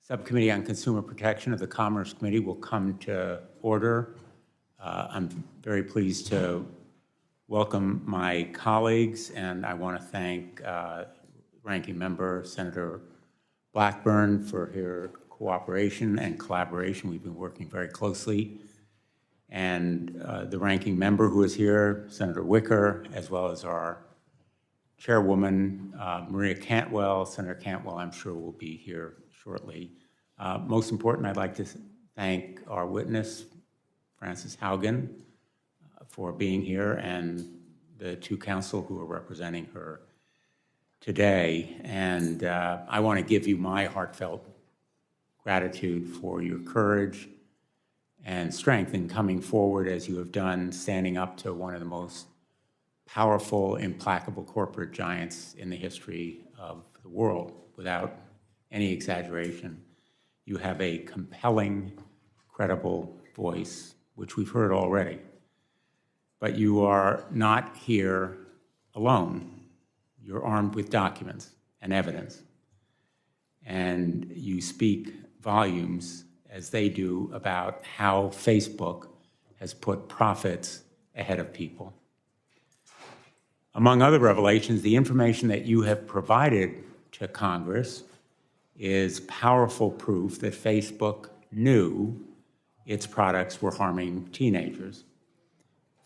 Subcommittee on Consumer Protection of the Commerce Committee will come to order. I'm very pleased to welcome my colleagues, and I want to thank Ranking Member Senator Blackburn for her cooperation and collaboration. We've been working very closely. And the Ranking Member who is here, Senator Wicker, as well as our Chairwoman, Maria Cantwell. Senator Cantwell, I'm sure, will be here shortly. Most important, I'd like to thank our witness, Frances Haugen, for being here, and the two counsel who are representing her today. And I want to give you my heartfelt gratitude for your courage and strength in coming forward as you have done, standing up to one of the most powerful, implacable corporate giants in the history of the world, without any exaggeration. You have a compelling, credible voice, which we've heard already. But you are not here alone. You're armed with documents and evidence. And you speak volumes, as they do, about how Facebook has put profits ahead of people. Among other revelations, the information that you have provided to Congress is powerful proof that Facebook knew its products were harming teenagers.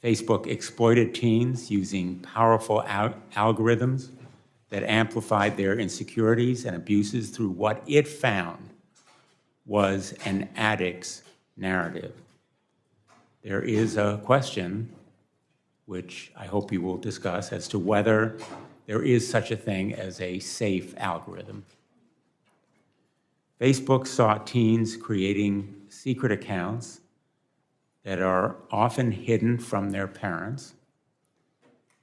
Facebook exploited teens using powerful algorithms that amplified their insecurities and abuses through what it found was an addict's narrative. There is a question, which I hope you will discuss, as to whether there is such a thing as a safe algorithm. Facebook saw teens creating secret accounts that are often hidden from their parents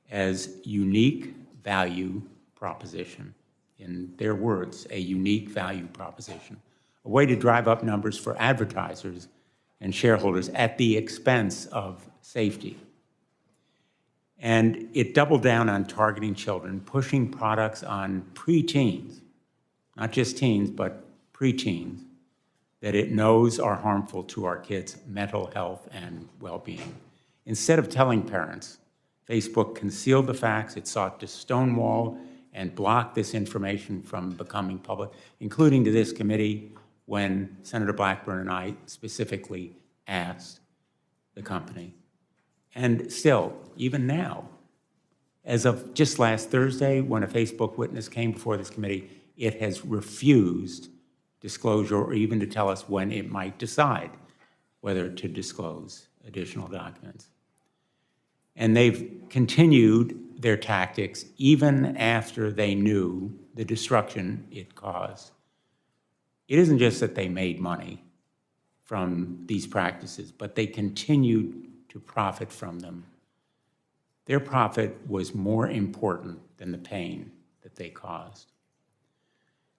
as unique value proposition. In their words, a unique value proposition, a way to drive up numbers for advertisers and shareholders at the expense of safety. And it doubled down on targeting children, pushing products on preteens, not just teens, but preteens, that it knows are harmful to our kids' mental health and well-being. Instead of telling parents, Facebook concealed the facts. It sought to stonewall and block this information from becoming public, including to this committee when Senator Blackburn and I specifically asked the company. And still, even now, as of just last Thursday, when a Facebook witness came before this committee, it has refused disclosure or even to tell us when it might decide whether to disclose additional documents. And they've continued their tactics even after they knew the destruction it caused. It isn't just that they made money from these practices, but they continued to profit from them. Their profit was more important than the pain that they caused.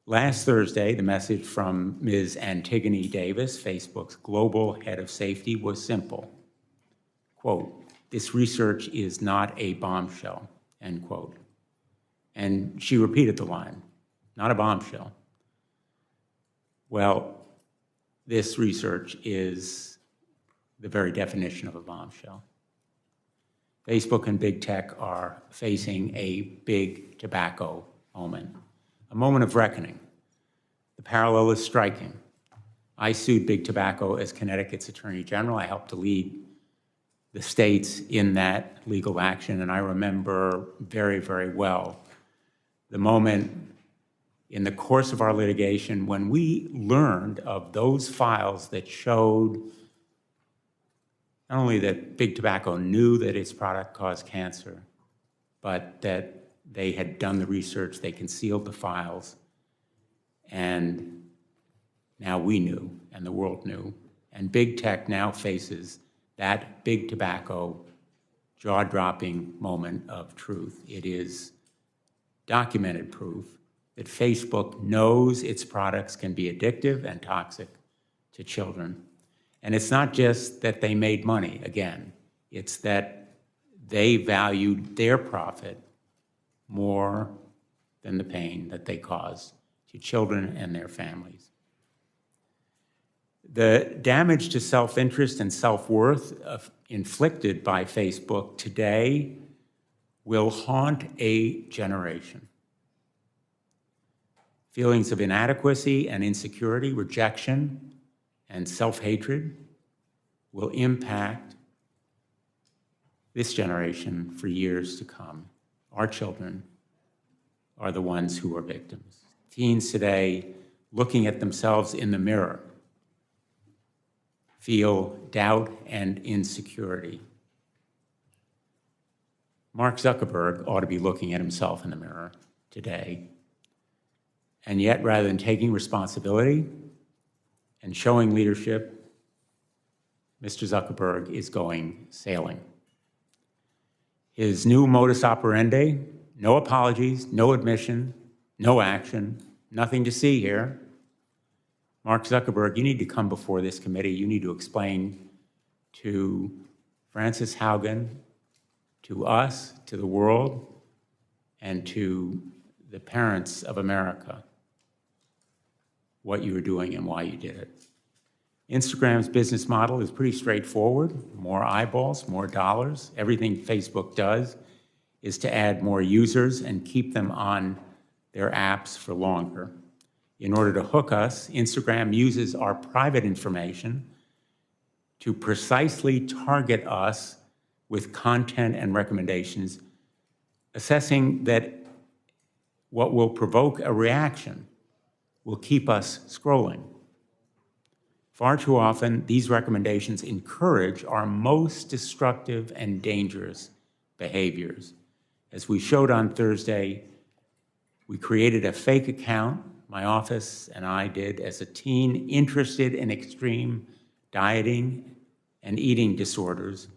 Last Thursday, the message from Ms. Antigone Davis, Facebook's global head of safety, was simple. Quote, "This research is not a bombshell," end quote. And she repeated the line, "Not a bombshell." Well, this research is the very definition of a bombshell. Facebook and big tech are facing a big tobacco moment, a moment of reckoning. The parallel is striking. I sued Big Tobacco as Connecticut's Attorney General. I helped to lead the states in that legal action, and I remember very, very well the moment in the course of our litigation when we learned of those files that showed not only that Big Tobacco knew that its product caused cancer, but that they had done the research, they concealed the files, and now we knew, and the world knew. And big tech now faces that Big Tobacco jaw-dropping moment of truth. It is documented proof that Facebook knows its products can be addictive and toxic to children. And it's not just that they made money, again, it's that they valued their profit more than the pain that they caused to children and their families. The damage to self-interest and self-worth inflicted by Facebook today will haunt a generation. Feelings of inadequacy and insecurity, rejection, and self-hatred will impact this generation for years to come. Our children are the ones who are victims. Teens today, looking at themselves in the mirror, feel doubt and insecurity. Mark Zuckerberg ought to be looking at himself in the mirror today. And yet, rather than taking responsibility and showing leadership, Mr. Zuckerberg is going sailing. His new modus operandi, no apologies, no admission, no action, nothing to see here. Mark Zuckerberg, you need to come before this committee. You need to explain to Frances Haugen, to us, to the world, and to the parents of America what you were doing and why you did it. Instagram's business model is pretty straightforward. More eyeballs, more dollars. Everything Facebook does is to add more users and keep them on their apps for longer. In order to hook us, Instagram uses our private information to precisely target us with content and recommendations, assessing that what will provoke a reaction will keep us scrolling. Far too often, these recommendations encourage our most destructive and dangerous behaviors. As we showed on Thursday, we created a fake account, my office and I did, as a teen interested in extreme dieting and eating disorders.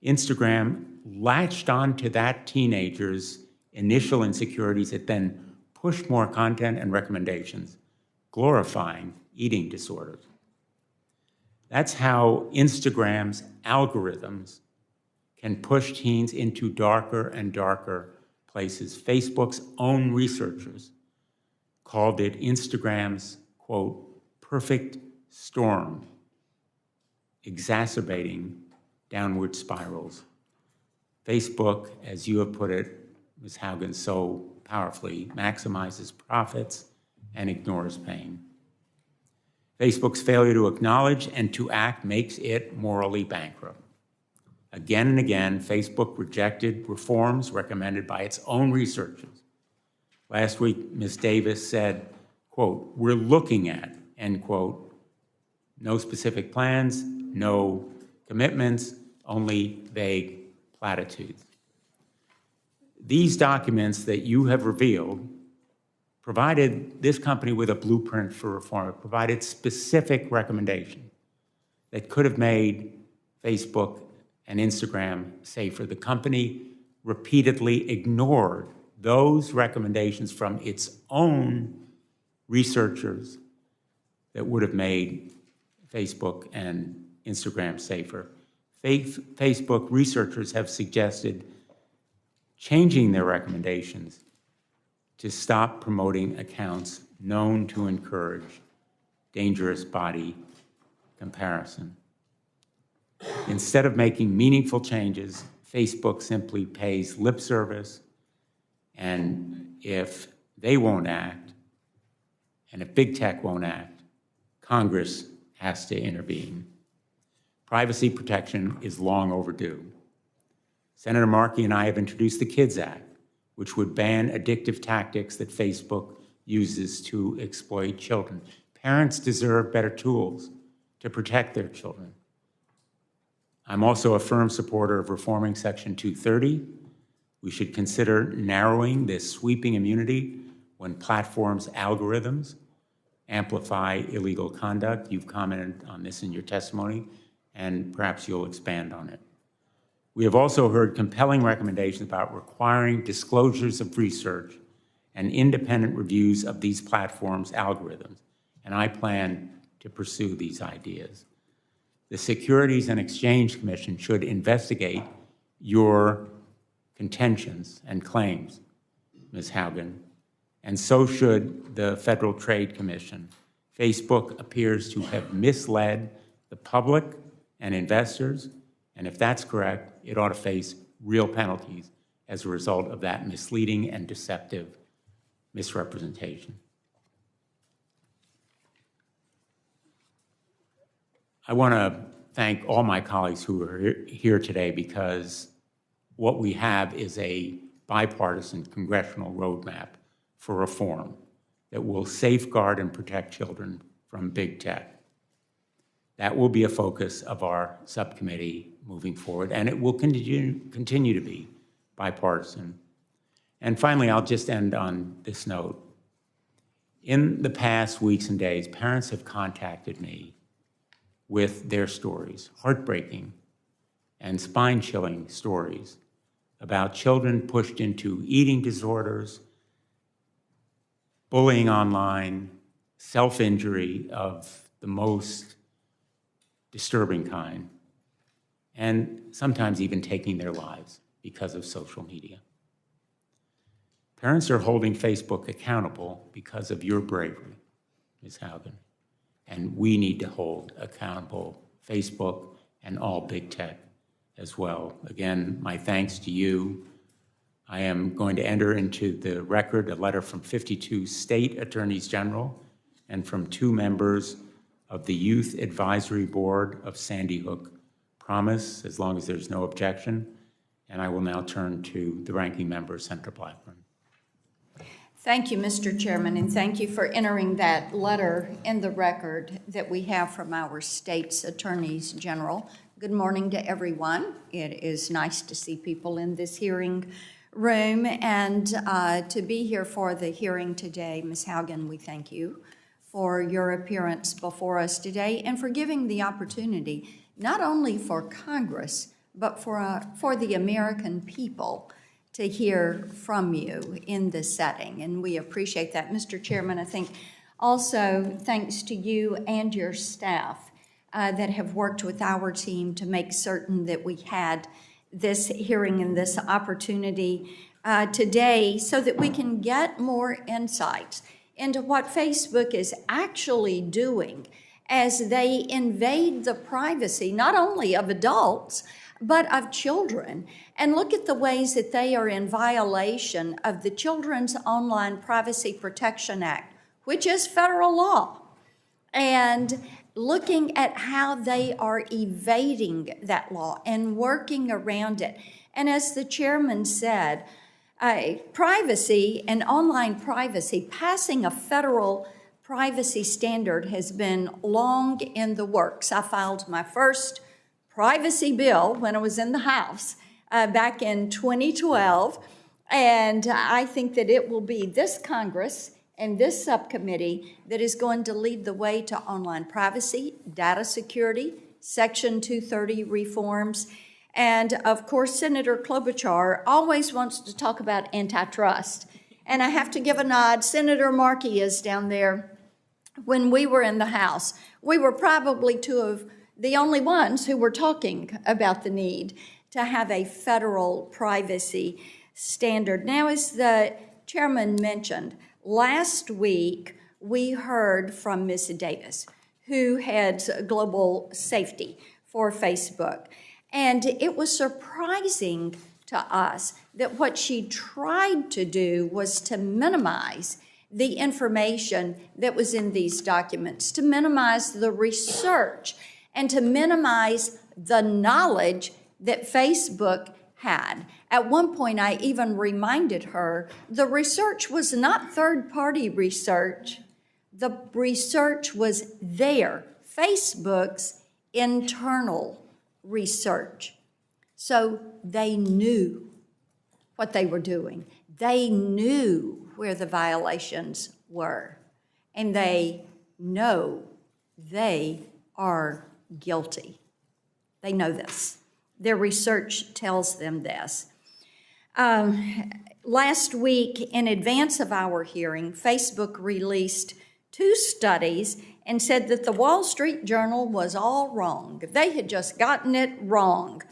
Instagram latched onto that teenager's initial insecurities. It then pushed more content and recommendations, glorifying eating disorders. That's how Instagram's algorithms can push teens into darker and darker places. Facebook's own researchers called it Instagram's, quote, perfect storm, exacerbating downward spirals. Facebook, as you have put it, Ms. Haugen, so powerfully, maximizes profits and ignores pain. Facebook's failure to acknowledge and to act makes it morally bankrupt. Again and again, Facebook rejected reforms recommended by its own researchers. Last week, Ms. Davis said, quote, we're looking at, end quote, no specific plans, no commitments, only vague platitudes. These documents that you have revealed provided this company with a blueprint for reform. It provided specific recommendations that could have made Facebook and Instagram safer. The company repeatedly ignored those recommendations from its own researchers that would have made Facebook and Instagram safer. Facebook researchers have suggested changing their recommendations to stop promoting accounts known to encourage dangerous body comparison. Instead of making meaningful changes, Facebook simply pays lip service, and if they won't act, and if big tech won't act, Congress has to intervene. Privacy protection is long overdue. Senator Markey and I have introduced the KIDS Act, which would ban addictive tactics that Facebook uses to exploit children. Parents deserve better tools to protect their children. I'm also a firm supporter of reforming Section 230. We should consider narrowing this sweeping immunity when platforms' algorithms amplify illegal conduct. You've commented on this in your testimony, and perhaps you'll expand on it. We have also heard compelling recommendations about requiring disclosures of research and independent reviews of these platforms' algorithms, and I plan to pursue these ideas. The Securities and Exchange Commission should investigate your contentions and claims, Ms. Haugen, and so should the Federal Trade Commission Facebook appears to have misled the public and investors, and if that's correct, it ought to face real penalties as a result of that misleading and deceptive misrepresentation. I want to thank all my colleagues who are here today, because what we have is a bipartisan congressional roadmap for reform that will safeguard and protect children from big tech. That will be a focus of our subcommittee moving forward, and it will continue to be bipartisan. And finally, I'll just end on this note. In the past weeks and days, parents have contacted me with their stories, heartbreaking and spine-chilling stories about children pushed into eating disorders, bullying online, self-injury of the most disturbing kind, and sometimes even taking their lives because of social media. Parents are holding Facebook accountable because of your bravery, Ms. Haugen, and we need to hold accountable Facebook and all big tech as well. Again, my thanks to you. I am going to enter into the record a letter from 52 state attorneys general and from 2 members of the Youth Advisory Board of Sandy Hook Promise, as long as there's no objection. And I will now turn to the ranking member, Senator Blackburn. Thank you, Mr. Chairman, and thank you for entering that letter in the record that we have from our state's attorneys general. Good morning to everyone. It is nice to see people in this hearing room and to be here for the hearing today. Ms. Haugen, we thank you for your appearance before us today and for giving the opportunity not only for Congress, but for the American people to hear from you in this setting, and we appreciate that. Mr. Chairman, I think also thanks to you and your staff that have worked with our team to make certain that we had this hearing and this opportunity today so that we can get more insights into what Facebook is actually doing as they invade the privacy not only of adults, but of children. And look at the ways that they are in violation of the Children's Online Privacy Protection Act, which is federal law, and looking at how they are evading that law and working around it. And as the chairman said, privacy and online privacy, passing a federal privacy standard has been long in the works. I filed my first privacy bill when I was in the House back in 2012, and I think that it will be this Congress and this subcommittee that is going to lead the way to online privacy, data security, Section 230 reforms, and of course Senator Klobuchar always wants to talk about antitrust. And I have to give a nod. Senator Markey is down there. When we were in the House, we were probably 2 of the only ones who were talking about the need to have a federal privacy standard. Now, as the chairman mentioned, last week we heard from Ms. Davis, who heads global safety for Facebook. And it was surprising to us that what she tried to do was to minimize the information that was in these documents, to minimize the research, and to minimize the knowledge that Facebook had. At one point, I even reminded her the research was not third-party research. The research was there, Facebook's internal research. So they knew what they were doing. They knew where the violations were, and they know they are guilty. They know this. Their research tells them this. Last week, in advance of our hearing, Facebook released 2 studies and said that the Wall Street Journal was all wrong. They had just gotten it wrong,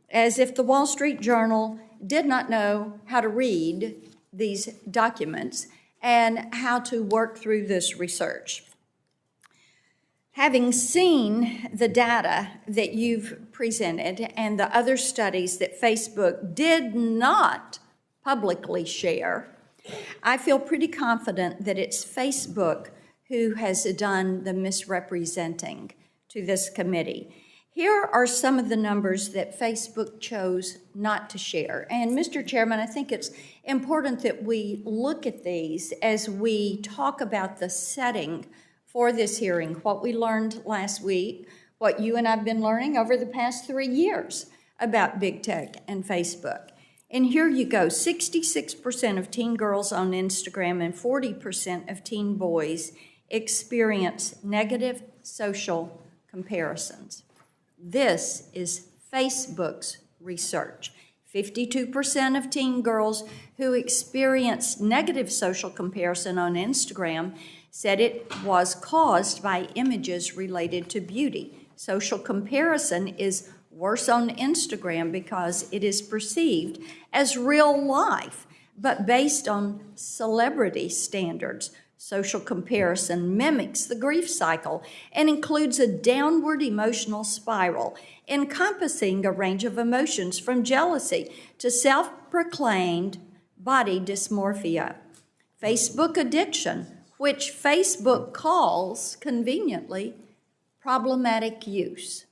as if the Wall Street Journal did not know how to read these documents and how to work through this research. Having seen the data that you've presented and the other studies that Facebook did not publicly share, I feel pretty confident that it's Facebook who has done the misrepresenting to this committee. Here are some of the numbers that Facebook chose not to share. And Mr. Chairman, I think it's important that we look at these as we talk about the setting for this hearing, what we learned last week, what you and I have been learning over the past 3 years about big tech and Facebook. And here you go, 66% of teen girls on Instagram and 40% of teen boys experience negative social comparisons. This is Facebook's research. 52% of teen girls who experienced negative social comparison on Instagram said it was caused by images related to beauty. Social comparison is worse on Instagram because it is perceived as real life, but based on celebrity standards. Social comparison mimics the grief cycle and includes a downward emotional spiral encompassing a range of emotions from jealousy to self-proclaimed body dysmorphia. Facebook addiction, which Facebook calls conveniently problematic use,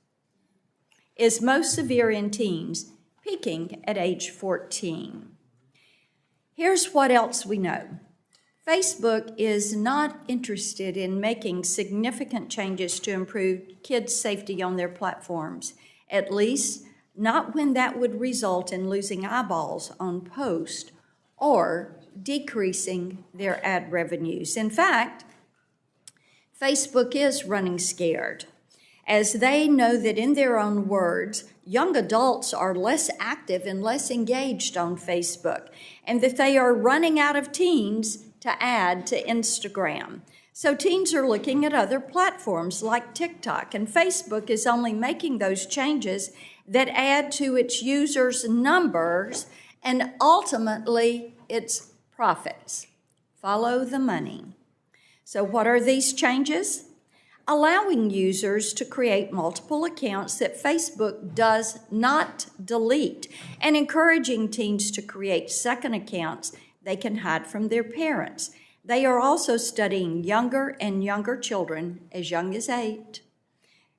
is most severe in teens, peaking at age 14. Here's what else we know. Facebook is not interested in making significant changes to improve kids' safety on their platforms, at least not when that would result in losing eyeballs on posts or decreasing their ad revenues. In fact, Facebook is running scared, as they know that, in their own words, young adults are less active and less engaged on Facebook, and that they are running out of teens to add to Instagram. So teens are looking at other platforms like TikTok, and Facebook is only making those changes that add to its users' numbers and ultimately its profits. Follow the money. So what are these changes? Allowing users to create multiple accounts that Facebook does not delete, and encouraging teens to create second accounts they can hide from their parents. They are also studying younger and younger children, as young as 8,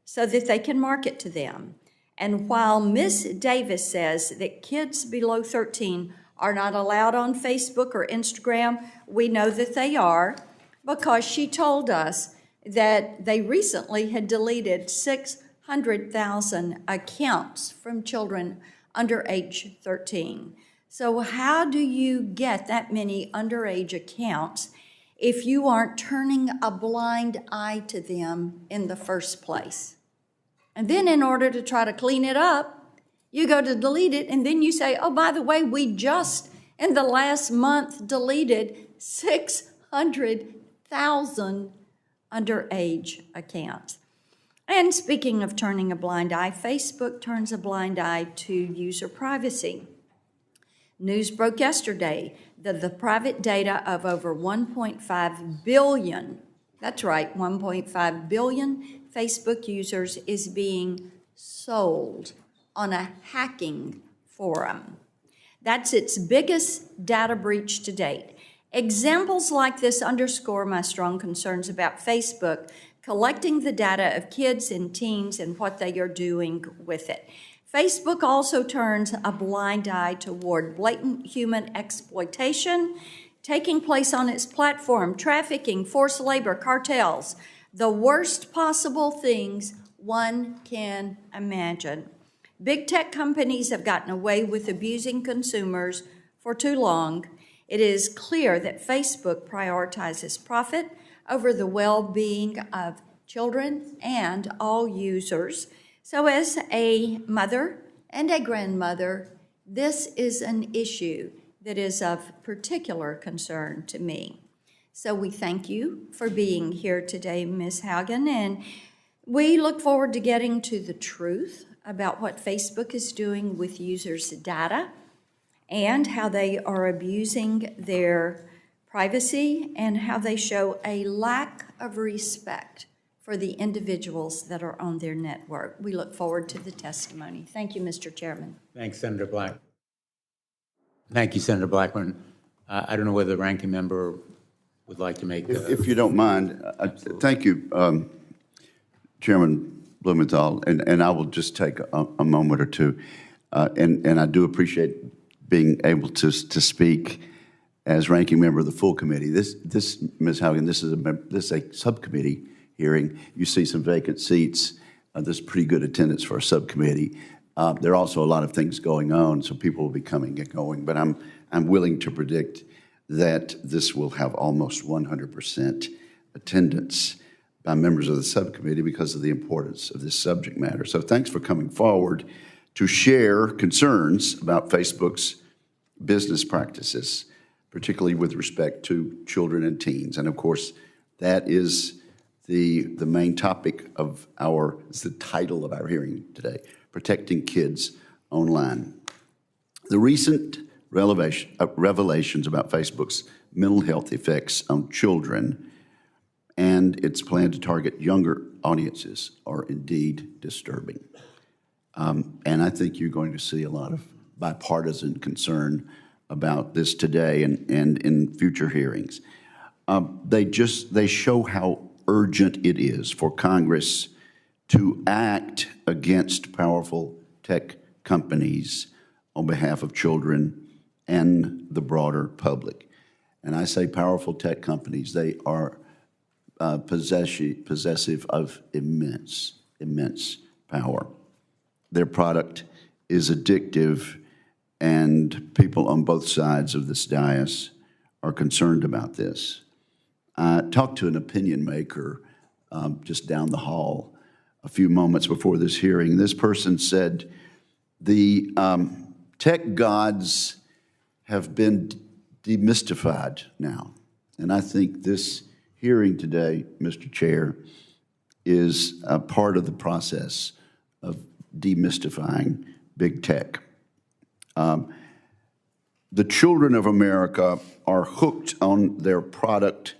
so that they can market to them. And while Ms. Davis says that kids below 13 are not allowed on Facebook or Instagram, we know that they are, because she told us that they recently had deleted 600,000 accounts from children under age 13. So how do you get that many underage accounts if you aren't turning a blind eye to them in the first place? And then in order to try to clean it up, you go to delete it, and then you say, oh, by the way, we just in the last month deleted 600,000 underage accounts. And speaking of turning a blind eye, Facebook turns a blind eye to user privacy. News broke yesterday that the private data of over 1.5 billion, that's right, 1.5 billion Facebook users is being sold on a hacking forum. That's its biggest data breach to date. Examples like this underscore my strong concerns about Facebook collecting the data of kids and teens and what they are doing with it. Facebook also turns a blind eye toward blatant human exploitation taking place on its platform, trafficking, forced labor, cartels, the worst possible things one can imagine. Big tech companies have gotten away with abusing consumers for too long. It is clear that Facebook prioritizes profit over the well-being of children and all users. So as a mother and a grandmother, this is an issue that is of particular concern to me. So we thank you for being here today, Ms. Haugen, and we look forward to getting to the truth about what Facebook is doing with users' data and how they are abusing their privacy and how they show a lack of respect for for the individuals that are on their network. We look forward to the testimony. Thank you, Mr. Chairman. Thanks, Senator Black. Thank you, Senator Blackburn. I don't know whether the ranking member would like to make If you don't mind, thank you, Chairman Blumenthal, and I will just take a moment or two. And I do appreciate being able to speak as ranking member of the full committee. This Ms. Haugen, this is a subcommittee hearing. You see some vacant seats. There's pretty good attendance for a subcommittee. There are also a lot of things going on, so people will be coming and going. But I'm willing to predict that this will have almost 100% attendance by members of the subcommittee because of the importance of this subject matter. So thanks for coming forward to share concerns about Facebook's business practices, particularly with respect to children and teens. And of course, that is the main topic of it's the title of our hearing today, Protecting Kids Online. The recent revelations about Facebook's mental health effects on children and its plan to target younger audiences are indeed disturbing. And I think you're going to see a lot of bipartisan concern about this today and in future hearings. They show how urgent it is for Congress to act against powerful tech companies on behalf of children and the broader public. And I say powerful tech companies, they are possessive of immense power. Their product is addictive, and people on both sides of this dais are concerned about this. I talked to an opinion maker just down the hall a few moments before this hearing. This person said, the tech gods have been demystified now. And I think this hearing today, Mr. Chair, is a part of the process of demystifying big tech. The children of America are hooked on their product.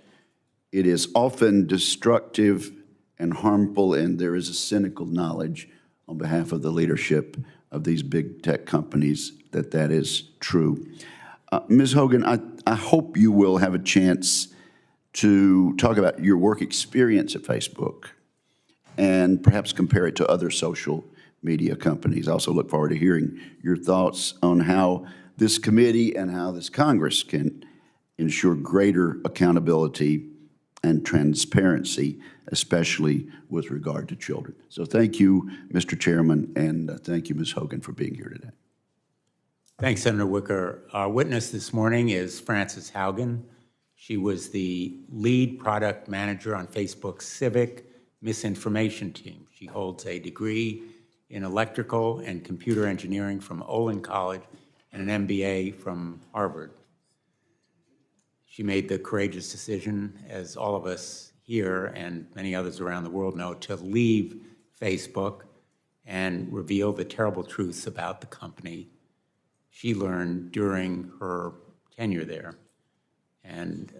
It is often destructive and harmful, and there is a cynical knowledge on behalf of the leadership of these big tech companies that is true. Ms. Haugen, I hope you will have a chance to talk about your work experience at Facebook and perhaps compare it to other social media companies. I also look forward to hearing your thoughts on how this committee and how this Congress can ensure greater accountability and transparency, especially with regard to children. So thank you, Mr. Chairman, and thank you, Ms. Haugen, for being here today. Thanks, Senator Wicker. Our witness this morning is Frances Haugen. She was the lead product manager on Facebook's civic misinformation team. She holds a degree in electrical and computer engineering from Olin College and an MBA from Harvard. She made the courageous decision, as all of us here and many others around the world know, to leave Facebook and reveal the terrible truths about the company she learned during her tenure there. And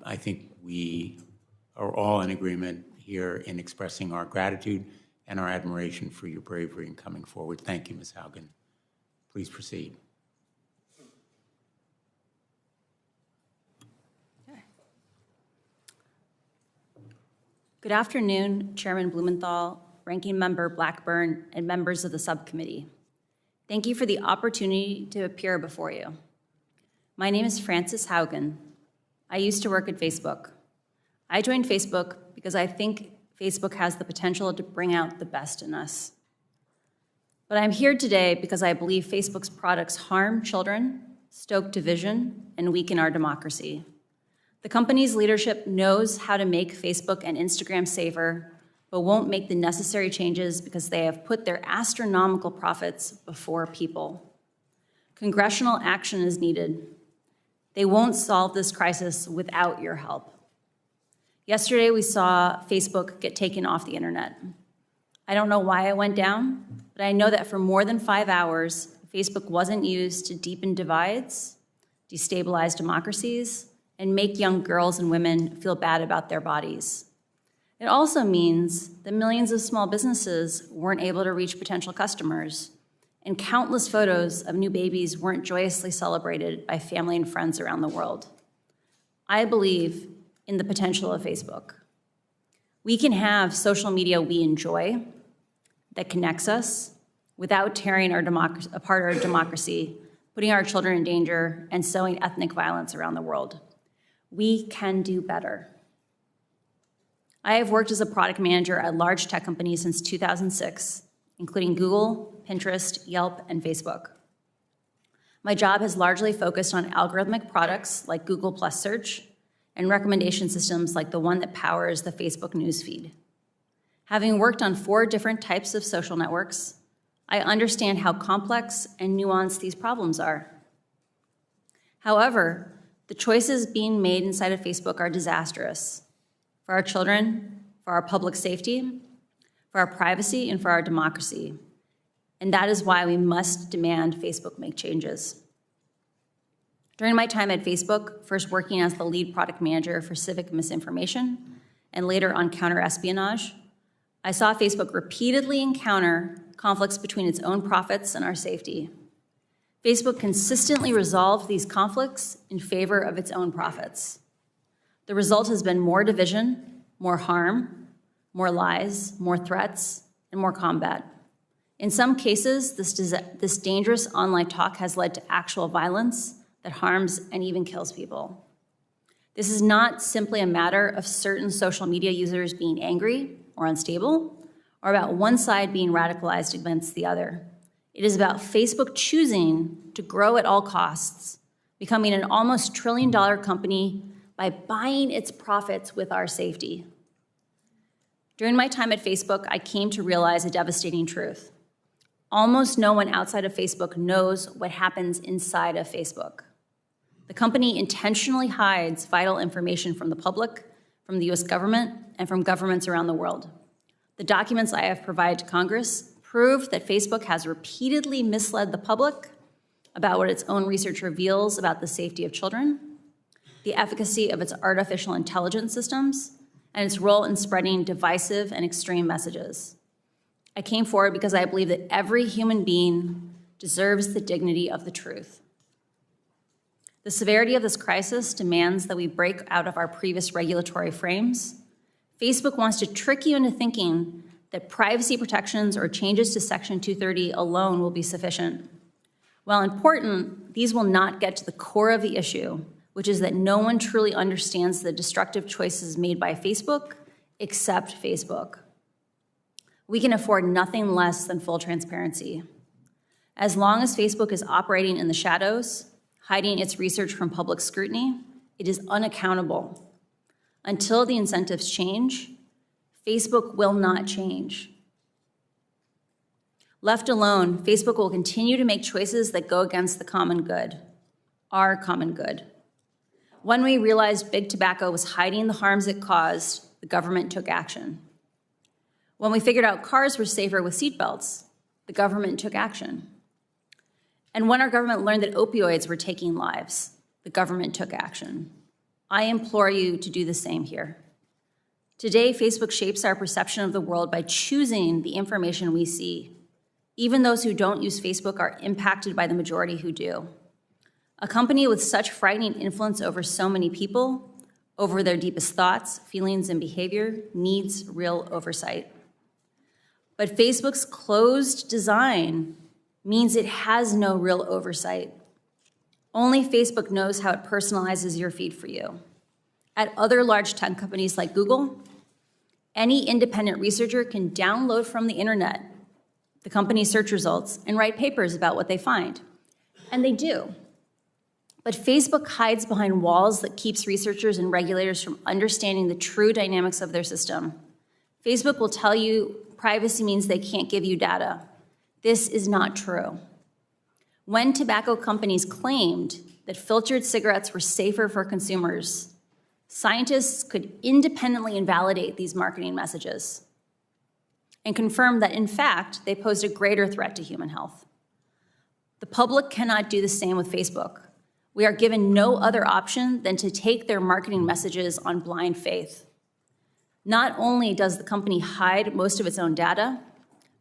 I think we are all in agreement here in expressing our gratitude and our admiration for your bravery in coming forward. Thank you, Ms. Haugen. Please proceed. Good afternoon, Chairman Blumenthal, Ranking Member Blackburn, and members of the subcommittee. Thank you for the opportunity to appear before you. My name is Frances Haugen. I used to work at Facebook. I joined Facebook because I think Facebook has the potential to bring out the best in us. But I'm here today because I believe Facebook's products harm children, stoke division, and weaken our democracy. The company's leadership knows how to make Facebook and Instagram safer, but won't make the necessary changes because they have put their astronomical profits before people. Congressional action is needed. They won't solve this crisis without your help. Yesterday, we saw Facebook get taken off the internet. I don't know why it went down, but I know that for more than 5 hours, Facebook wasn't used to deepen divides, destabilize democracies, and make young girls and women feel bad about their bodies. It also means that millions of small businesses weren't able to reach potential customers, and countless photos of new babies weren't joyously celebrated by family and friends around the world. I believe in the potential of Facebook. We can have social media we enjoy that connects us without tearing apart our democracy, putting our children in danger, and sowing ethnic violence around the world. We can do better. I have worked as a product manager at large tech companies since 2006, including Google, Pinterest, Yelp, and Facebook. My job has largely focused on algorithmic products like Google Plus Search and recommendation systems like the one that powers the Facebook newsfeed. Having worked on 4 different types of social networks, I understand how complex and nuanced these problems are. However, the choices being made inside of Facebook are disastrous for our children, for our public safety, for our privacy, and for our democracy. And that is why we must demand Facebook make changes. During my time at Facebook, first working as the lead product manager for civic misinformation, and later on counter-espionage, I saw Facebook repeatedly encounter conflicts between its own profits and our safety. Facebook consistently resolved these conflicts in favor of its own profits. The result has been more division, more harm, more lies, more threats, and more combat. In some cases, this dangerous online talk has led to actual violence that harms and even kills people. This is not simply a matter of certain social media users being angry or unstable, or about one side being radicalized against the other. It is about Facebook choosing to grow at all costs, becoming an almost $1 trillion company by buying its profits with our safety. During my time at Facebook, I came to realize a devastating truth. Almost no one outside of Facebook knows what happens inside of Facebook. The company intentionally hides vital information from the public, from the US government, and from governments around the world. The documents I have provided to Congress prove that Facebook has repeatedly misled the public about what its own research reveals about the safety of children, the efficacy of its artificial intelligence systems, and its role in spreading divisive and extreme messages. I came forward because I believe that every human being deserves the dignity of the truth. The severity of this crisis demands that we break out of our previous regulatory frames. Facebook wants to trick you into thinking that privacy protections or changes to Section 230 alone will be sufficient. While important, these will not get to the core of the issue, which is that no one truly understands the destructive choices made by Facebook except Facebook. We can afford nothing less than full transparency. As long as Facebook is operating in the shadows, hiding its research from public scrutiny, it is unaccountable. Until the incentives change, Facebook will not change. Left alone, Facebook will continue to make choices that go against the common good, our common good. When we realized big tobacco was hiding the harms it caused, the government took action. When we figured out cars were safer with seatbelts, the government took action. And when our government learned that opioids were taking lives, the government took action. I implore you to do the same here. Today, Facebook shapes our perception of the world by choosing the information we see. Even those who don't use Facebook are impacted by the majority who do. A company with such frightening influence over so many people, over their deepest thoughts, feelings, and behavior, needs real oversight. But Facebook's closed design means it has no real oversight. Only Facebook knows how it personalizes your feed for you. At other large tech companies like Google, any independent researcher can download from the internet the company's search results and write papers about what they find. And they do. But Facebook hides behind walls that keeps researchers and regulators from understanding the true dynamics of their system. Facebook will tell you privacy means they can't give you data. This is not true. When tobacco companies claimed that filtered cigarettes were safer for consumers, scientists could independently invalidate these marketing messages and confirm that, in fact, they posed a greater threat to human health. The public cannot do the same with Facebook. We are given no other option than to take their marketing messages on blind faith. Not only does the company hide most of its own data,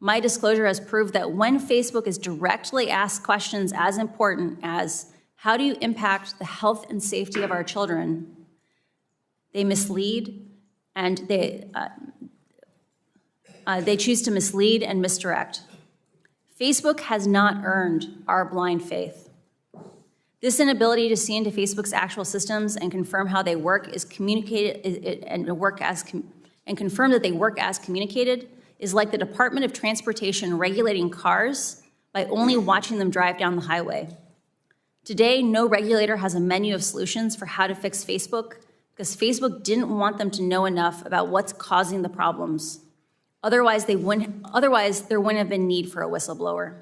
my disclosure has proved that when Facebook is directly asked questions as important as, how do you impact the health and safety of our children, they mislead and they choose to mislead and misdirect. Facebook has not earned our blind faith. This inability to see into Facebook's actual systems and confirm how they work is communicated and confirm that they work as communicated is like the Department of Transportation regulating cars by only watching them drive down the highway. Today, no regulator has a menu of solutions for how to fix Facebook because Facebook didn't want them to know enough about what's causing the problems. Otherwise, there wouldn't have been need for a whistleblower.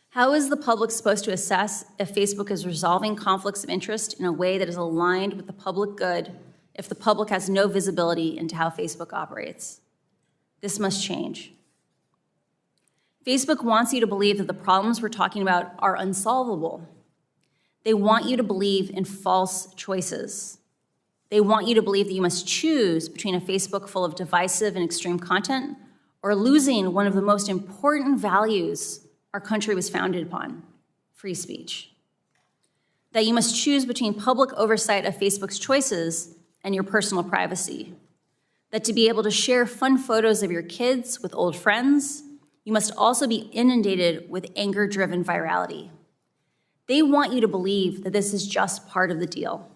How is the public supposed to assess if Facebook is resolving conflicts of interest in a way that is aligned with the public good if the public has no visibility into how Facebook operates? This must change. Facebook wants you to believe that the problems we're talking about are unsolvable. They want you to believe in false choices. They want you to believe that you must choose between a Facebook full of divisive and extreme content or losing one of the most important values our country was founded upon, free speech. That you must choose between public oversight of Facebook's choices and your personal privacy. That to be able to share fun photos of your kids with old friends, you must also be inundated with anger-driven virality. They want you to believe that this is just part of the deal.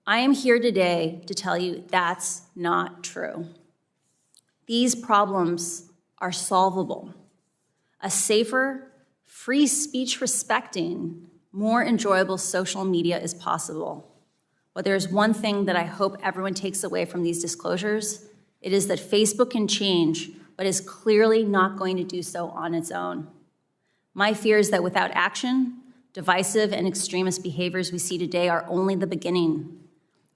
I am here today to tell you that's not true. These problems are solvable. A safer, free speech respecting, more enjoyable social media is possible. But there's one thing that I hope everyone takes away from these disclosures. It is that Facebook can change, but is clearly not going to do so on its own. My fear is that without action, divisive and extremist behaviors we see today are only the beginning.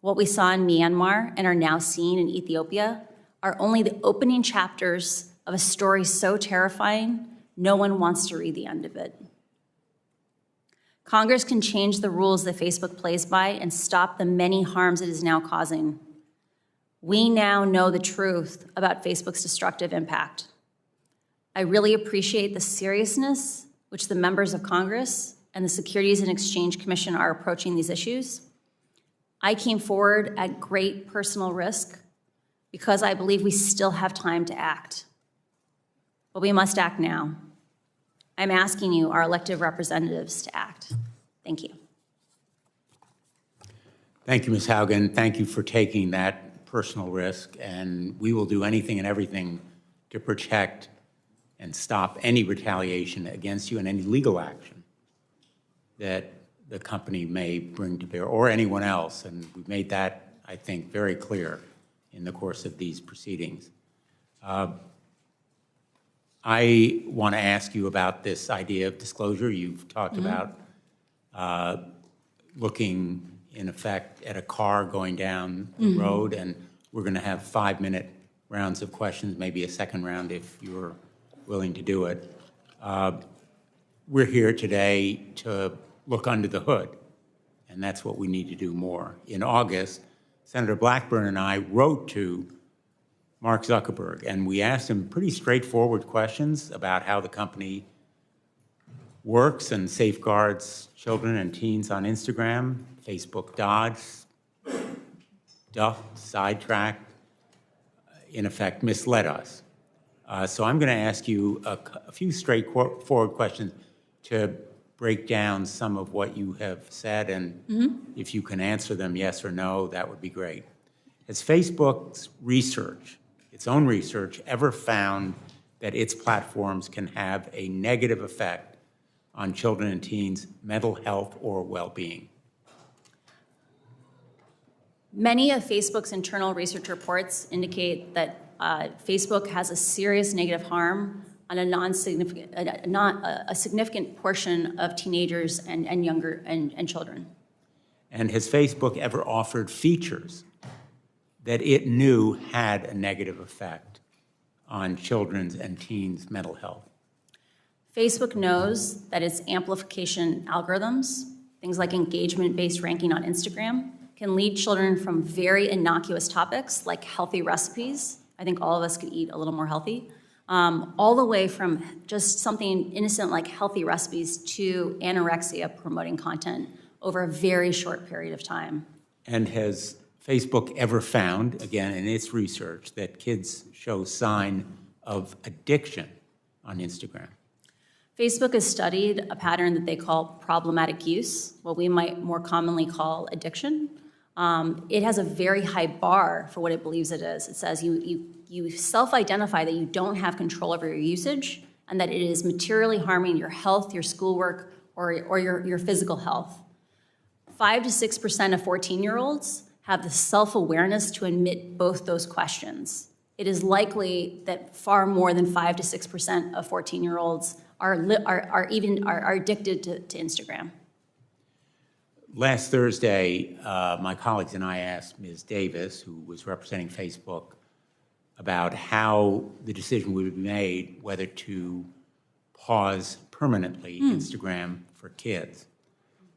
What we saw in Myanmar and are now seeing in Ethiopia are only the opening chapters of a story so terrifying, no one wants to read the end of it. Congress can change the rules that Facebook plays by and stop the many harms it is now causing. We now know the truth about Facebook's destructive impact. I really appreciate the seriousness which the members of Congress and the Securities and Exchange Commission are approaching these issues. I came forward at great personal risk because I believe we still have time to act. But we must act now. I'm asking you, our elected representatives, to act. Thank you. Thank you, Ms. Haugen. Thank you for taking that personal risk, and we will do anything and everything to protect and stop any retaliation against you and any legal action that the company may bring to bear, or anyone else, and we've made that, I think, very clear in the course of these proceedings. I want to ask you about this idea of disclosure. You've talked about looking, in effect, at a car going down the road, and we're going to have 5-minute rounds of questions, maybe a second round if you're willing to do it. We're here today to look under the hood, and that's what we need to do more. In August, Senator Blackburn and I wrote to Mark Zuckerberg, and we asked him pretty straightforward questions about how the company works and safeguards children and teens on Instagram. Facebook dodged, duffed, sidetracked, in effect misled us. So I'm going to ask you a few straightforward questions to break down some of what you have said, and if you can answer them yes or no, that would be great. Has Facebook's research, its own research, ever found that its platforms can have a negative effect on children and teens' mental health or well-being? Many of Facebook's internal research reports indicate that Facebook has a serious negative harm on a significant portion of teenagers and younger and children. And has Facebook ever offered features that it knew had a negative effect on children's and teens' mental health? Facebook knows that its amplification algorithms, things like engagement-based ranking on Instagram, can lead children from very innocuous topics like healthy recipes. I think all of us could eat a little more healthy. All the way from just something innocent like healthy recipes to anorexia promoting content over a very short period of time. And has Facebook ever found, again, in its research, that kids show sign of addiction on Instagram? Facebook has studied a pattern that they call problematic use, what we might more commonly call addiction. It has a very high bar for what it believes it is. It says you self-identify that you don't have control over your usage and that it is materially harming your health, your schoolwork, or your physical health. 5 to 6% of 14-year-olds have the self-awareness to admit both those questions. It is likely that far more than 5 to 6% of 14-year-olds are addicted to Instagram. Last Thursday, my colleagues and I asked Ms. Davis, who was representing Facebook, about how the decision would be made whether to pause permanently Instagram for kids.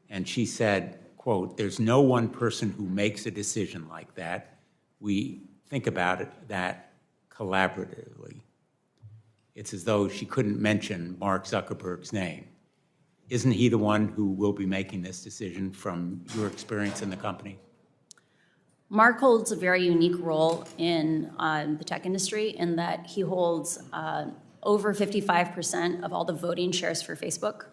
And she said, quote, "There's no one person who makes a decision like that. We think about it that collaboratively." It's as though she couldn't mention Mark Zuckerberg's name. Isn't he the one who will be making this decision from your experience in the company? Mark holds a very unique role in the tech industry in that he holds over 55% of all the voting shares for Facebook.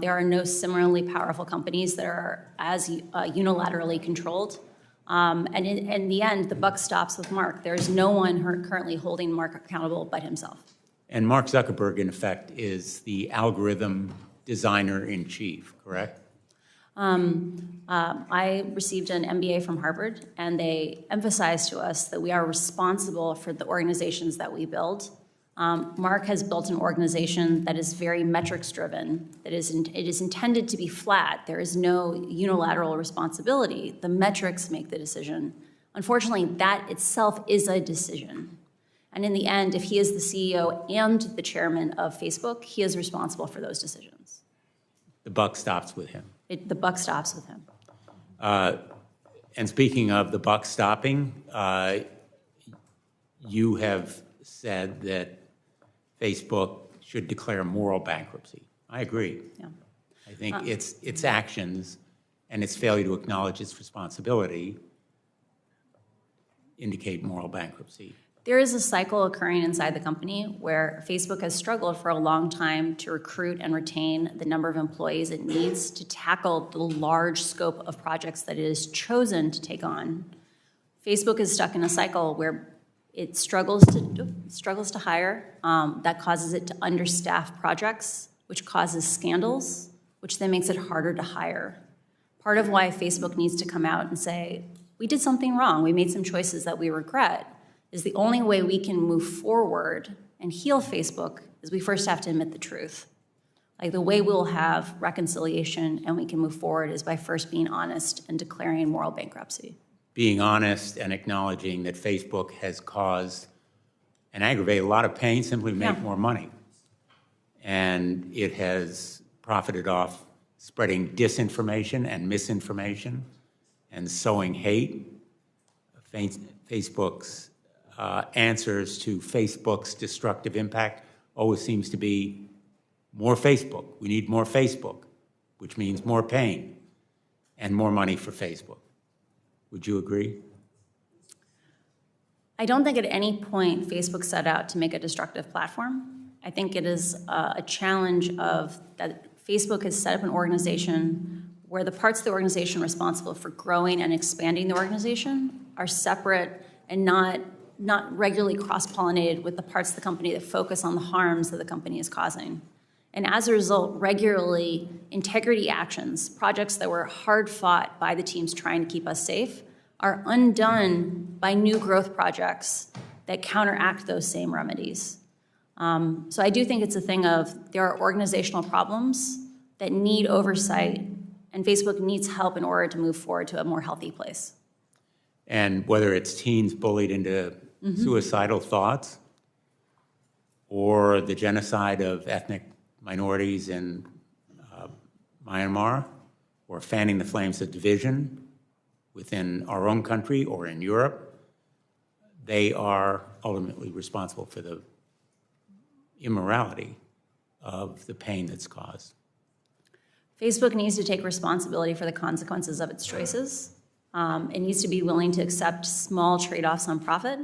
There are no similarly powerful companies that are as unilaterally controlled. And in the end, the buck stops with Mark. There's no one currently holding Mark accountable but himself. And Mark Zuckerberg, in effect, is the algorithm designer-in-chief, correct? I received an MBA from Harvard, and they emphasized to us that we are responsible for the organizations that we build. Mark has built an organization that is very metrics-driven. It is intended to be flat. There is no unilateral responsibility. The metrics make the decision. Unfortunately, that itself is a decision. And in the end, if he is the CEO and the chairman of Facebook, he is responsible for those decisions. The buck stops with him. The buck stops with him. And speaking of the buck stopping, you have said that Facebook should declare moral bankruptcy. I agree. Yeah. I think its actions and its failure to acknowledge its responsibility indicate moral bankruptcy. There is a cycle occurring inside the company where Facebook has struggled for a long time to recruit and retain the number of employees it needs to tackle the large scope of projects that it has chosen to take on. Facebook is stuck in a cycle where it struggles to hire. That causes it to understaff projects, which causes scandals, which then makes it harder to hire. Part of why Facebook needs to come out and say, we did something wrong, we made some choices that we regret, is the only way we can move forward and heal Facebook is we first have to admit the truth. Like the way we'll have reconciliation and we can move forward is by first being honest and declaring moral bankruptcy. Being honest and acknowledging that Facebook has caused and aggravated a lot of pain simply to make more money. And it has profited off spreading disinformation and misinformation and sowing hate. Facebook's answers to Facebook's destructive impact always seems to be more Facebook. We need more Facebook, which means more pain and more money for Facebook. Would you agree? I don't think at any point Facebook set out to make a destructive platform. I think it is a challenge of that Facebook has set up an organization where the parts of the organization responsible for growing and expanding the organization are separate and not regularly cross-pollinated with the parts of the company that focus on the harms that the company is causing. And as a result, regularly, integrity actions, projects that were hard-fought by the teams trying to keep us safe, are undone by new growth projects that counteract those same remedies. So I do think it's a thing of there are organizational problems that need oversight, and Facebook needs help in order to move forward to a more healthy place. And whether it's teens bullied into suicidal thoughts or the genocide of ethnic minorities in Myanmar or fanning the flames of division within our own country or in Europe, they are ultimately responsible for the immorality of the pain that's caused. Facebook needs to take responsibility for the consequences of its choices. It needs to be willing to accept small trade-offs on profit.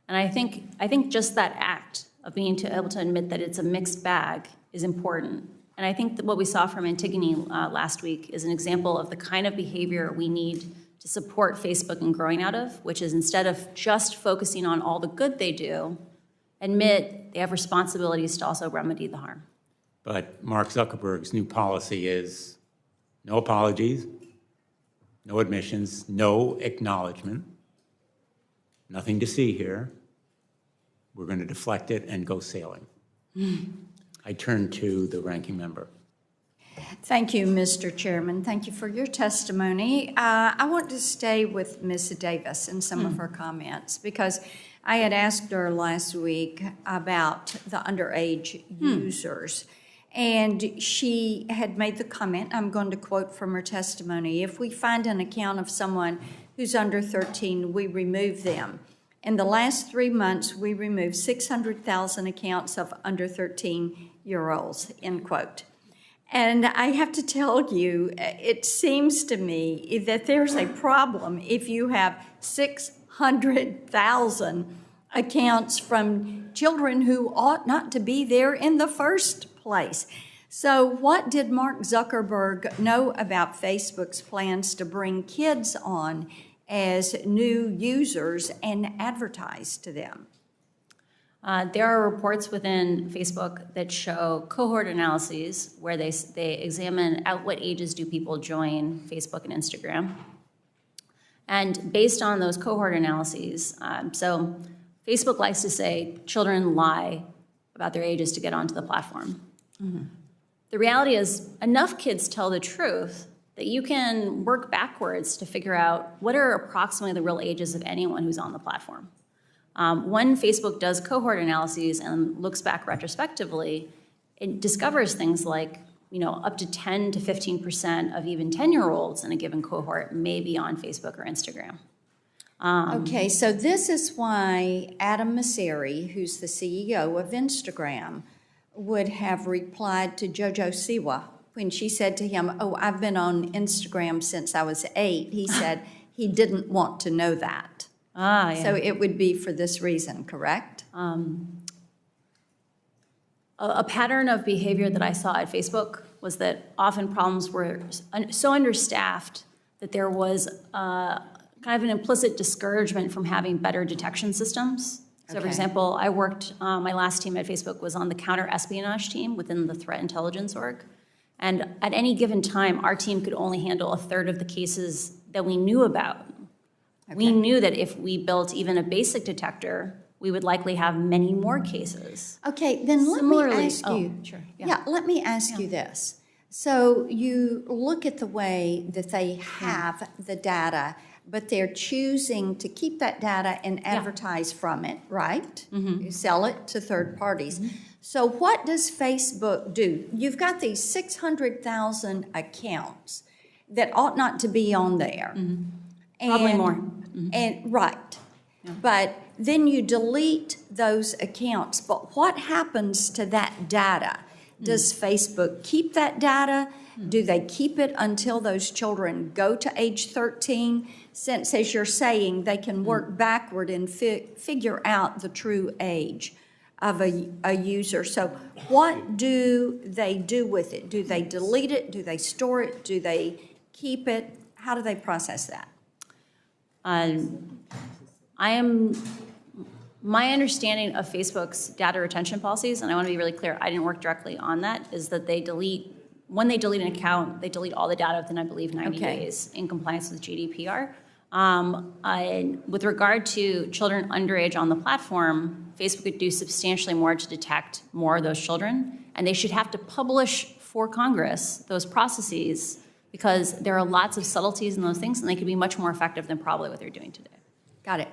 And I think just that act of being able to admit that it's a mixed bag is important. And I think that what we saw from Antigone last week is an example of the kind of behavior we need to support Facebook in growing out of, which is instead of just focusing on all the good they do, admit they have responsibilities to also remedy the harm. But Mark Zuckerberg's new policy is no apologies, no admissions, no acknowledgement, nothing to see here. We're going to deflect it and go sailing. I turn to the ranking member. Thank you, Mr. Chairman. Thank you for your testimony. I want to stay with Ms. Davis in some of her comments because I had asked her last week about the underage users. And she had made the comment, I'm going to quote from her testimony, if we find an account of someone who's under 13, we remove them. In the last 3 months, we removed 600,000 accounts of under 13-year-olds, end quote. And I have to tell you, it seems to me that there's a problem if you have 600,000 accounts from children who ought not to be there in the first place. So what did Mark Zuckerberg know about Facebook's plans to bring kids on as new users and advertise to them? There are reports within Facebook that show cohort analyses where they examine at what ages do people join Facebook and Instagram. And based on those cohort analyses, so Facebook likes to say children lie about their ages to get onto the platform. Mm-hmm. The reality is enough kids tell the truth that you can work backwards to figure out what are approximately the real ages of anyone who's on the platform. When Facebook does cohort analyses and looks back retrospectively, it discovers things like, up to 10 to 15% of even 10-year-olds in a given cohort may be on Facebook or Instagram. Okay, so this is why Adam Mosseri, who's the CEO of Instagram, would have replied to Jojo Siwa when she said to him, oh, I've been on Instagram since I was 8. He said he didn't want to know that. Yeah. So it would be for this reason, correct? A pattern of behavior that I saw at Facebook was that often problems were so understaffed that there was kind of an implicit discouragement from having better detection systems. So, for example, I worked, my last team at Facebook was on the counter-espionage team within the threat intelligence org. And at any given time, our team could only handle 1/3 of the cases that we knew about. Okay. We knew that if we built even a basic detector, we would likely have many more cases. Okay, then let me ask you. Sure. Yeah, let me ask you this. So you look at the way that they have the data, but they're choosing to keep that data and advertise from it, right? Mm-hmm. You sell it to third parties. Mm-hmm. So what does Facebook do? You've got these 600,000 accounts that ought not to be on there. Mm-hmm. Probably more. Mm-hmm. And right. Yeah. But then you delete those accounts. But what happens to that data? Does Facebook keep that data? Do they keep it until those children go to age 13? Since, as you're saying, they can work backward and figure out the true age of a user. So what do they do with it? Do they delete it? Do they store it? Do they keep it? How do they process that? My understanding of Facebook's data retention policies, and I want to be really clear, I didn't work directly on that, is that when they delete an account, they delete all the data within, I believe, 90 days in compliance with GDPR. With regard to children underage on the platform, Facebook could do substantially more to detect more of those children, and they should have to publish for Congress those processes because there are lots of subtleties in those things, and they could be much more effective than probably what they're doing today. Got it.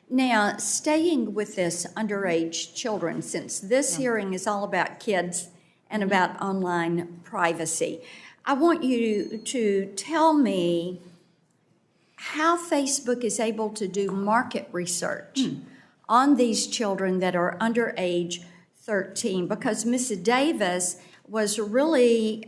Now, staying with this underage children, since this hearing is all about kids and about online privacy, I want you to tell me how Facebook is able to do market research on these children that are under age 13, because Ms. Davis was really,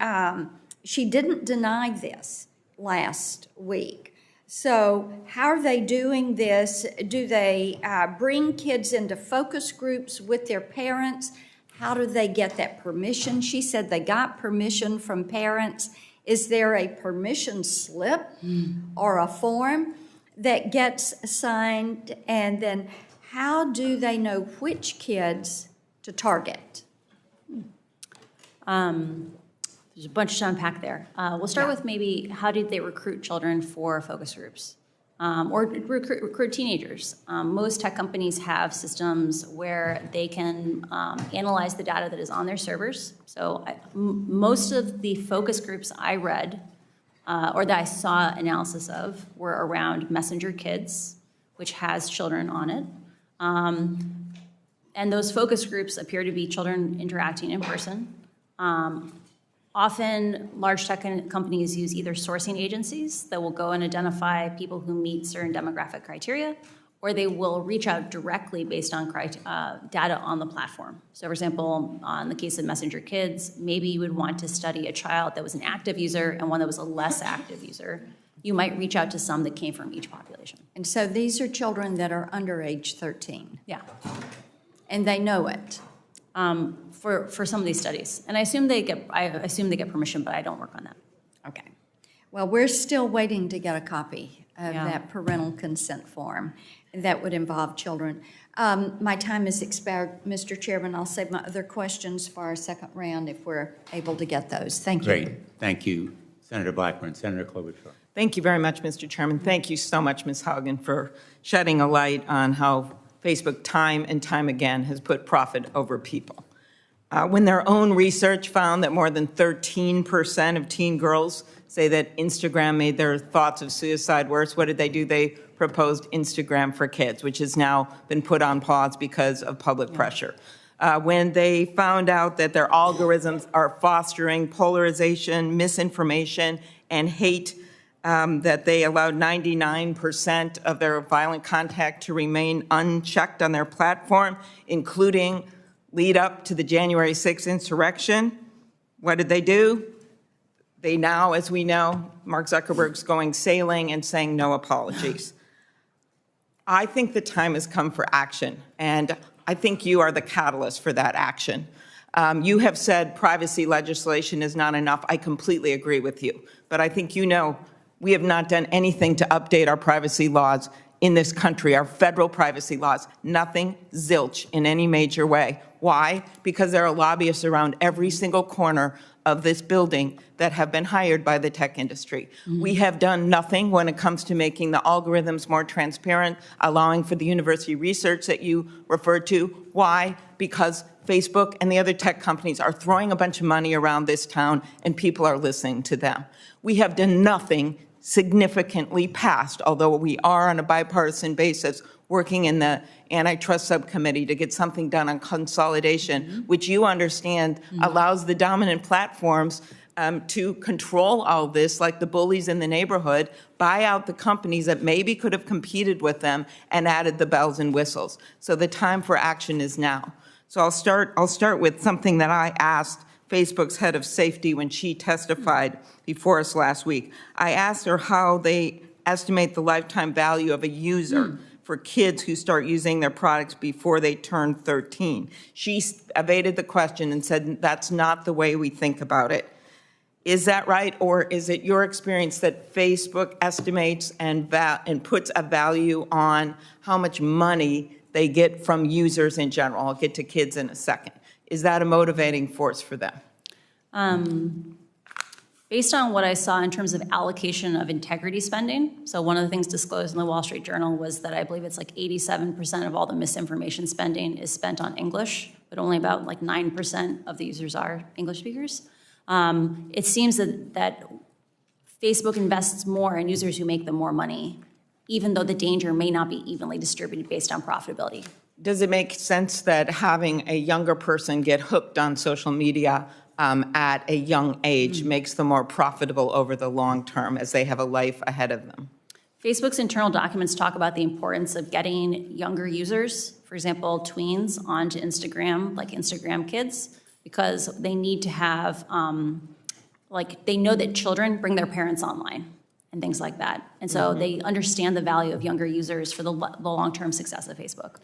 she didn't deny this last week. So how are they doing this? Do they bring kids into focus groups with their parents? How do they get that permission? She said they got permission from parents. Is there a permission slip or a form that gets signed? And then how do they know which kids to target? There's a bunch to unpack there. We'll start with maybe how did they recruit children for focus groups or recruit teenagers. Most tech companies have systems where they can analyze the data that is on their servers. So most of the focus groups I read or that I saw analysis of were around Messenger Kids, which has children on it. And those focus groups appear to be children interacting in person. Often, large tech companies use either sourcing agencies that will go and identify people who meet certain demographic criteria, or they will reach out directly based on data on the platform. So, for example, on the case of Messenger Kids, maybe you would want to study a child that was an active user and one that was a less active user. You might reach out to some that came from each population. And so these are children that are under age 13. Yeah. And they know it. For some of these studies. And I assume they get permission, but I don't work on that. Okay. Well, we're still waiting to get a copy of that parental consent form that would involve children. My time has expired, Mr. Chairman. I'll save my other questions for our second round if we're able to get those. Thank you. Great. Thank you, Senator Blackburn. Senator Klobuchar. Thank you very much, Mr. Chairman. Thank you so much, Ms. Haugen, for shedding a light on how Facebook time and time again has put profit over people. When their own research found that more than 13% of teen girls say that Instagram made their thoughts of suicide worse, what did they do? They proposed Instagram for Kids, which has now been put on pause because of public pressure. When they found out that their algorithms are fostering polarization, misinformation, and hate, that they allowed 99% of their violent content to remain unchecked on their platform, including lead up to the January 6th insurrection. What did they do? They now, as we know, Mark Zuckerberg's going sailing and saying no apologies. I think the time has come for action, and I think you are the catalyst for that action. You have said privacy legislation is not enough. I completely agree with you, but I think you know we have not done anything to update our privacy laws in this country, our federal privacy laws. Nothing, zilch, in any major way. Why? Because there are lobbyists around every single corner of this building that have been hired by the tech industry. We have done nothing when it comes to making the algorithms more transparent, allowing for the university research that you referred to. Why? Because Facebook and the other tech companies are throwing a bunch of money around this town and people are listening to them. We have done nothing significantly past, although we are on a bipartisan basis working in the antitrust subcommittee to get something done on consolidation, which you understand allows the dominant platforms to control all this, like the bullies in the neighborhood, buy out the companies that maybe could have competed with them and added the bells and whistles. So the time for action is now. So I'll start with something that I asked Facebook's head of safety when she testified before us last week. I asked her how they estimate the lifetime value of a user for kids who start using their products before they turn 13. She evaded the question and said, that's not the way we think about it. Is that right, or is it your experience that Facebook estimates and puts a value on how much money they get from users in general? I'll get to kids in a second. Is that a motivating force for them? Based on what I saw in terms of allocation of integrity spending, so one of the things disclosed in the Wall Street Journal was that I believe it's like 87% of all the misinformation spending is spent on English, but only about like 9% of the users are English speakers. It seems that Facebook invests more in users who make them more money, even though the danger may not be evenly distributed based on profitability. Does it make sense that having a younger person get hooked on social media at a young age makes them more profitable over the long term as they have a life ahead of them? Facebook's internal documents talk about the importance of getting younger users, for example, tweens, onto Instagram, like Instagram Kids, because they need to have, they know that children bring their parents online and things like that. And so they understand the value of younger users for the long-term success of Facebook.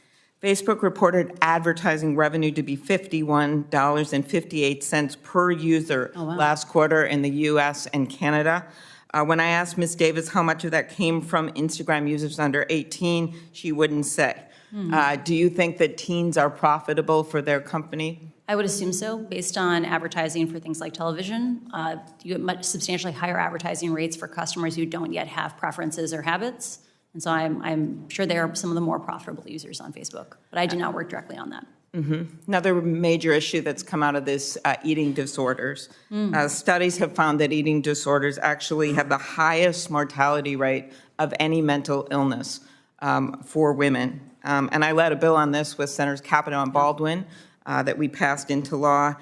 Facebook reported advertising revenue to be $51.58 per user last quarter in the US and Canada. When I asked Ms. Davis how much of that came from Instagram users under 18, she wouldn't say. Do you think that teens are profitable for their company? I would assume so, based on advertising for things like television. You get much substantially higher advertising rates for customers who don't yet have preferences or habits. And so I'm sure they are some of the more profitable users on Facebook, but I do not work directly on that. Another major issue that's come out of this, eating disorders. Studies have found that eating disorders actually have the highest mortality rate of any mental illness for women. And I led a bill on this with Senators Capito and Baldwin that we passed into law.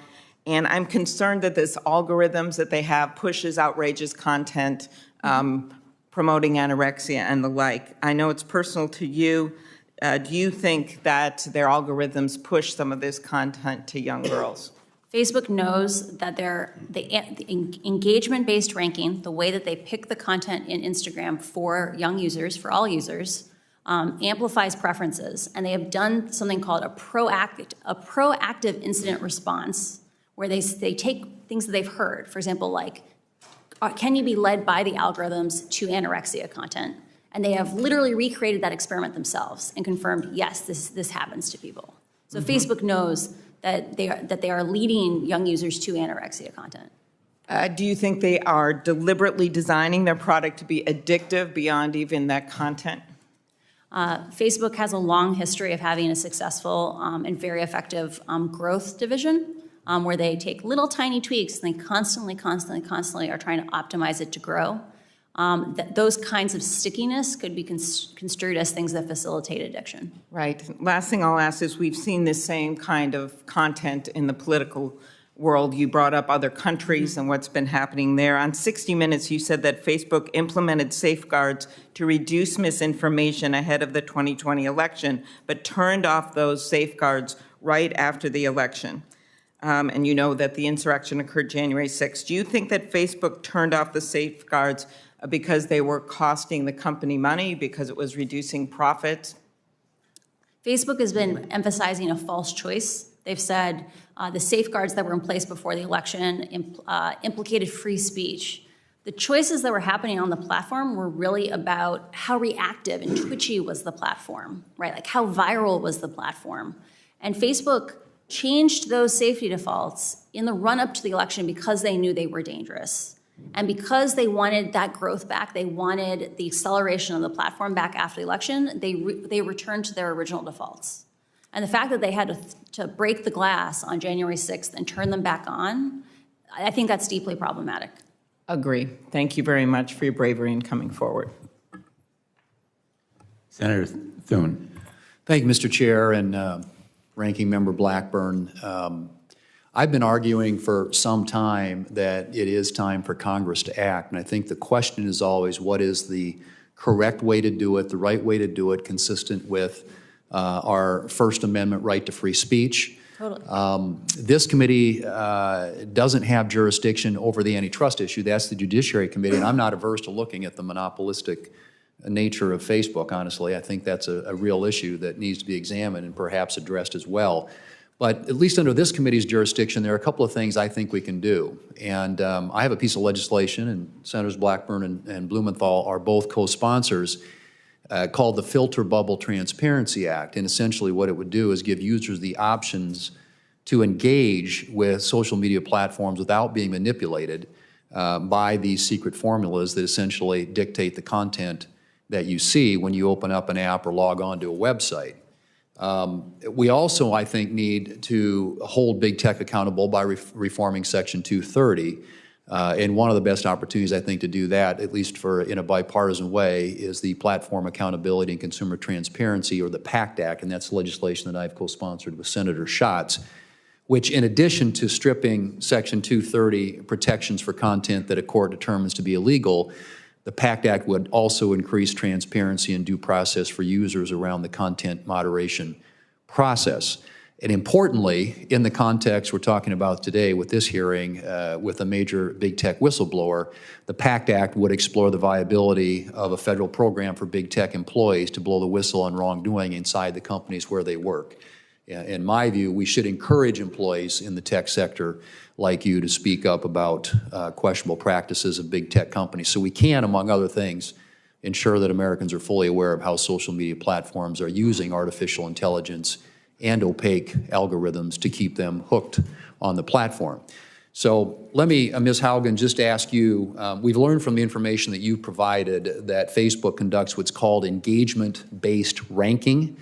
And I'm concerned that this algorithms that they have pushes outrageous content, promoting anorexia and the like. I know it's personal to you. Do you think that their algorithms push some of this content to young girls? Facebook knows that the engagement-based ranking, the way that they pick the content in Instagram for young users, for all users, amplifies preferences. And they have done something called a proactive incident response, where they take things that they've heard, for example, like, can you be led by the algorithms to anorexia content? And they have literally recreated that experiment themselves and confirmed, yes, this happens to people. So Facebook knows that they are leading young users to anorexia content. Do you think they are deliberately designing their product to be addictive beyond even that content? Facebook has a long history of having a successful and very effective growth division, where they take little tiny tweaks and they constantly are trying to optimize it to grow. Those kinds of stickiness could be construed as things that facilitate addiction. Right. Last thing I'll ask is, we've seen this same kind of content in the political world. You brought up other countries and what's been happening there. On 60 Minutes, you said that Facebook implemented safeguards to reduce misinformation ahead of the 2020 election, but turned off those safeguards right after the election. And you know that the insurrection occurred January 6th. Do you think that Facebook turned off the safeguards because they were costing the company money, because it was reducing profits? Facebook has been emphasizing a false choice. They've said the safeguards that were in place before the election implicated free speech. The choices that were happening on the platform were really about how reactive and twitchy was the platform, right? Like, how viral was the platform? And Facebook changed those safety defaults in the run-up to the election because they knew they were dangerous. And because they wanted that growth back, they wanted the acceleration of the platform back after the election, they returned to their original defaults. And the fact that they had to break the glass on January 6th and turn them back on, I think that's deeply problematic. Agree. Thank you very much for your bravery in coming forward. Senator Thune. Thank you, Mr. Chair and Ranking Member Blackburn. I've been arguing for some time that it is time for Congress to act, and I think the question is always, what is the correct way to do it, the right way to do it, consistent with our First Amendment right to free speech. Totally. This committee doesn't have jurisdiction over the antitrust issue. That's the Judiciary Committee, and I'm not averse to looking at the monopolistic nature of Facebook, honestly. I think that's a real issue that needs to be examined and perhaps addressed as well. But at least under this committee's jurisdiction, there are a couple of things I think we can do. And I have a piece of legislation, and Senators Blackburn and Blumenthal are both co-sponsors, called the Filter Bubble Transparency Act. And essentially what it would do is give users the options to engage with social media platforms without being manipulated by these secret formulas that essentially dictate the content that you see when you open up an app or log on to a website. We also, I think, need to hold big tech accountable by reforming Section 230. And one of the best opportunities, I think, to do that, at least in a bipartisan way, is the Platform Accountability and Consumer Transparency, or the PACT Act, and that's legislation that I've co-sponsored with Senator Schatz, which, in addition to stripping Section 230 protections for content that a court determines to be illegal, The PACT Act would also increase transparency and due process for users around the content moderation process. And importantly, in the context we're talking about today with this hearing with a major big tech whistleblower, the PACT Act would explore the viability of a federal program for big tech employees to blow the whistle on wrongdoing inside the companies where they work. In my view, we should encourage employees in the tech sector like you to speak up about questionable practices of big tech companies, so we can, among other things, ensure that Americans are fully aware of how social media platforms are using artificial intelligence and opaque algorithms to keep them hooked on the platform. So let me, Ms. Haugen, just ask you, we've learned from the information that you provided that Facebook conducts what's called engagement-based ranking,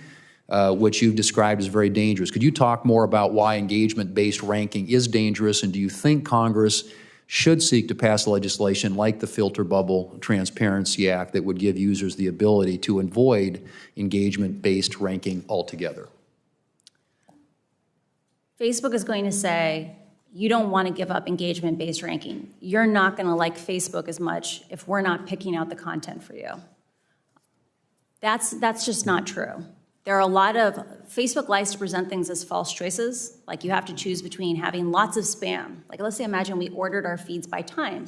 which you've described as very dangerous. Could you talk more about why engagement-based ranking is dangerous, and do you think Congress should seek to pass legislation like the Filter Bubble Transparency Act that would give users the ability to avoid engagement-based ranking altogether? Facebook is going to say, you don't want to give up engagement-based ranking. You're not going to like Facebook as much if we're not picking out the content for you. That's just not true. There are a lot of, Facebook likes to present things as false choices, like you have to choose between having lots of spam. Like let's say, imagine we ordered our feeds by time,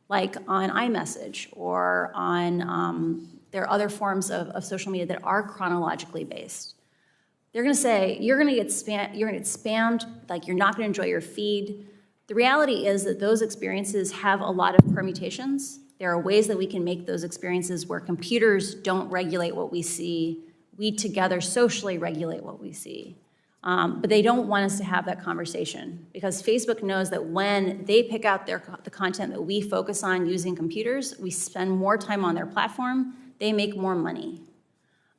like on iMessage or on, there are other forms of social media that are chronologically based. They're going to say, you're going to get spammed, like you're not going to enjoy your feed. The reality is that those experiences have a lot of permutations. There are ways that we can make those experiences where computers don't regulate what we see. We together socially regulate what we see. But they don't want us to have that conversation because Facebook knows that when they pick out the content that we focus on using computers, we spend more time on their platform, they make more money.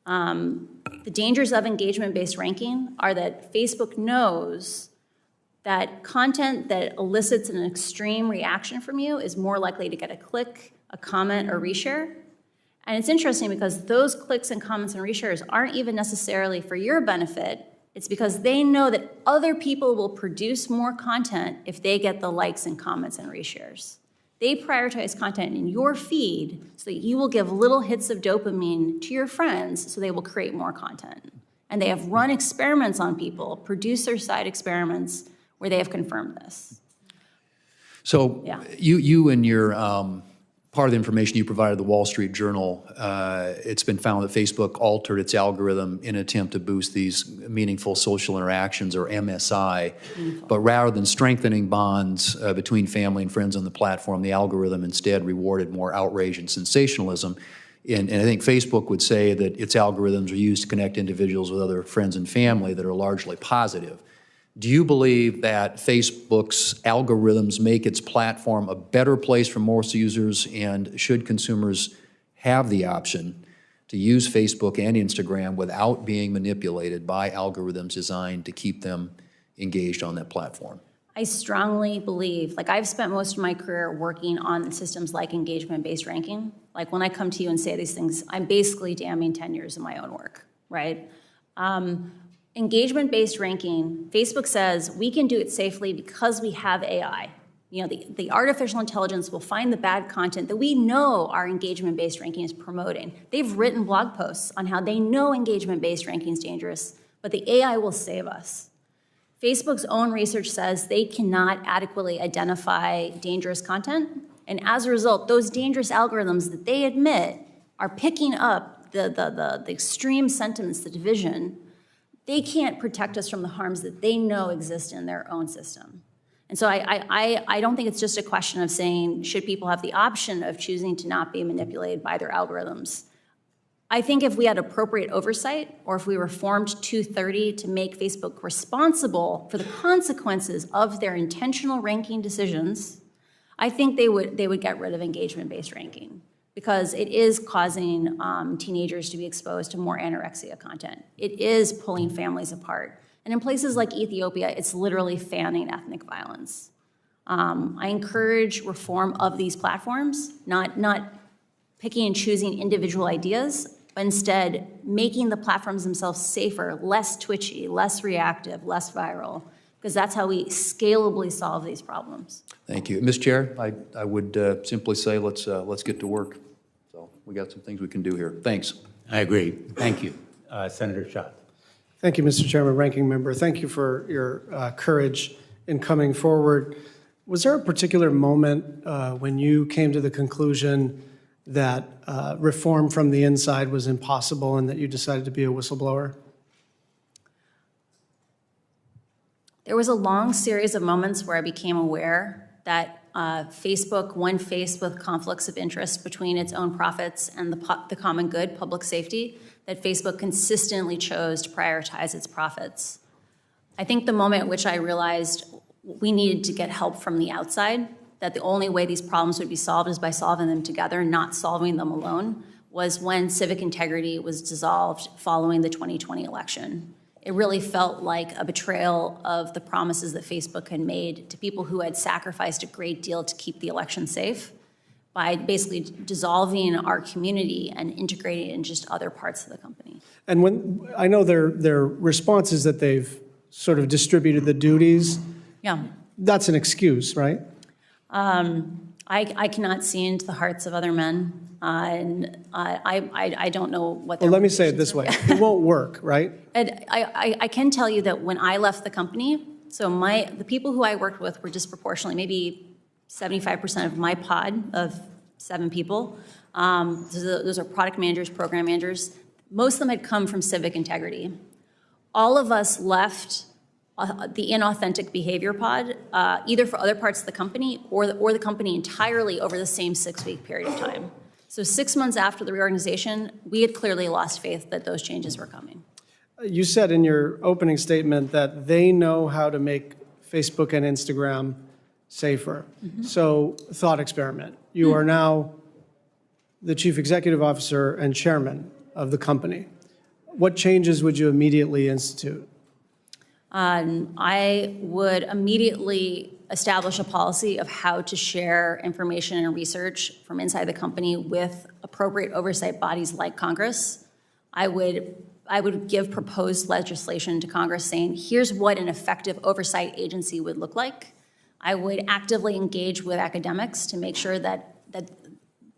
The dangers of engagement-based ranking are that Facebook knows that content that elicits an extreme reaction from you is more likely to get a click, a comment, or reshare. And it's interesting because those clicks and comments and reshares aren't even necessarily for your benefit. It's because they know that other people will produce more content if they get the likes and comments and reshares. They prioritize content in your feed so that you will give little hits of dopamine to your friends so they will create more content. And they have run experiments on people, producer-side experiments, where they have confirmed this. So Yeah. you and your part of the information you provided the Wall Street Journal, it's been found that Facebook altered its algorithm in an attempt to boost these meaningful social interactions, or MSI. But rather than strengthening bonds between family and friends on the platform, the algorithm instead rewarded more outrage and sensationalism. And I think Facebook would say that its algorithms are used to connect individuals with other friends and family that are largely positive. Do you believe that Facebook's algorithms make its platform a better place for most users, and should consumers have the option to use Facebook and Instagram without being manipulated by algorithms designed to keep them engaged on that platform? I strongly believe, like I've spent most of my career working on systems like engagement-based ranking. Like when I come to you and say these things, I'm basically damning 10 years of my own work, right? Engagement-based ranking, Facebook says we can do it safely because we have AI. You know, the artificial intelligence will find the bad content that we know our engagement-based ranking is promoting. They've written blog posts on how they know engagement-based ranking is dangerous, but the AI will save us. Facebook's own research says they cannot adequately identify dangerous content, and as a result, those dangerous algorithms that they admit are picking up the extreme sentiments, the division. They can't protect us from the harms that they know exist in their own system. And so I don't think it's just a question of saying, should people have the option of choosing to not be manipulated by their algorithms? I think if we had appropriate oversight, or if we reformed 230 to make Facebook responsible for the consequences of their intentional ranking decisions, I think they would get rid of engagement-based ranking, because it is causing teenagers to be exposed to more anorexia content. It is pulling families apart. And in places like Ethiopia, it's literally fanning ethnic violence. I encourage reform of these platforms, not picking and choosing individual ideas, but instead making the platforms themselves safer, less twitchy, less reactive, less viral, because that's how we scalably solve these problems. Thank you. Ms. Chair, I would simply say let's get to work. So we got some things we can do here. Thanks. I agree. Thank you. Senator Schatz. Thank you, Mr. Chairman, Ranking Member. Thank you for your courage in coming forward. Was there a particular moment when you came to the conclusion that reform from the inside was impossible and that you decided to be a whistleblower? There was a long series of moments where I became aware that Facebook, when faced with conflicts of interest between its own profits and the common good, public safety, that Facebook consistently chose to prioritize its profits. I think the moment at which I realized we needed to get help from the outside, that the only way these problems would be solved is by solving them together, not solving them alone, was when civic integrity was dissolved following the 2020 election. It really felt like a betrayal of the promises that Facebook had made to people who had sacrificed a great deal to keep the election safe by basically dissolving our community and integrating it in just other parts of the company. And when I know their response is that they've sort of distributed the duties. Yeah. That's an excuse, right? I cannot see into the hearts of other men, and I don't know what their Well, let me say it motivations this are. way. It won't work, right? And I can tell you that when I left the company, so the people who I worked with were disproportionately, maybe 75% of my pod of 7 people. Those are product managers, program managers. Most of them had come from civic integrity. All of us left the inauthentic behavior pod, either for other parts of the company or the company entirely over the same 6-week period of time. So 6 months after the reorganization, we had clearly lost faith that those changes were coming. You said in your opening statement that they know how to make Facebook and Instagram safer. So, thought experiment. You are now the chief executive officer and chairman of the company. What changes would you immediately institute? I would immediately establish a policy of how to share information and research from inside the company with appropriate oversight bodies like Congress. I would give proposed legislation to Congress saying, here's what an effective oversight agency would look like. I would actively engage with academics to make sure that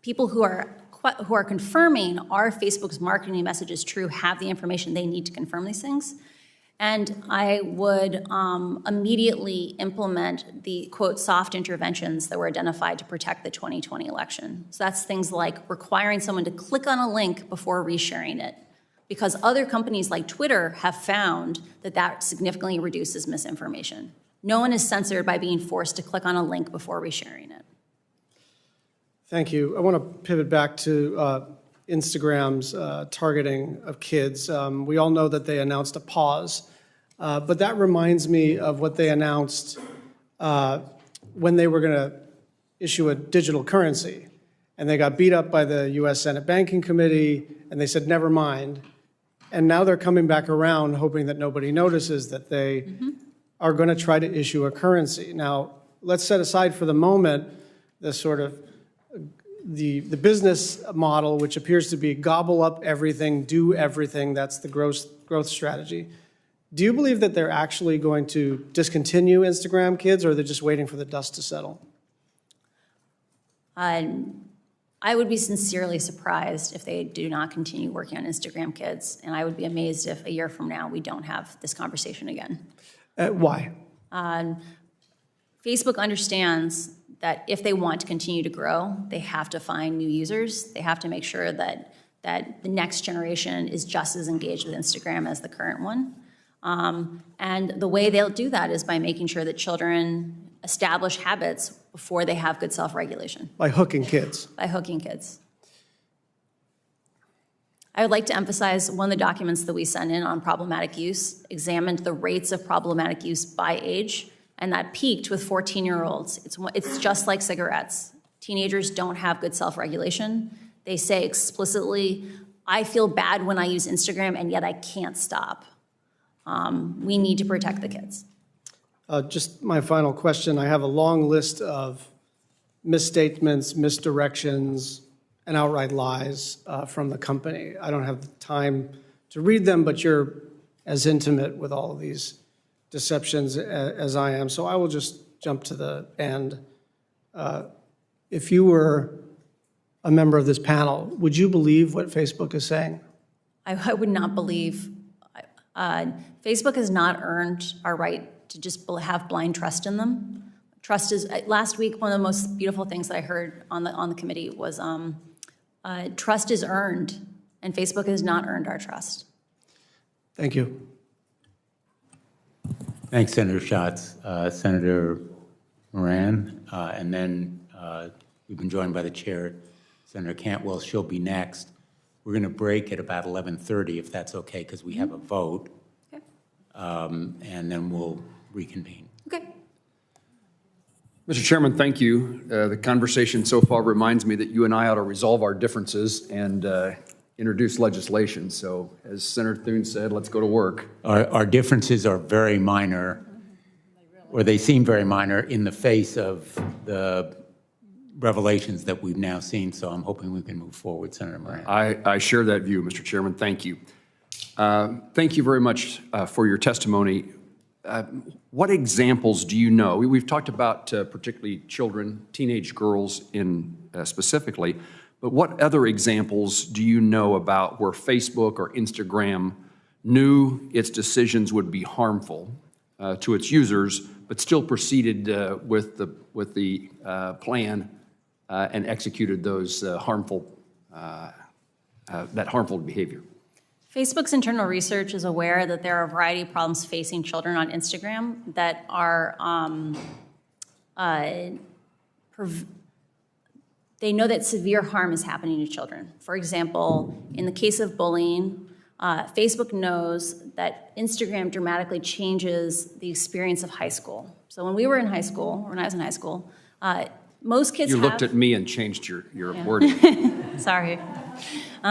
people who are confirming are Facebook's marketing message is true have the information they need to confirm these things. And I would immediately implement the, quote, soft interventions that were identified to protect the 2020 election. So that's things like requiring someone to click on a link before resharing it, because other companies like Twitter have found that that significantly reduces misinformation. No one is censored by being forced to click on a link before resharing it. Thank you. I want to pivot back to Instagram's targeting of kids. We all know that they announced a pause, but that reminds me of what they announced when they were going to issue a digital currency. And they got beat up by the U.S. Senate Banking Committee, and they said, never mind. And now they're coming back around, hoping that nobody notices that they are going to try to issue a currency. Now, let's set aside for the moment the sort of the business model, which appears to be gobble up everything, do everything. That's the growth strategy. Do you believe that they're actually going to discontinue Instagram Kids, or are they just waiting for the dust to settle? I would be sincerely surprised if they do not continue working on Instagram Kids, and I would be amazed if a year from now we don't have this conversation again. Why? Facebook understands that if they want to continue to grow, they have to find new users. They have to make sure that the next generation is just as engaged with Instagram as the current one. And the way they'll do that is by making sure that children establish habits before they have good self-regulation. By hooking kids. By hooking kids. I would like to emphasize one of the documents that we sent in on problematic use examined the rates of problematic use by age, and that peaked with 14-year-olds. It's just like cigarettes. Teenagers don't have good self-regulation. They say explicitly, I feel bad when I use Instagram, and yet I can't stop. We need to protect the kids. Just my final question. I have a long list of misstatements, misdirections, and outright lies from the company. I don't have the time to read them, but you're as intimate with all of these deceptions as I am, so I will just jump to the end. If you were a member of this panel, would you believe what Facebook is saying? I would not believe, Facebook has not earned our right to just have blind trust in them. Trust is, last week, one of the most beautiful things that I heard on the committee was trust is earned, and Facebook has not earned our trust. Thank you. Thanks, Senator Schatz. Senator Moran, and then we've been joined by the chair, Senator Cantwell. She'll be next. We're going to break at about 11:30, if that's okay, because we have a vote. Okay. And then we'll reconvene. Okay. Mr. Chairman, thank you. The conversation so far reminds me that you and I ought to resolve our differences and introduce legislation. So as Senator Thune said, let's go to work. Our differences are very minor, or they seem very minor in the face of the revelations that we've now seen, so I'm hoping we can move forward, Senator Moran. I share that view, Mr. Chairman. Thank you. Thank you very much for your testimony. What examples do you know? We've talked about particularly children, teenage girls in specifically, but what other examples do you know about where Facebook or Instagram knew its decisions would be harmful to its users, but still proceeded with the plan and executed those harmful behavior? Facebook's internal research is aware that there are a variety of problems facing children on Instagram that are, they know that severe harm is happening to children. For example, in the case of bullying, Facebook knows that Instagram dramatically changes the experience of high school. So when we were in high school, or when I was in high school, most kids You looked at me and changed your wording. Sorry. When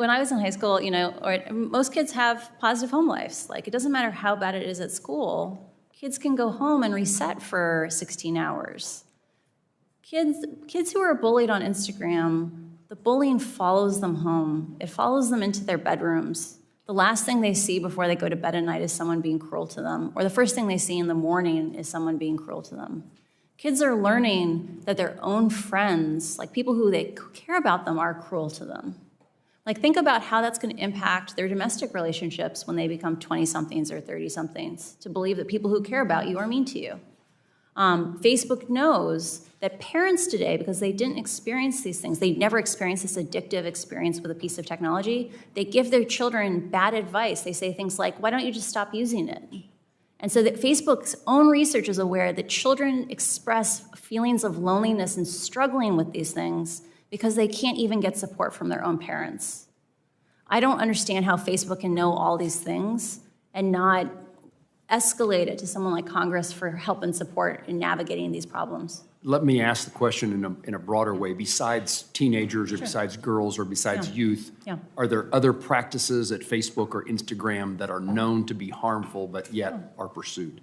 I was in high school, most kids have positive home lives. Like, it doesn't matter how bad it is at school. Kids can go home and reset for 16 hours. Kids who are bullied on Instagram, the bullying follows them home. It follows them into their bedrooms. The last thing they see before they go to bed at night is someone being cruel to them, or the first thing they see in the morning is someone being cruel to them. Kids are learning that their own friends, like people who they care about them, are cruel to them. Like, think about how that's going to impact their domestic relationships when they become 20-somethings or 30-somethings, to believe that people who care about you are mean to you. Facebook knows that parents today, because they didn't experience these things, they never experienced this addictive experience with a piece of technology, they give their children bad advice. They say things like, why don't you just stop using it? And so that Facebook's own research is aware that children express feelings of loneliness and struggling with these things because they can't even get support from their own parents. I don't understand how Facebook can know all these things and not escalate it to someone like Congress for help and support in navigating these problems. Let me ask the question in a broader way. Besides teenagers or besides girls or besides youth, are there other practices at Facebook or Instagram that are known to be harmful but yet are pursued?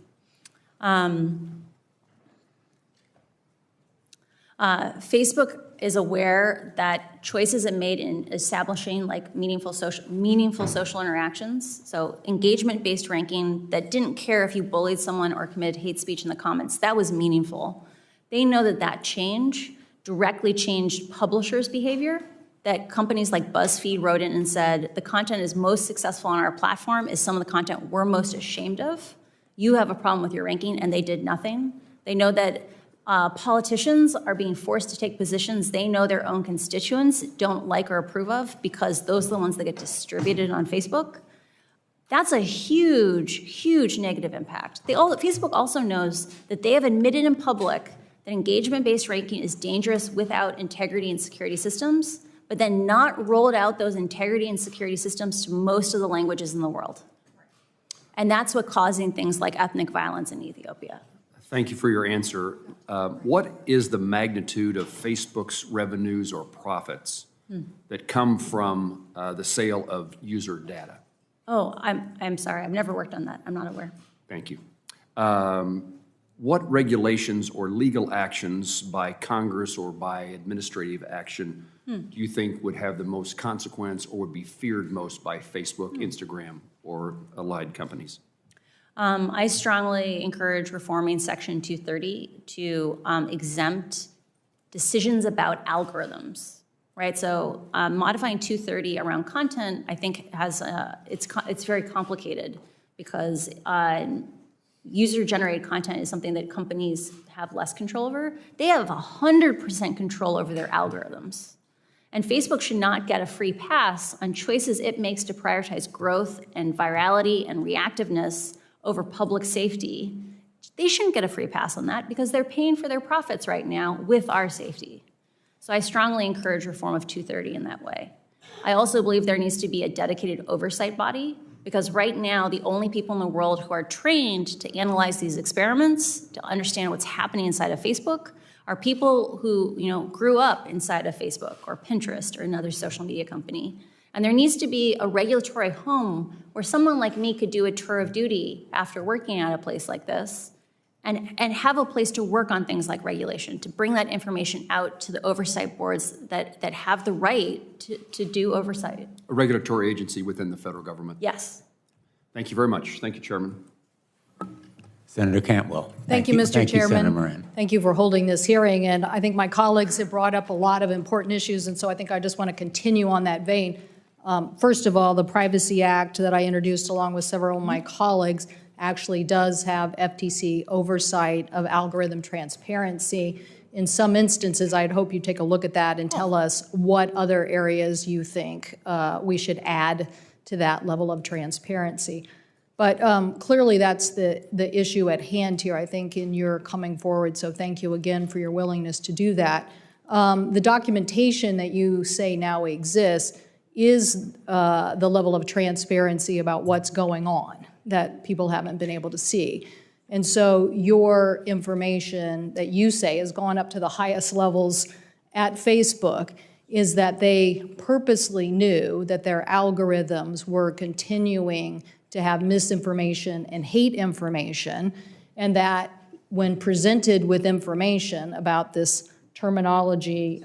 Facebook is aware that choices it made in establishing like meaningful social interactions, so engagement-based ranking that didn't care if you bullied someone or committed hate speech in the comments, that was meaningful. They know that that change directly changed publishers' behavior, that companies like BuzzFeed wrote in and said, the content is most successful on our platform is some of the content we're most ashamed of. You have a problem with your ranking, and they did nothing. They know that politicians are being forced to take positions they know their own constituents don't like or approve of because those are the ones that get distributed on Facebook. That's a huge, huge negative impact. Facebook also knows that they have admitted in public that engagement-based ranking is dangerous without integrity and security systems, but then not rolled out those integrity and security systems to most of the languages in the world. And that's what's causing things like ethnic violence in Ethiopia. Thank you for your answer. What is the magnitude of Facebook's revenues or profits that come from the sale of user data? Oh, I'm sorry. I've never worked on that. I'm not aware. Thank you. What regulations or legal actions by Congress or by administrative action do you think would have the most consequence or would be feared most by Facebook, Instagram, or allied companies? I strongly encourage reforming Section 230 to exempt decisions about algorithms, right? So modifying 230 around content, I think has, it's very complicated because user-generated content is something that companies have less control over. They have 100% control over their algorithms. And Facebook should not get a free pass on choices it makes to prioritize growth and virality and reactiveness over public safety. They shouldn't get a free pass on that because they're paying for their profits right now with our safety. So I strongly encourage reform of 230 in that way. I also believe there needs to be a dedicated oversight body because right now the only people in the world who are trained to analyze these experiments, to understand what's happening inside of Facebook, are people who grew up inside of Facebook or Pinterest or another social media company. And there needs to be a regulatory home where someone like me could do a tour of duty after working at a place like this and have a place to work on things like regulation, to bring that information out to the oversight boards that have the right to do oversight. A regulatory agency within the federal government. Yes. Thank you very much. Thank you, Chairman. Senator Cantwell. Thank you, Mr. Thank you, Chairman. Senator Moran. Thank you for holding this hearing. And I think my colleagues have brought up a lot of important issues, and so I think I just want to continue on that vein. First of all, the Privacy Act that I introduced along with several of my colleagues actually does have FTC oversight of algorithm transparency. In some instances, I'd hope you take a look at that and tell us what other areas you think we should add to that level of transparency. But clearly that's the issue at hand here, I think, in your coming forward. So thank you again for your willingness to do that. The documentation that you say now exists is the level of transparency about what's going on that people haven't been able to see. And so your information that you say has gone up to the highest levels at Facebook is that they purposely knew that their algorithms were continuing to have misinformation and hate information, and that when presented with information about this terminology,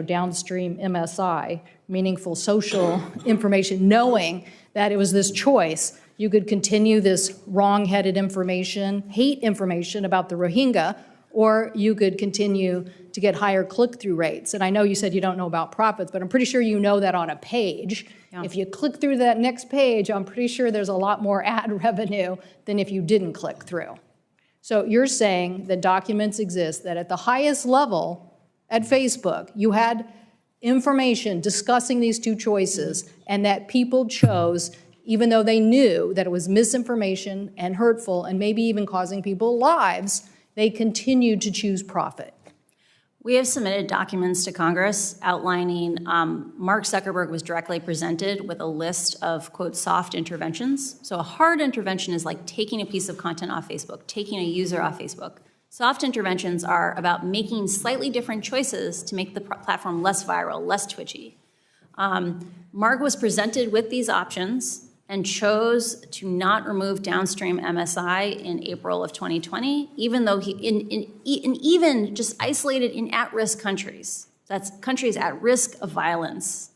downstream MSI, meaningful social information, knowing that it was this choice, you could continue this wrong-headed information, hate information about the Rohingya, or you could continue to get higher click-through rates. And I know you said you don't know about profits, but I'm pretty sure you know that on a page. Yeah. If you click through that next page, I'm pretty sure there's a lot more ad revenue than if you didn't click through. So you're saying that documents exist that at the highest level at Facebook, you had information discussing these two choices and that people chose, even though they knew that it was misinformation and hurtful and maybe even causing people lives, they continued to choose profit. We have submitted documents to Congress outlining Mark Zuckerberg was directly presented with a list of, quote, soft interventions. So a hard intervention is like taking a piece of content off Facebook, taking a user off Facebook. Soft interventions are about making slightly different choices to make the platform less viral, less twitchy. Mark was presented with these options and chose to not remove downstream MSI in April of 2020, even though even just isolated in at-risk countries, that's countries at risk of violence,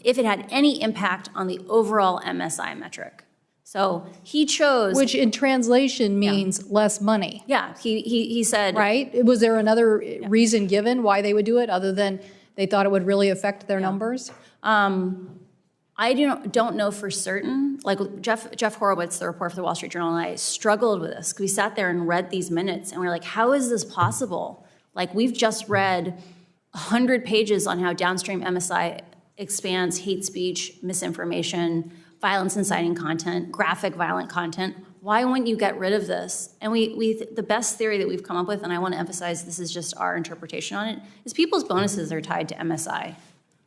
if it had any impact on the overall MSI metric. So he chose— Which in translation means less money. Yeah, he said— Right? Was there another reason given why they would do it other than they thought it would really affect their numbers? I don't know for certain. Like Jeff Horowitz, the reporter for the Wall Street Journal, and I struggled with this because we sat there and read these minutes and we're like, how is this possible? Like, we've just read 100 pages on how downstream MSI expands hate speech, misinformation, violence inciting content, graphic violent content. Why wouldn't you get rid of this? And the best theory that we've come up with, and I want to emphasize this is just our interpretation on it, is people's bonuses are tied to MSI.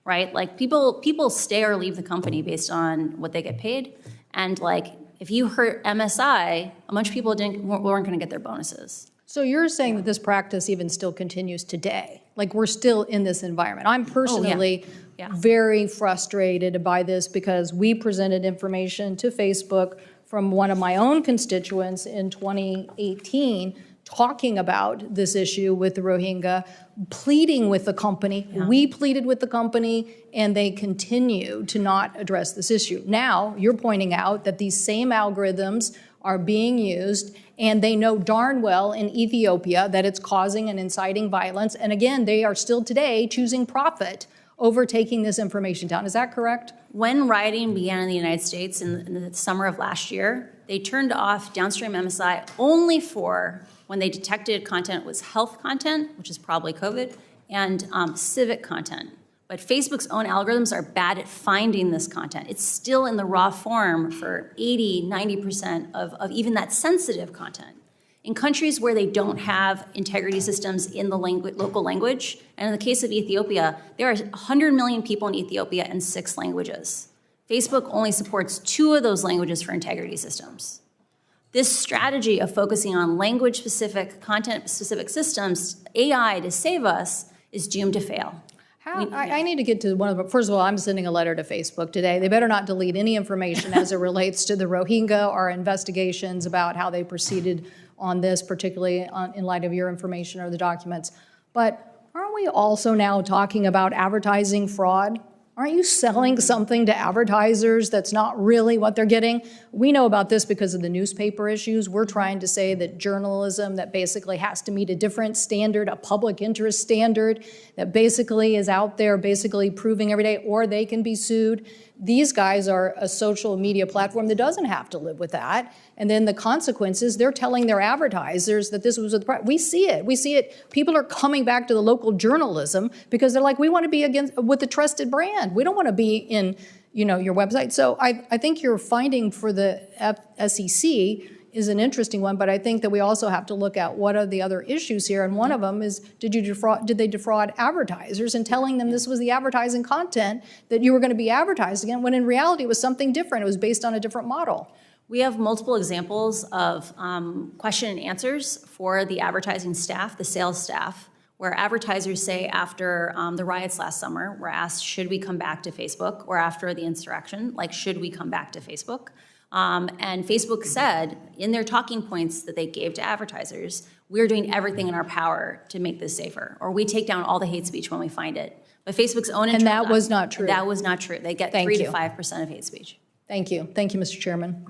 Right? Like people stay or leave the company based on what they get paid. And like, if you hurt MSI, a bunch of people weren't going to get their bonuses. So you're saying that this practice even still continues today? Like, we're still in this environment? I'm personally very frustrated by this because we presented information to Facebook from one of my own constituents in 2018 talking about this issue with the Rohingya, pleading with the company. Yeah. We pleaded with the company, and they continue to not address this issue. Now, you're pointing out that these same algorithms are being used, and they know darn well in Ethiopia that it's causing and inciting violence. And again, they are still today choosing profit over taking this information down. Is that correct? When rioting began in the United States in the summer of last year, they turned off downstream MSI only for when they detected content was health content, which is probably COVID, and civic content. But Facebook's own algorithms are bad at finding this content. It's still in the raw form for 80, 90% of even that sensitive content. In countries where they don't have integrity systems in the local language, and in the case of Ethiopia, there are 100 million people in Ethiopia and 6 languages. Facebook only supports 2 of those languages for integrity systems. This strategy of focusing on language-specific, content-specific systems, AI to save us, is doomed to fail. I need to get to one of them. First of all, I'm sending a letter to Facebook today. They better not delete any information as it relates to the Rohingya or investigations about how they proceeded on this, particularly in light of your information or the documents. But aren't we also now talking about advertising fraud? Aren't you selling something to advertisers that's not really what they're getting? We know about this because of the newspaper issues. We're trying to say that journalism that basically has to meet a different standard, a public interest standard that basically is out there basically proving every day, or they can be sued. These guys are a social media platform that doesn't have to live with that. And then the consequences, they're telling their advertisers that this was we see it. We see it. People are coming back to the local journalism because they're like, we want to be with a trusted brand. We don't want to be in, your website. So I think your finding for the SEC is an interesting one, but I think that we also have to look at what are the other issues here. And one of them is, did they defraud advertisers in telling them this was the advertising content that you were going to be advertising in, when in reality it was something different. It was based on a different model. We have multiple examples of question and answers for the advertising staff, the sales staff, where advertisers say after the riots last summer, were asked, should we come back to Facebook? Or after the insurrection, should we come back to Facebook? And Facebook said in their talking points that they gave to advertisers, we're doing everything in our power to make this safer, or we take down all the hate speech when we find it. But Facebook's own and that was not true. That was not true. They get 3 to 5% of hate speech. Thank you. Thank you, Mr. Chairman.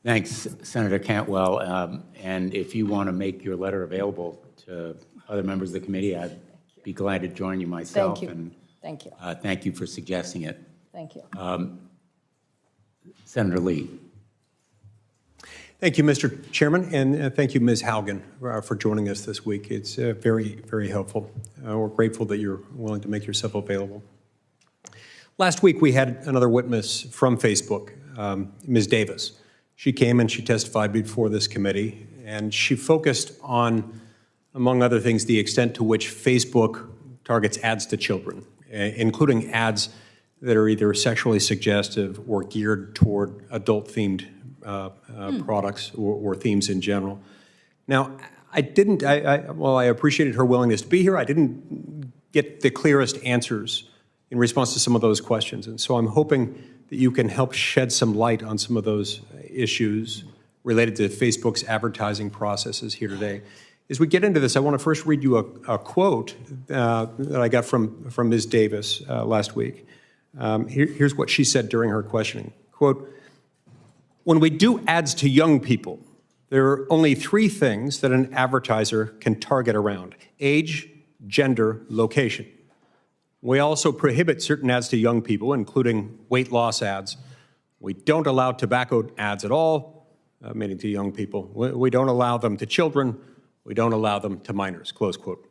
Thanks, Senator Cantwell. And if you want to make your letter available to other members of the committee, I'd be glad to join you myself. Thank you. And thank you. Thank you for suggesting it. Thank you. Senator Lee. Thank you, Mr. Chairman, and thank you, Ms. Haugen, for joining us this week. It's very, very helpful. We're grateful that you're willing to make yourself available. Last week, we had another witness from Facebook, Ms. Davis. She came and she testified before this committee, and she focused on, among other things, the extent to which Facebook targets ads to children, including ads that are either sexually suggestive or geared toward adult-themed products or themes in general. Now, while I appreciated her willingness to be here, I didn't get the clearest answers in response to some of those questions. And so I'm hoping that you can help shed some light on some of those issues related to Facebook's advertising processes here today. As we get into this, I want to first read you a quote that I got from Ms. Davis last week. Here's what she said during her questioning. Quote, "When we do ads to young people, there are only 3 things that an advertiser can target around: age, gender, location. We also prohibit certain ads to young people, including weight loss ads. We don't allow tobacco ads at all, meaning to young people. We don't allow them to children. We don't allow them to minors," close quote.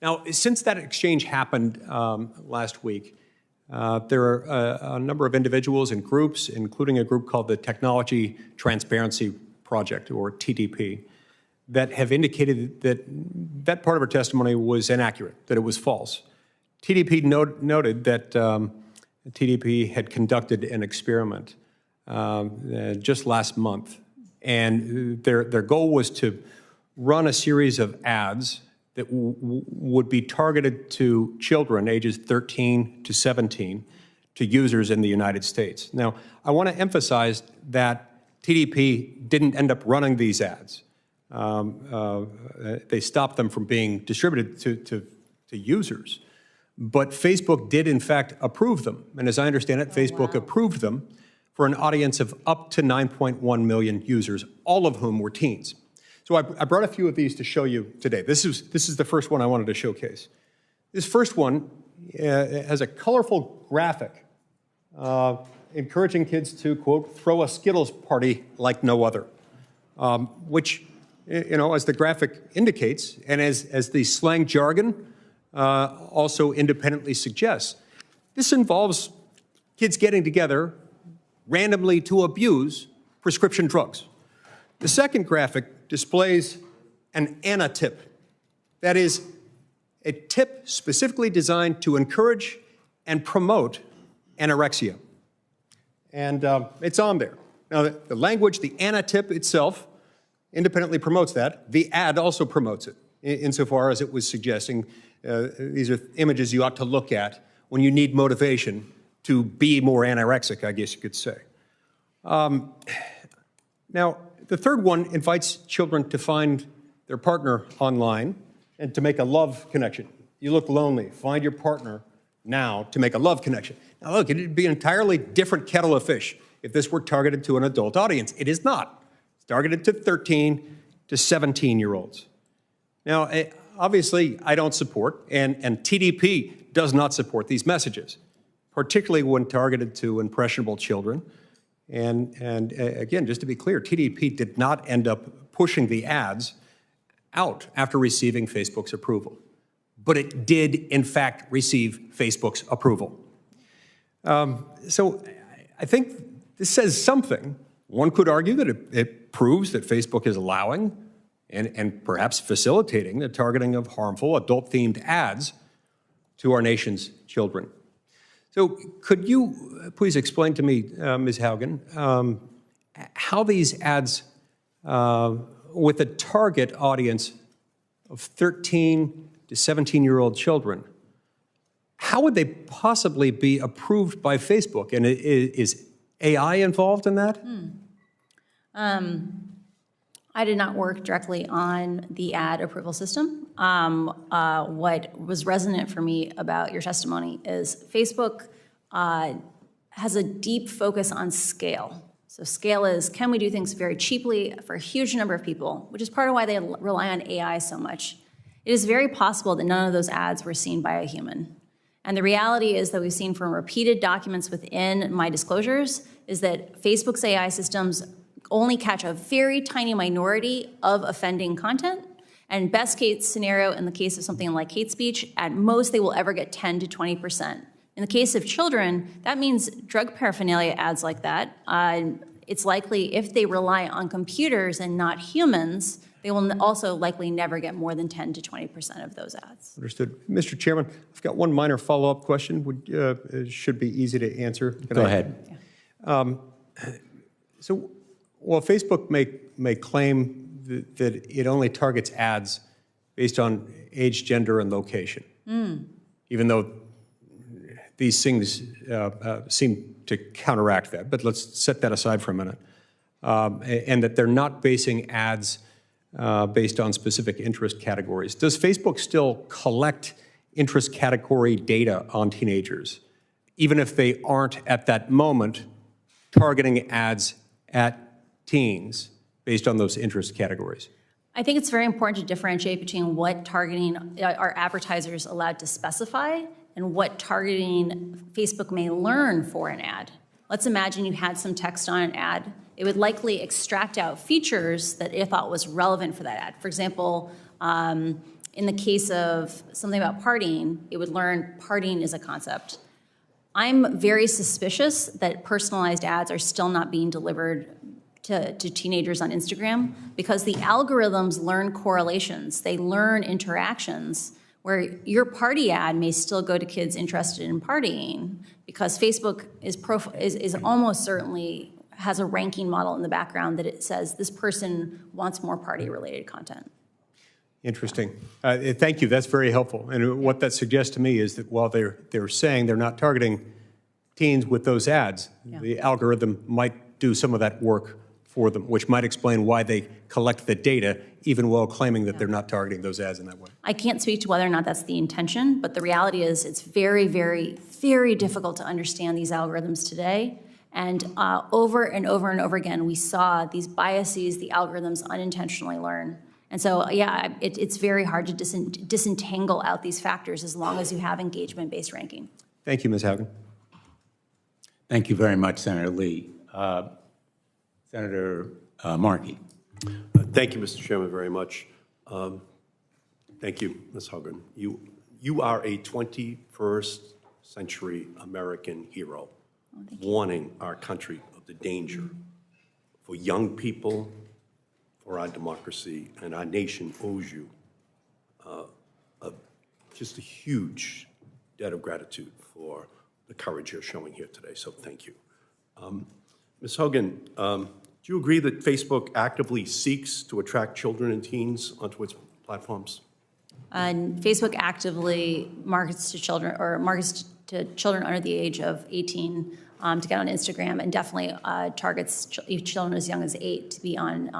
Now, since that exchange happened last week, there are a number of individuals and groups, including a group called the Technology Transparency Project, or TTP, that have indicated that that part of her testimony was inaccurate, that it was false. TTP noted that TTP had conducted an experiment just last month, and their goal was to run a series of ads that would be targeted to children ages 13 to 17, to users in the United States. Now, I want to emphasize that TTP didn't end up running these ads. They stopped them from being distributed to users. But Facebook did, in fact, approve them. And as I understand it, Facebook approved them for an audience of up to 9.1 million users, all of whom were teens. So I brought a few of these to show you today. This is the first one I wanted to showcase. This first one has a colorful graphic encouraging kids to, quote, throw a Skittles party like no other, which, you know, as the graphic indicates, and as the slang jargon also independently suggests, this involves kids getting together randomly to abuse prescription drugs. The second graphic displays an anatip, that is, a tip specifically designed to encourage and promote anorexia. And it's on there. Now, the language, the anatip itself, independently promotes that. The ad also promotes it, insofar as it was suggesting these are images you ought to look at when you need motivation to be more anorexic, I guess you could say. Now, the third one invites children to find their partner online and to make a love connection. You look lonely, find your partner now to make a love connection. Now look, it'd be an entirely different kettle of fish if this were targeted to an adult audience. It is not. It's targeted to 13 to 17-year-olds. Now, obviously, I don't support, and TDP does not support these messages, particularly when targeted to impressionable children. And again, just to be clear, TDP did not end up pushing the ads out after receiving Facebook's approval. But it did, in fact, receive Facebook's approval. So I think this says something. One could argue that it proves that Facebook is allowing and perhaps facilitating the targeting of harmful adult-themed ads to our nation's children. So could you please explain to me, Ms. Haugen, how these ads with a target audience of 13 to 17-year-old children, how would they possibly be approved by Facebook? And is AI involved in that? I did not work directly on the ad approval system. What was resonant for me about your testimony is Facebook has a deep focus on scale. So scale is, can we do things very cheaply for a huge number of people, which is part of why they rely on AI so much. It is very possible that none of those ads were seen by a human. And the reality is that we've seen from repeated documents within my disclosures is that Facebook's AI systems only catch a very tiny minority of offending content. And best case scenario, in the case of something like hate speech, at most they will ever get 10 to 20%. In the case of children, that means drug paraphernalia ads like that. It's likely if they rely on computers and not humans, they will also likely never get more than 10 to 20% of those ads. Understood. Mr. Chairman, I've got one minor follow-up question. It should be easy to answer. Go ahead. So, well, Facebook may claim that it only targets ads based on age, gender, and location, even though these things seem to counteract that. But let's set that aside for a minute. And that they're not basing ads based on specific interest categories. Does Facebook still collect interest category data on teenagers, even if they aren't at that moment targeting ads at teens based on those interest categories? I think it's very important to differentiate between what targeting are advertisers allowed to specify and what targeting Facebook may learn for an ad. Let's imagine you had some text on an ad. It would likely extract out features that it thought was relevant for that ad. For example, in the case of something about partying, it would learn partying is a concept. I'm very suspicious that personalized ads are still not being delivered to teenagers on Instagram because the algorithms learn correlations. They learn interactions where your party ad may still go to kids interested in partying because Facebook is almost certainly has a ranking model in the background that it says this person wants more party-related content. Interesting. Thank you. That's very helpful. And what that suggests to me is that while they're saying they're not targeting teens with those ads, the algorithm might do some of that work for them, which might explain why they collect the data, even while claiming that they're not targeting those ads in that way. I can't speak to whether or not that's the intention, but the reality is it's very, very, very difficult to understand these algorithms today. And over and over and over again, we saw these biases the algorithms unintentionally learn. And so, yeah, it's very hard to disentangle out these factors as long as you have engagement-based ranking. Thank you, Ms. Haugen. Thank you very much, Senator Lee. Senator Markey. Thank you, Mr. Chairman, very much. Thank you, Ms. Haugen. You are a 21st century American hero, warning our country of the danger for young people, for our democracy, and our nation owes you just a huge debt of gratitude for the courage you're showing here today, so thank you. Ms. Haugen, do you agree that Facebook actively seeks to attract children and teens onto its platforms? And Facebook actively markets to children under the age of 18 to get on Instagram, and definitely targets children as young as 8 to be on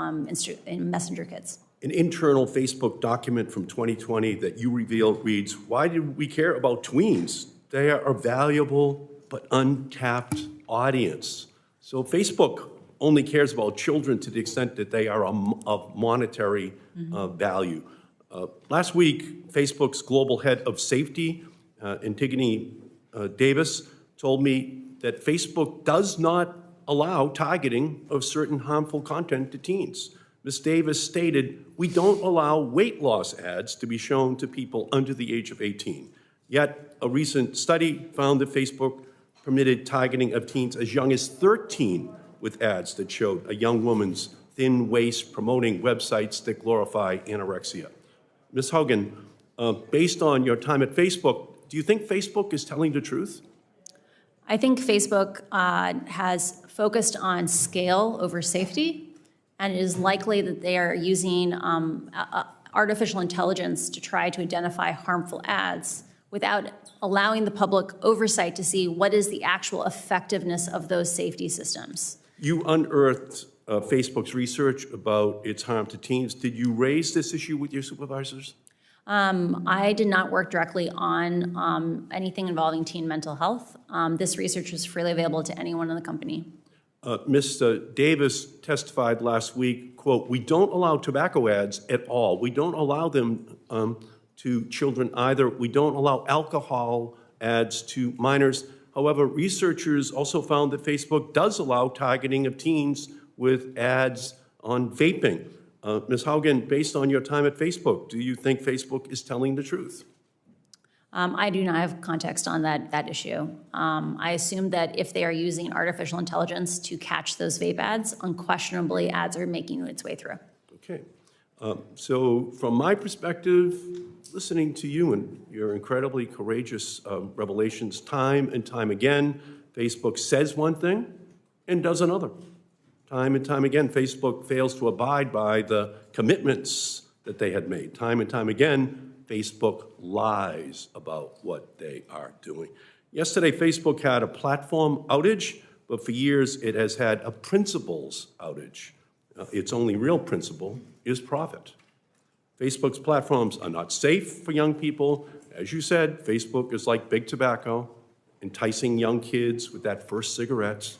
Messenger Kids. An internal Facebook document from 2020 that you revealed reads, "Why do we care about tweens? They are a valuable but untapped audience." So Facebook only cares about children to the extent that they are of monetary value. Last week, Facebook's global head of safety, Antigone Davis, told me that Facebook does not allow targeting of certain harmful content to teens. Ms. Davis stated, "We don't allow weight loss ads to be shown to people under the age of 18. Yet, a recent study found that Facebook permitted targeting of teens as young as 13 with ads that showed a young woman's thin waist promoting websites that glorify anorexia." Ms. Haugen, based on your time at Facebook, do you think Facebook is telling the truth? I think Facebook has focused on scale over safety, and it is likely that they are using artificial intelligence to try to identify harmful ads without allowing the public oversight to see what is the actual effectiveness of those safety systems. You unearthed Facebook's research about its harm to teens. Did you raise this issue with your supervisors? I did not work directly on anything involving teen mental health. This research was freely available to anyone in the company. Ms. Davis testified last week, quote, "We don't allow tobacco ads at all. We don't allow them to children either. We don't allow alcohol ads to minors. However, researchers also found that Facebook does allow targeting of teens with ads on vaping." Ms. Haugen, based on your time at Facebook, do you think Facebook is telling the truth? I do not have context on that issue. I assume that if they are using artificial intelligence to catch those vape ads, unquestionably ads are making its way through. Okay. So from my perspective, listening to you and your incredibly courageous revelations time and time again, Facebook says one thing and does another. Time and time again, Facebook fails to abide by the commitments that they had made. Time and time again, Facebook lies about what they are doing. Yesterday, Facebook had a platform outage, but for years it has had a principles outage. Its only real principle is profit. Facebook's platforms are not safe for young people. As you said, Facebook is like big tobacco, enticing young kids with that first cigarette,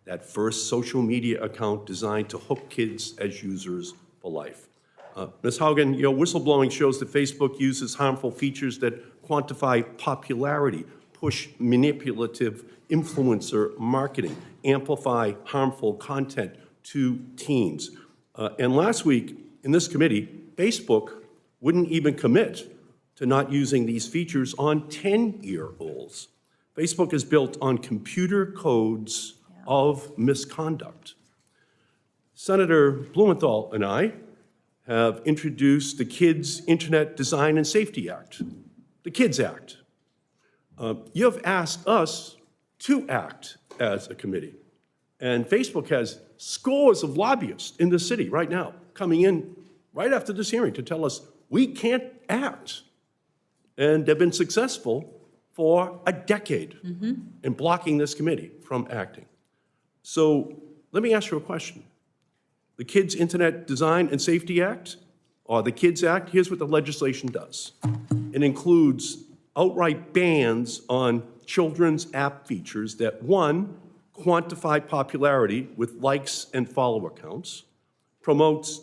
that first social media account designed to hook kids as users for life. Ms. Haugen, your whistleblowing shows that Facebook uses harmful features that quantify popularity, push manipulative influencer marketing, amplify harmful content to teens. And last week, in this committee, Facebook wouldn't even commit to not using these features on 10-year-olds. Facebook is built on computer codes of misconduct. Senator Blumenthal and I have introduced the Kids Internet Design and Safety Act, the KIDS Act. You have asked us to act as a committee. And Facebook has scores of lobbyists in the city right now coming in right after this hearing to tell us we can't act. And they've been successful for a decade in blocking this committee from acting. So let me ask you a question. The Kids Internet Design and Safety Act, or the KIDS Act, here's what the legislation does. It includes outright bans on children's app features that, one, quantify popularity with likes and follower counts. Promotes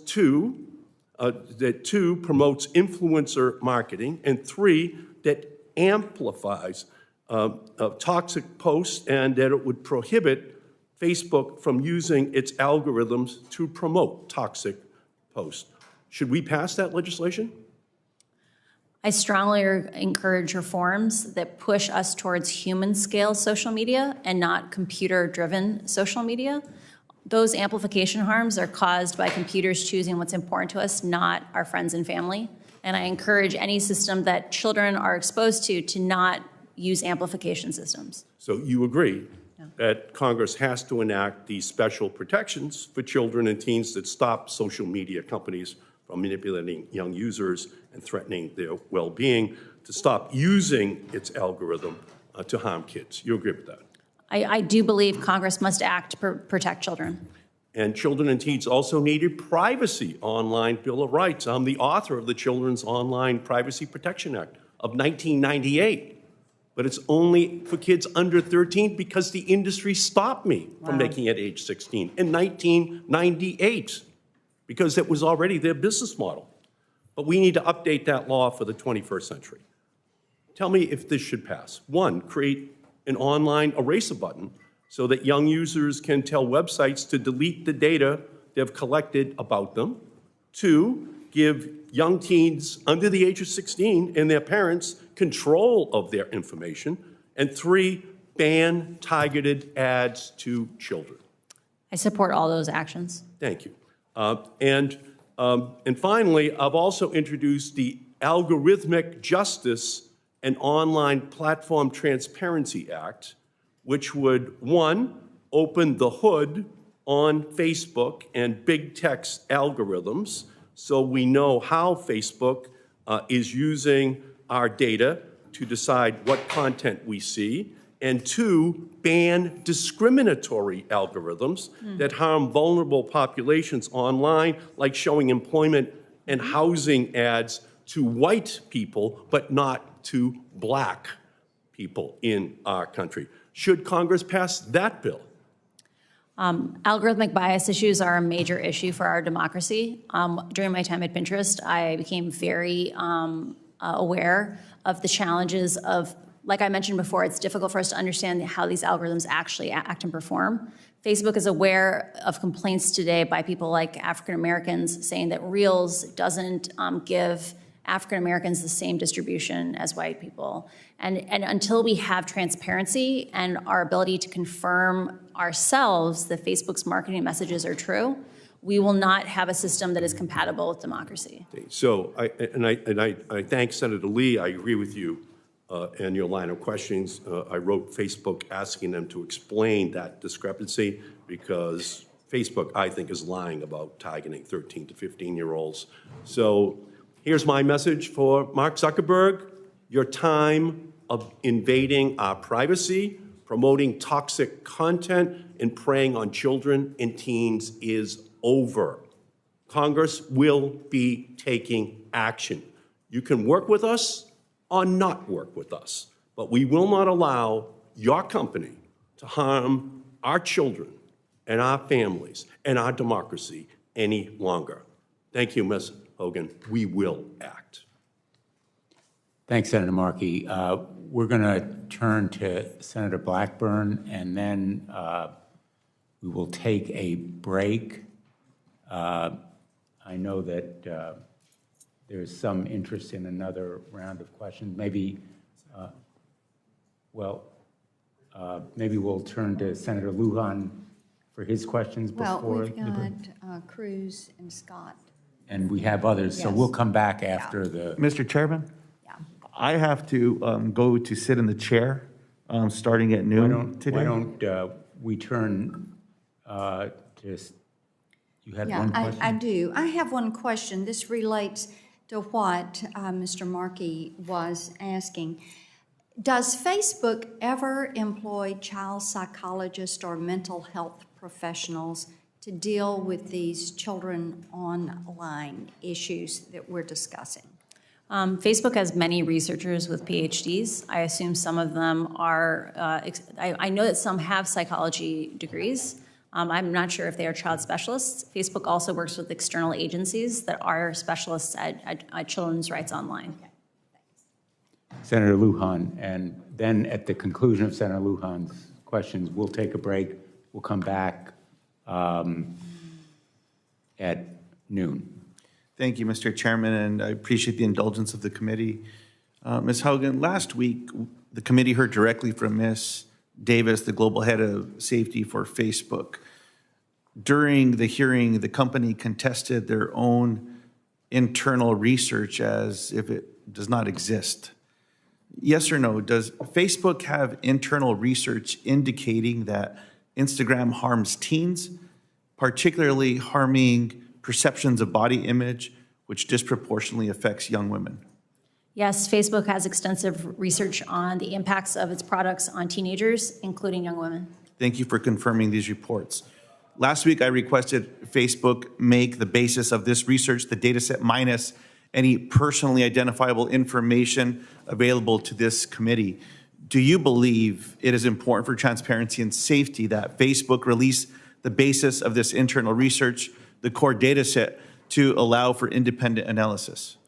that promotes influencer marketing, and 3, that amplifies toxic posts, and that it would prohibit Facebook from using its algorithms to promote toxic posts. Should we pass that legislation? I strongly encourage reforms that push us towards human-scale social media and not computer-driven social media. Those amplification harms are caused by computers choosing what's important to us, not our friends and family. And I encourage any system that children are exposed to not use amplification systems. So you agree that Congress has to enact these special protections for children and teens that stop social media companies from manipulating young users and threatening their well-being, to stop using its algorithm to harm kids. You agree with that? I do believe Congress must act to protect children. And children and teens also need a privacy online Bill of Rights. I'm the author of the Children's Online Privacy Protection Act of 1998. But it's only for kids under 13 because the industry stopped me from making it age 16 in 1998, because it was already their business model. But we need to update that law for the 21st century. Tell me if this should pass. 1, create an online eraser button so that young users can tell websites to delete the data they've collected about them. 2, give young teens under the age of 16 and their parents control of their information. And 3, ban targeted ads to children. I support all those actions. Thank you. And finally, I've also introduced the Algorithmic Justice and Online Platform Transparency Act, which would, 1, open the hood on Facebook and big tech's algorithms so we know how Facebook is using our data to decide what content we see, and 2, ban discriminatory algorithms that harm vulnerable populations online, like showing employment and housing ads to white people, but not to black people in our country. Should Congress pass that bill? Algorithmic bias issues are a major issue for our democracy. During my time at Pinterest, I became very aware of the challenges of, like I mentioned before, it's difficult for us to understand how these algorithms actually act and perform. Facebook is aware of complaints today by people like African Americans saying that Reels doesn't give African Americans the same distribution as white people. And until we have transparency and our ability to confirm ourselves that Facebook's marketing messages are true, we will not have a system that is compatible with democracy. So, I thank Senator Lee. I agree with you and your line of questions. I wrote Facebook asking them to explain that discrepancy, because Facebook, I think, is lying about targeting 13 to 15-year-olds. So here's my message for Mark Zuckerberg. Your time of invading our privacy, promoting toxic content, and preying on children and teens is over. Congress will be taking action. You can work with us or not work with us, but we will not allow your company to harm our children and our families and our democracy any longer. Thank you, Ms. Haugen. We will act. Thanks, Senator Markey. We're going to turn to Senator Blackburn, and then we will take a break. I know that there's some interest in another round of questions. Maybe, maybe we'll turn to Senator Lujan for his questions before. Well, we've got Cruz and Scott. And we have others, so Yes. we'll come back after the. Mr. Chairman? Yeah. I have to go to sit in the chair starting at noon today. Why don't we turn to, you had Yeah, one question? I do. I have one question. This relates to what Mr. Markey was asking. Does Facebook ever employ child psychologists or mental health professionals to deal with these children online issues that we're discussing? Facebook has many researchers with PhDs. I assume some of them are, I know that some have psychology degrees. I'm not sure if they are child specialists. Facebook also works with external agencies that are specialists at children's rights online. Senator Lujan, and then at the conclusion of Senator Lujan's questions, we'll take a break. We'll come back at noon. Thank you, Mr. Chairman, and I appreciate the indulgence of the committee. Ms. Haugen, last week, the committee heard directly from Ms. Davis, the global head of safety for Facebook. During the hearing, the company contested their own internal research as if it does not exist. Yes or no, does Facebook have internal research indicating that Instagram harms teens, particularly harming perceptions of body image, which disproportionately affects young women? Yes, Facebook has extensive research on the impacts of its products on teenagers, including young women. Thank you for confirming these reports. Last week, I requested Facebook make the basis of this research the data set minus any personally identifiable information available to this committee. Do you believe it is important for transparency and safety that Facebook release the basis of this internal research, the core data set, to allow for independent analysis?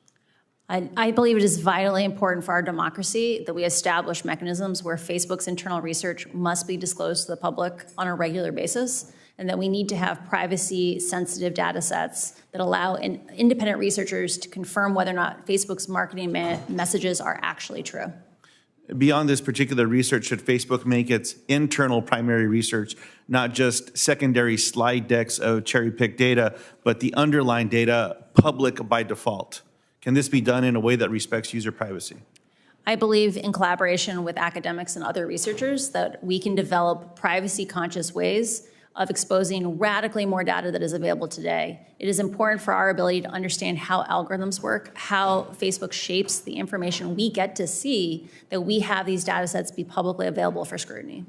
I believe it is vitally important for our democracy that we establish mechanisms where Facebook's internal research must be disclosed to the public on a regular basis, and that we need to have privacy-sensitive data sets that allow independent researchers to confirm whether or not Facebook's marketing messages are actually true. Beyond this particular research, should Facebook make its internal primary research not just secondary slide decks of cherry-picked data, but the underlying data public by default? Can this be done in a way that respects user privacy? I believe in collaboration with academics and other researchers that we can develop privacy-conscious ways of exposing radically more data that is available today. It is important for our ability to understand how algorithms work, how Facebook shapes the information we get to see, that we have these data sets be publicly available for scrutiny.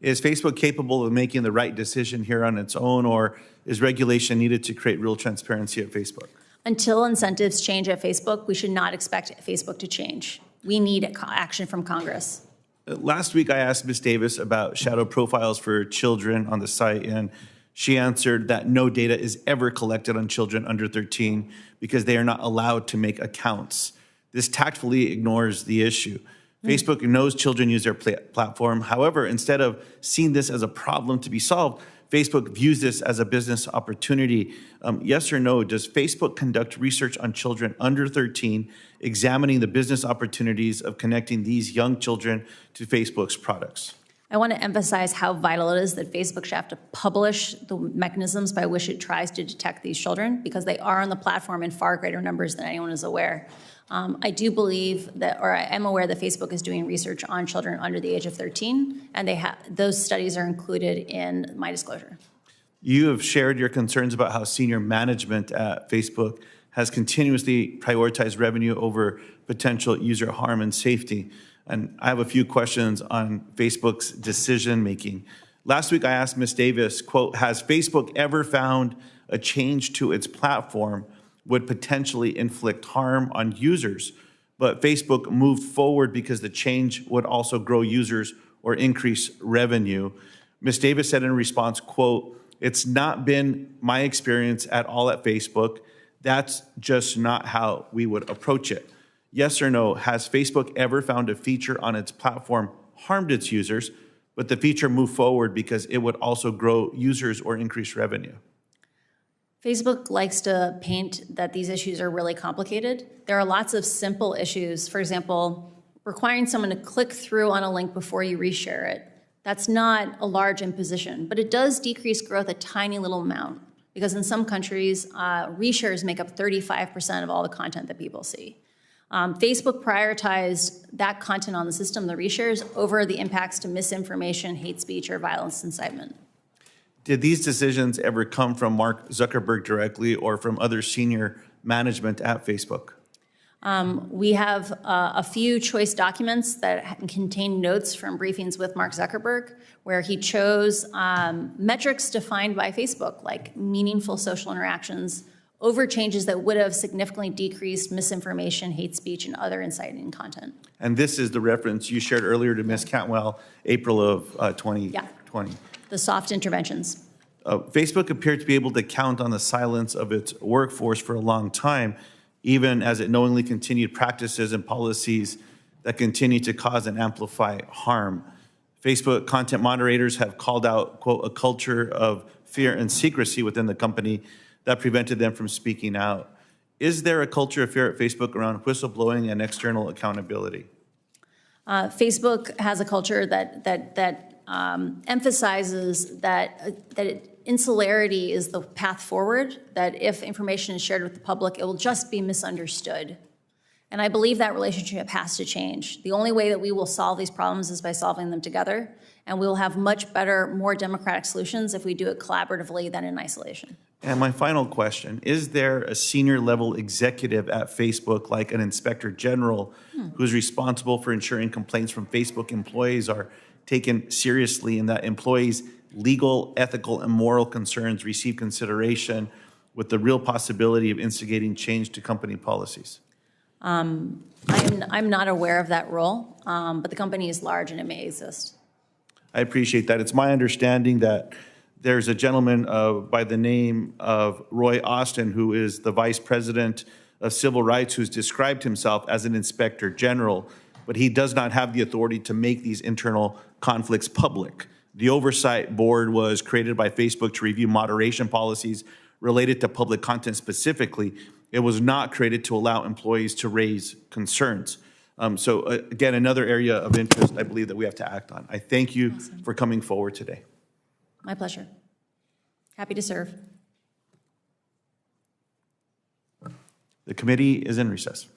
Is Facebook capable of making the right decision here on its own, or is regulation needed to create real transparency at Facebook? Until incentives change at Facebook, we should not expect Facebook to change. We need action from Congress. Last week, I asked Ms. Davis about shadow profiles for children on the site, and she answered that no data is ever collected on children under 13 because they are not allowed to make accounts. This tactfully ignores the issue. Facebook knows children use their platform. However, instead of seeing this as a problem to be solved, Facebook views this as a business opportunity. Yes or no, does Facebook conduct research on children under 13, examining the business opportunities of connecting these young children to Facebook's products? I want to emphasize how vital it is that Facebook should have to publish the mechanisms by which it tries to detect these children, because they are on the platform in far greater numbers than anyone is aware. I do believe that, or I am aware that Facebook is doing research on children under the age of 13, and those studies are included in my disclosure. You have shared your concerns about how senior management at Facebook has continuously prioritized revenue over potential user harm and safety. And I have a few questions on Facebook's decision-making. Last week, I asked Ms. Davis, quote, has Facebook ever found a change to its platform would potentially inflict harm on users, but Facebook moved forward because the change would also grow users or increase revenue? Ms. Davis said in response, quote, it's not been my experience at all at Facebook. That's just not how we would approach it. Yes or no, has Facebook ever found a feature on its platform harmed its users, but the feature moved forward because it would also grow users or increase revenue? Facebook likes to paint that these issues are really complicated. There are lots of simple issues. For example, requiring someone to click through on a link before you reshare it. That's not a large imposition, but it does decrease growth a tiny little amount, because in some countries, reshares make up 35% of all the content that people see. Facebook prioritized that content on the system, the reshares, over the impacts to misinformation, hate speech, or violence incitement. Did these decisions ever come from Mark Zuckerberg directly or from other senior management at Facebook? We have a few choice documents that contain notes from briefings with Mark Zuckerberg, where he chose metrics defined by Facebook, like meaningful social interactions over changes that would have significantly decreased misinformation, hate speech, and other inciting content. And this is the reference you shared earlier to Ms. Cantwell, April of 2020. The soft interventions. Facebook appeared to be able to count on the silence of its workforce for a long time, even as it knowingly continued practices and policies that continue to cause and amplify harm. Facebook content moderators have called out, quote, a culture of fear and secrecy within the company that prevented them from speaking out. Is there a culture of fear at Facebook around whistleblowing and external accountability? Facebook has a culture that emphasizes that insularity is the path forward, that if information is shared with the public, it will just be misunderstood. And I believe that relationship has to change. The only way that we will solve these problems is by solving them together, and we will have much better, more democratic solutions if we do it collaboratively than in isolation. And my final question, is there a senior level executive at Facebook, like an inspector general, who's responsible for ensuring complaints from Facebook employees are taken seriously and that employees' legal, ethical, and moral concerns receive consideration with the real possibility of instigating change to company policies? I'm not aware of that role, but the company is large and it may exist. I appreciate that. It's my understanding that there's a gentleman by the name of Roy Austin, who is the Vice President of Civil Rights, who's described himself as an inspector general, but he does not have the authority to make these internal conflicts public. The Oversight Board was created by Facebook to review moderation policies related to public content specifically. It was not created to allow employees to raise concerns. Again, another area of interest I believe that we have to act on. I thank you for coming forward today. My pleasure. Happy to serve. The committee is in recess.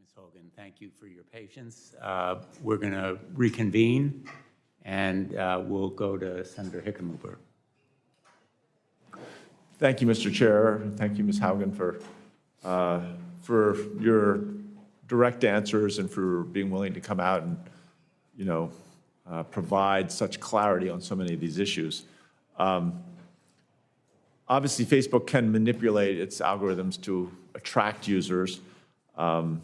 Ms. Hogan, thank you for your patience. We're going to reconvene, and we'll go to Senator Hickenlooper. Thank you, Mr. Chair. Thank you, Ms. Haugen, for your direct answers and for being willing to come out and, provide such clarity on so many of these issues. Obviously, Facebook can manipulate its algorithms to attract users. And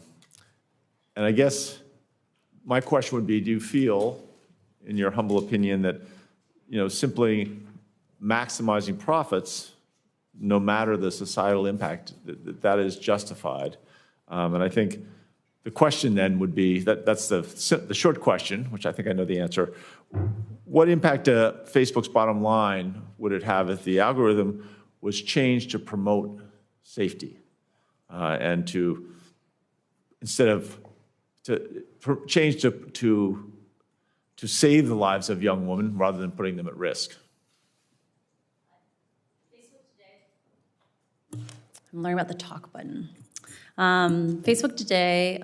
I guess my question would be, do you feel, in your humble opinion, that, simply maximizing profits, no matter the societal impact, that is justified? And I think the question then would be, that's the short question, which I think I know the answer. What impact to Facebook's bottom line would it have if the algorithm was changed to promote safety and to, instead of, change to save the lives of young women rather than putting them at risk? I'm learning about the talk button. Facebook today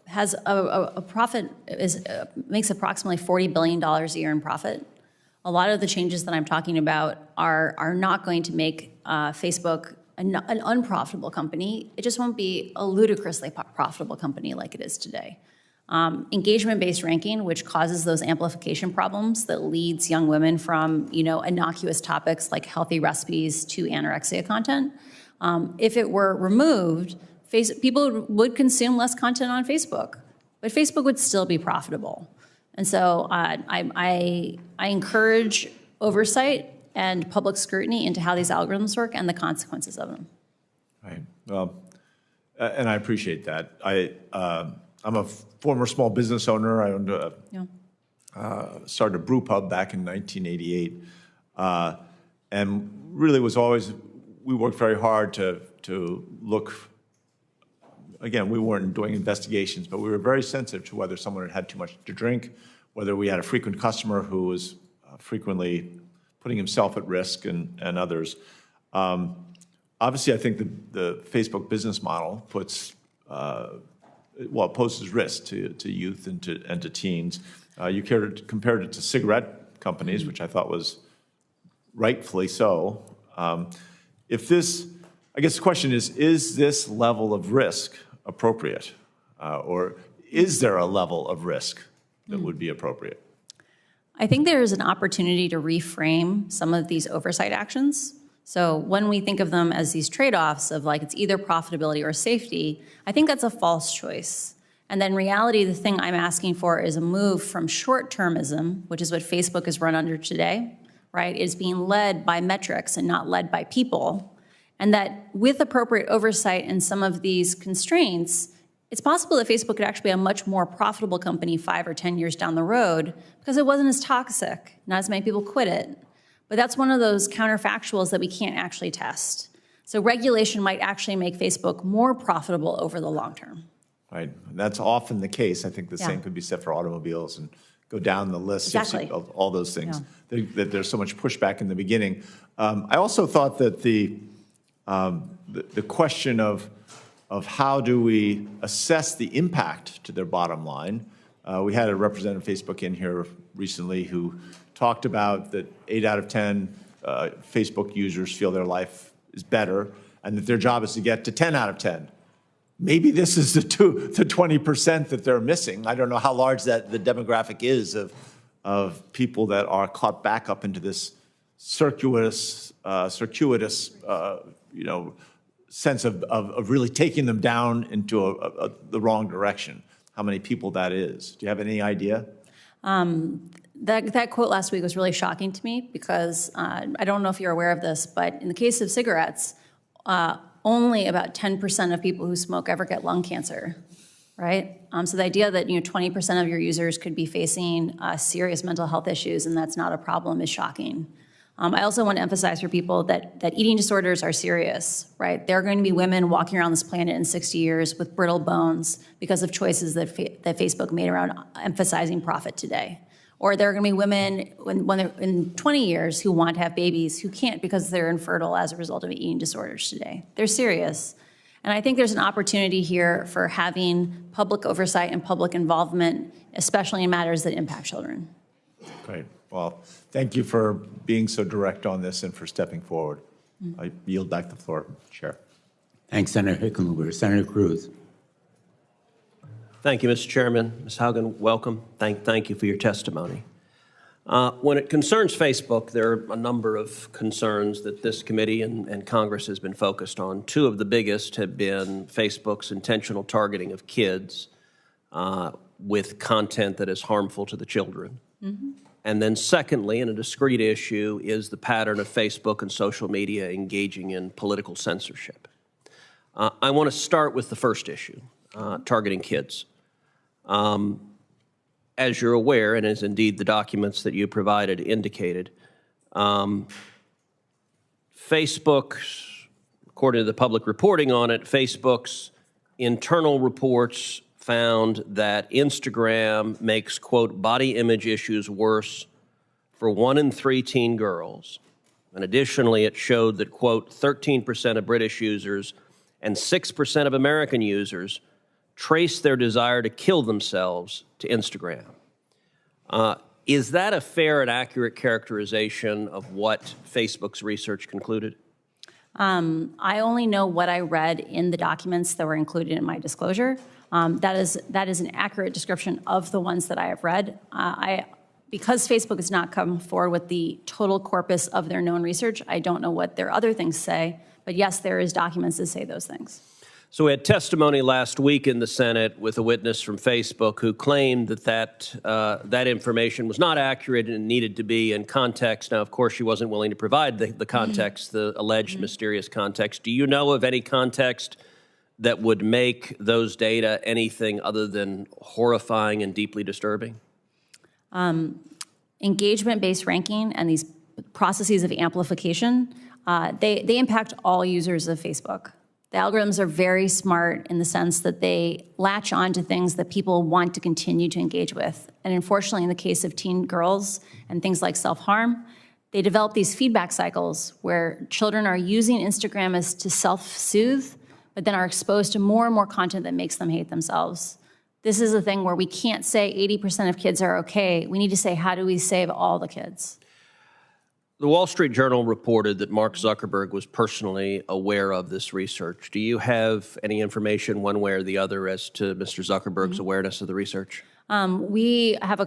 has a profit, makes approximately $40 billion a year in profit. A lot of the changes that I'm talking about are not going to make Facebook an unprofitable company. It just won't be a ludicrously profitable company like it is today. Engagement-based ranking, which causes those amplification problems that leads young women from, innocuous topics like healthy recipes to anorexia content. If it were removed, people would consume less content on Facebook, but Facebook would still be profitable. And so I encourage oversight and public scrutiny into how these algorithms work and the consequences of them. Right. Well, and I appreciate that. I'm a former small business owner. I owned started a brew pub back in 1988, and really was always, we worked very hard to look. Again, we weren't doing investigations, but we were very sensitive to whether someone had too much to drink, whether we had a frequent customer who was frequently putting himself at risk and others. Obviously, I think the Facebook business model puts, poses risk to youth and to teens. You compared it to cigarette companies, which I thought was rightfully so. I guess the question is this level of risk appropriate? Or is there a level of risk that would be appropriate? I think there is an opportunity to reframe some of these oversight actions. So when we think of them as these trade-offs of it's either profitability or safety, I think that's a false choice. And then in reality, the thing I'm asking for is a move from short-termism, which is what Facebook is run under today, right? Is being led by metrics and not led by people. And that with appropriate oversight and some of these constraints, it's possible that Facebook could actually be a much more profitable company 5 or 10 years down the road because it wasn't as toxic, not as many people quit it. But that's one of those counterfactuals that we can't actually test. So regulation might actually make Facebook more profitable over the long term. Right, and that's often the case. I think the same could be said for automobiles and go down the list of all those things, that there's so much pushback in the beginning. I also thought that the question of how do we assess the impact to their bottom line. We had a representative of Facebook in here recently who talked about that 8 out of 10 Facebook users feel their life is better and that their job is to get to 10 out of 10. Maybe this is the 20% that they're missing. I don't know how large the demographic is of people that are caught back up into this circuitous sense of really taking them down into the wrong direction. How many people that is? Do you have any idea? That quote last week was really shocking to me because I don't know if you're aware of this, but in the case of cigarettes, only about 10% of people who smoke ever get lung cancer, right? So the idea that 20% of your users could be facing serious mental health issues and that's not a problem is shocking. I also want to emphasize for people that eating disorders are serious, right? There are going to be women walking around this planet in 60 years with brittle bones because of choices that Facebook made around emphasizing profit today. Or there are going to be women when they're in 20 years who want to have babies who can't because they're infertile as a result of eating disorders today. They're serious. And I think there's an opportunity here for having public oversight and public involvement, especially in matters that impact children. Great. Well, thank you for being so direct on this and for stepping forward. I yield back the floor, Chair. Thanks, Senator Hickenlooper. Senator Cruz. Thank you, Mr. Chairman. Ms. Haugen, welcome. Thank you for your testimony. When it concerns Facebook, there are a number of concerns that this committee and Congress has been focused on. Two of the biggest have been Facebook's intentional targeting of kids with content that is harmful to the children. Mm-hmm. And then secondly, and a discrete issue, is the pattern of Facebook and social media engaging in political censorship. I want to start with the first issue, targeting kids. As you're aware, and as indeed the documents that you provided indicated, Facebook, according to the public reporting on it, Facebook's internal reports found that Instagram makes, quote, body image issues worse for 1 in 3 teen girls. And additionally, it showed that, quote, 13% of British users and 6% of American users trace their desire to kill themselves to Instagram. Is that a fair and accurate characterization of what Facebook's research concluded? I only know what I read in the documents that were included in my disclosure. That is an accurate description of the ones that I have read. Because Facebook has not come forward with the total corpus of their known research, I don't know what their other things say. But yes, there is documents that say those things. So we had testimony last week in the Senate with a witness from Facebook who claimed that that information was not accurate and needed to be in context. Now, of course, she wasn't willing to provide the context, the alleged mysterious context. Do you know of any context that would make those data anything other than horrifying and deeply disturbing? Engagement-based ranking and these processes of amplification, they impact all users of Facebook. The algorithms are very smart in the sense that they latch on to things that people want to continue to engage with. And unfortunately, in the case of teen girls and things like self-harm, they develop these feedback cycles where children are using Instagram as to self-soothe, but then are exposed to more and more content that makes them hate themselves. This is a thing where we can't say 80% of kids are okay. We need to say, how do we save all the kids? The Wall Street Journal reported that Mark Zuckerberg was personally aware of this research. Do you have any information one way or the other as to Mr. Zuckerberg's awareness of the research? We have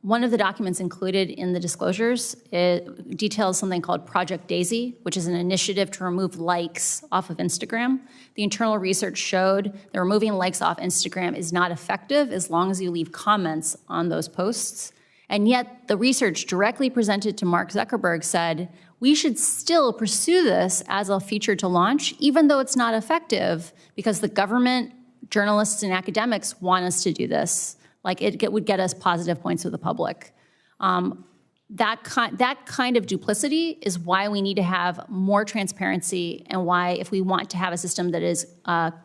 one of the documents included in the disclosures, it details something called Project Daisy, which is an initiative to remove likes off of Instagram. The internal research showed that removing likes off Instagram is not effective as long as you leave comments on those posts. And yet the research directly presented to Mark Zuckerberg said, we should still pursue this as a feature to launch, even though it's not effective, because the government, journalists, and academics want us to do this. Like it would get us positive points with the public. That kind of duplicity is why we need to have more transparency, and why, if we want to have a system that is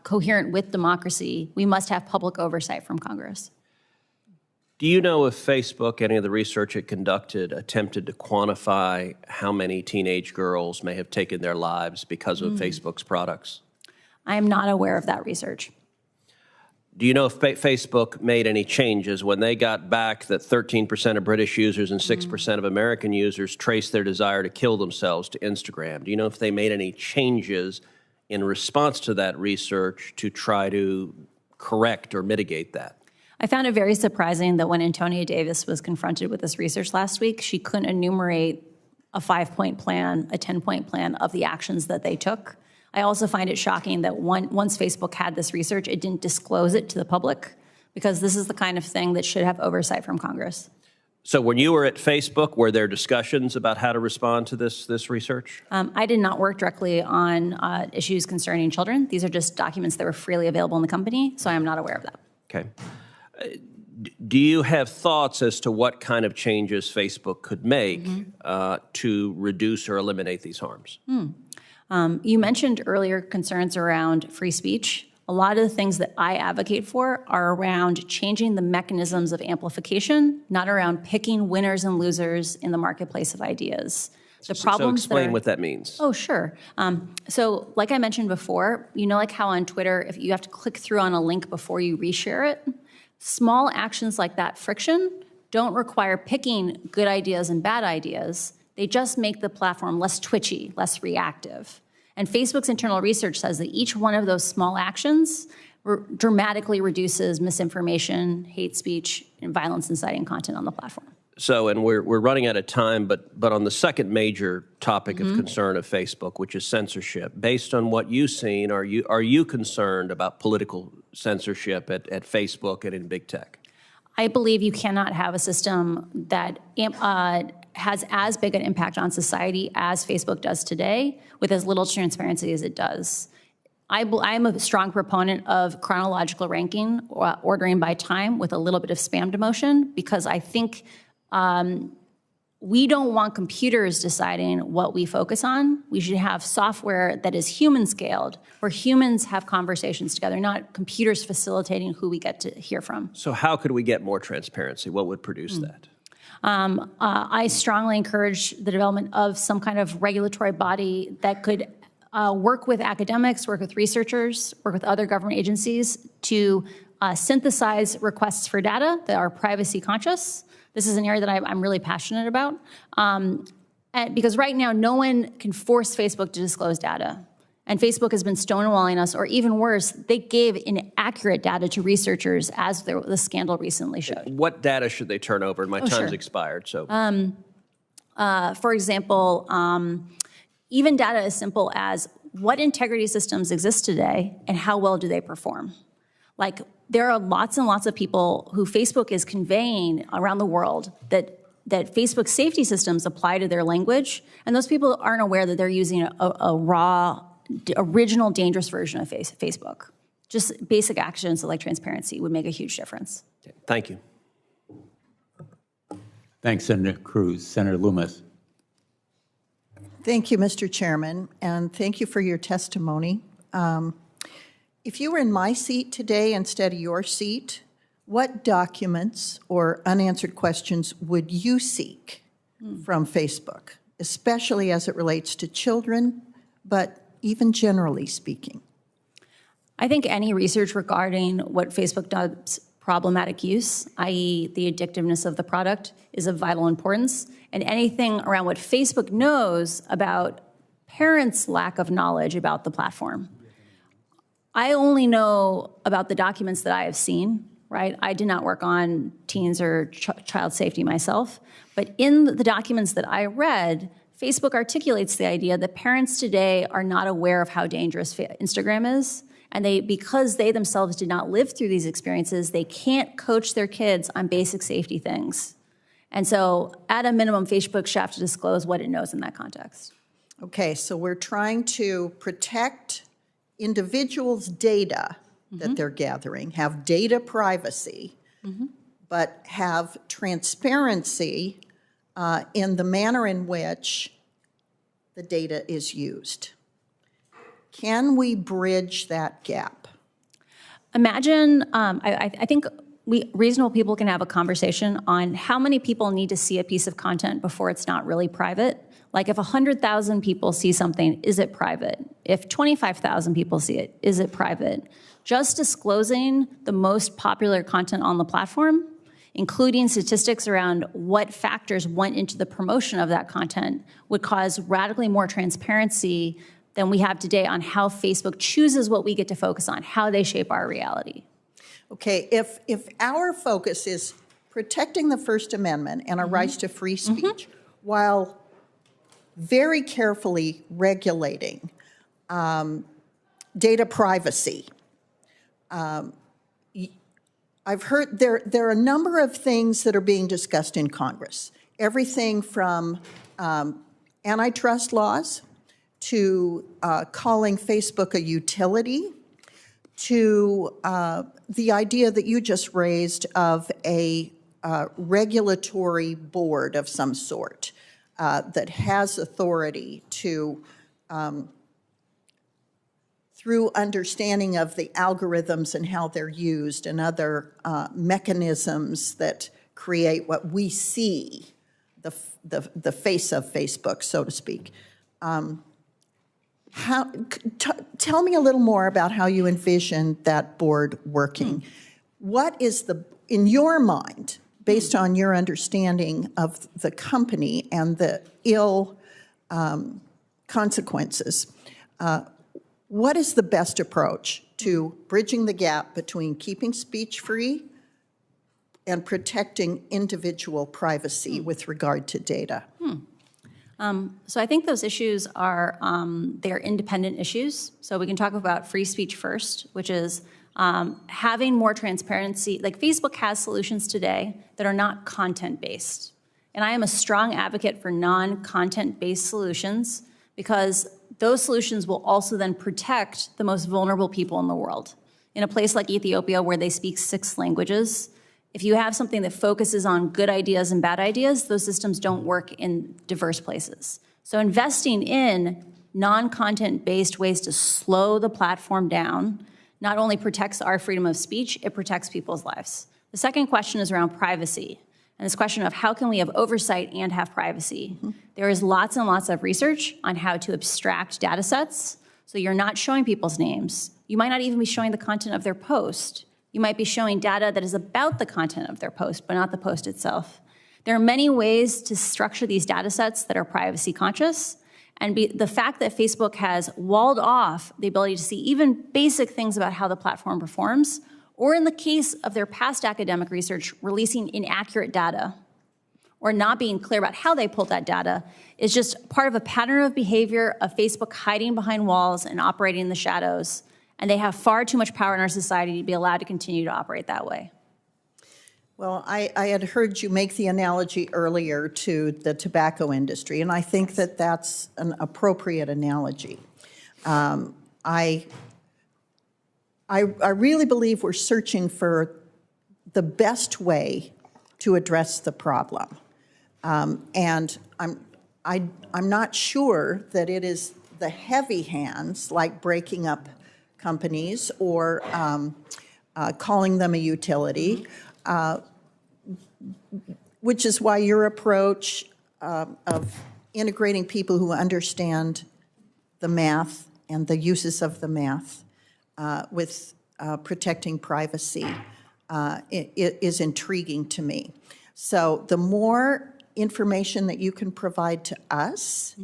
coherent with democracy, we must have public oversight from Congress. Do you know if Facebook, any of the research it conducted, attempted to quantify how many teenage girls may have taken their lives because of Facebook's products? I am not aware of that research. Do you know if Facebook made any changes when they got back that 13% of British users and 6% of American users traced their desire to kill themselves to Instagram? Do you know if they made any changes in response to that research to try to correct or mitigate that? I found it very surprising that when Antonia Davis was confronted with this research last week, she couldn't enumerate a 5-point plan, a 10-point plan of the actions that they took. I also find it shocking that once Facebook had this research, it didn't disclose it to the public, because this is the kind of thing that should have oversight from Congress. So when you were at Facebook, were there discussions about how to respond to this research? I did not work directly on issues concerning children. These are just documents that were freely available in the company, so I am not aware of that. Okay. Do you have thoughts as to what kind of changes Facebook could make to reduce or eliminate these harms? You mentioned earlier concerns around free speech. A lot of the things that I advocate for are around changing the mechanisms of amplification, not around picking winners and losers in the marketplace of ideas. The So problems explain what that means. Oh, sure. So like I mentioned before, like how on Twitter, if you have to click through on a link before you reshare it, small actions like that friction don't require picking good ideas and bad ideas. They just make the platform less twitchy, less reactive. And Facebook's internal research says that each one of those small actions dramatically reduces misinformation, hate speech, and violence inciting content on the platform. So, and we're running out of time, but on the second major topic of concern of Facebook, which is censorship, based on what you've seen, are you concerned about political censorship at Facebook and in big tech? I believe you cannot have a system that has as big an impact on society as Facebook does today with as little transparency as it does. I'm a strong proponent of chronological ranking, or ordering by time with a little bit of spam demotion, because I think we don't want computers deciding what we focus on. We should have software that is human scaled, where humans have conversations together, not computers facilitating who we get to hear from. So how could we get more transparency? What would produce that? I strongly encourage the development of some kind of regulatory body that could work with academics, work with researchers, work with other government agencies to synthesize requests for data that are privacy conscious. This is an area that I'm really passionate about. Because right now, no one can force Facebook to disclose data. And Facebook has been stonewalling us, or even worse, they gave inaccurate data to researchers, as the scandal recently showed. What data should they turn over? My time's expired, so. For example, even data as simple as what integrity systems exist today and how well do they perform? Like, there are lots and lots of people who Facebook is conveying around the world that Facebook safety systems apply to their language, and those people aren't aware that they're using a raw, original, dangerous version of Facebook. Just basic actions like transparency would make a huge difference. Okay. Thank you. Thanks, Senator Cruz. Senator Loomis. Thank you, Mr. Chairman, and thank you for your testimony. If you were in my seat today instead of your seat, what documents or unanswered questions would you seek from Facebook, especially as it relates to children, but even generally speaking? I think any research regarding what Facebook does problematic use, i.e. the addictiveness of the product, is of vital importance. And anything around what Facebook knows about parents' lack of knowledge about the platform. I only know about the documents that I have seen, right? I did not work on teens or child safety myself. But in the documents that I read, Facebook articulates the idea that parents today are not aware of how dangerous Instagram is. And because they themselves did not live through these experiences, they can't coach their kids on basic safety things. And so at a minimum, Facebook should have to disclose what it knows in that context. Okay, so we're trying to protect individuals' data that they're gathering, have data privacy, but have transparency in the manner in which the data is used. Can we bridge that gap? Imagine, I think reasonable people can have a conversation on how many people need to see a piece of content before it's not really private. Like if 100,000 people see something, is it private? If 25,000 people see it, is it private? Just disclosing the most popular content on the platform, including statistics around what factors went into the promotion of that content, would cause radically more transparency than we have today on how Facebook chooses what we get to focus on, how they shape our reality. Okay, if our focus is protecting the First Amendment and our rights to free speech while very carefully regulating data privacy, I've heard there are a number of things that are being discussed in Congress. Everything from antitrust laws to calling Facebook a utility, to the idea that you just raised of a regulatory board of some sort that has authority to, through understanding of the algorithms and how they're used and other mechanisms that create what we see the face of Facebook, so to speak. Tell me a little more about how you envision that board working. What is in your mind, based on your understanding of the company and the ill consequences, what is the best approach to bridging the gap between keeping speech free and protecting individual privacy with regard to data? So I think those issues are, they're independent issues. So we can talk about free speech first, which is having more transparency. Like Facebook has solutions today that are not content-based. And I am a strong advocate for non-content-based solutions because those solutions will also then protect the most vulnerable people in the world. In a place like Ethiopia where they speak 6 languages, if you have something that focuses on good ideas and bad ideas, those systems don't work in diverse places. So investing in non-content-based ways to slow the platform down not only protects our freedom of speech, it protects people's lives. The second question is around privacy, and this question of how can we have oversight and have privacy? There is lots and lots of research on how to abstract data sets, so you're not showing people's names. You might not even be showing the content of their post. You might be showing data that is about the content of their post, but not the post itself. There are many ways to structure these data sets that are privacy conscious, and the fact that Facebook has walled off the ability to see even basic things about how the platform performs, or in the case of their past academic research, releasing inaccurate data, or not being clear about how they pulled that data, is just part of a pattern of behavior of Facebook hiding behind walls and operating in the shadows. And they have far too much power in our society to be allowed to continue to operate that way. Well, I had heard you make the analogy earlier to the tobacco industry, and I think that that's an appropriate analogy. I really believe we're searching for the best way to address the problem. And I'm not sure that it is the heavy hands, like breaking up companies or calling them a utility, which is why your approach of integrating people who understand the math and the uses of the math with protecting privacy is intriguing to me. So the more information that you can provide to us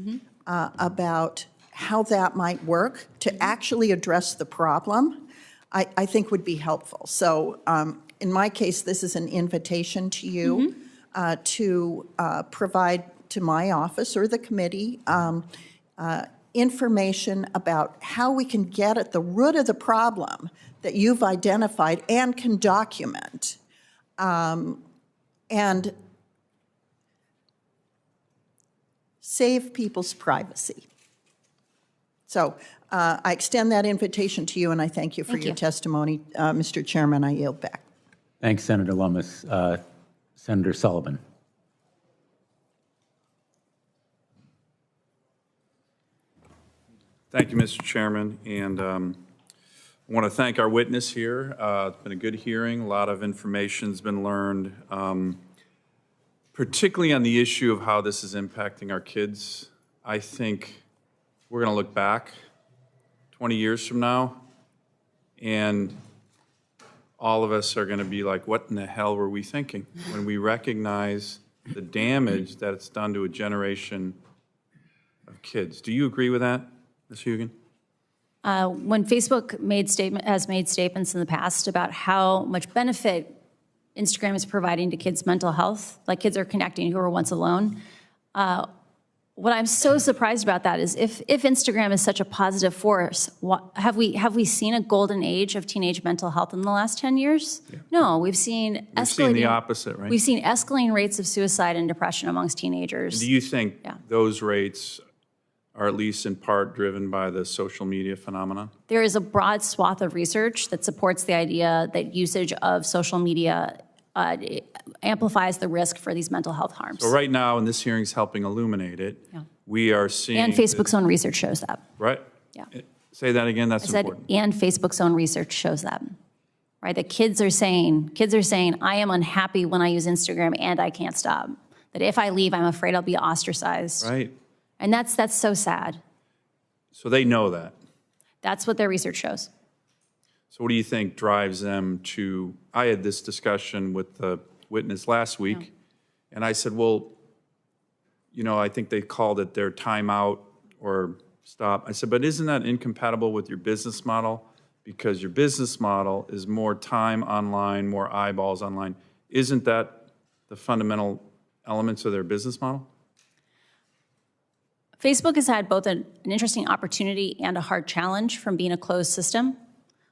about how that might work to actually address the problem, I think would be helpful. So in my case, this is an invitation to you to provide to my office or the committee information about how we can get at the root of the problem that you've identified and can document, and save people's privacy. So I extend that invitation to you, and I thank you for your testimony. Mr. Chairman, I yield back. Thanks, Senator Lummis. Senator Sullivan. Thank you, Mr. Chairman, and I want to thank our witness here. It's been a good hearing. A lot of information has been learned, particularly on the issue of how this is impacting our kids. I think we're going to look back 20 years from now, and all of us are going to be like, what in the hell were we thinking? When we recognize the damage that it's done to a generation of kids. Do you agree with that, Ms. Haugen? When Facebook has made statements in the past about how much benefit Instagram is providing to kids' mental health, like kids are connecting who were once alone, what I'm so surprised about that is if Instagram is such a positive force, have we seen a golden age of teenage mental health in the last 10 years? Yeah. No, we've seen the opposite, right? We've seen escalating rates of suicide and depression amongst teenagers. And do you think those rates are at least in part driven by the social media phenomenon? There is a broad swath of research that supports the idea that usage of social media amplifies the risk for these mental health harms. So right now, and this hearing is helping illuminate it, we are seeing... And Facebook's own research shows that. Right? Yeah. Say that again, that's important. And Facebook's own research shows that. Right, the kids are saying, I am unhappy when I use Instagram and I can't stop. that if I leave, I'm afraid I'll be ostracized. Right. And that's so sad. So they know that. That's what their research shows. So what do you think drives them to, I had this discussion with the witness last week, and I said, well, you know, I think they called it their timeout or stop. I said, but isn't that incompatible with your business model? Because your business model is more time online, more eyeballs online. Isn't that the fundamental elements of their business model? Facebook has had both an interesting opportunity and a hard challenge from being a closed system.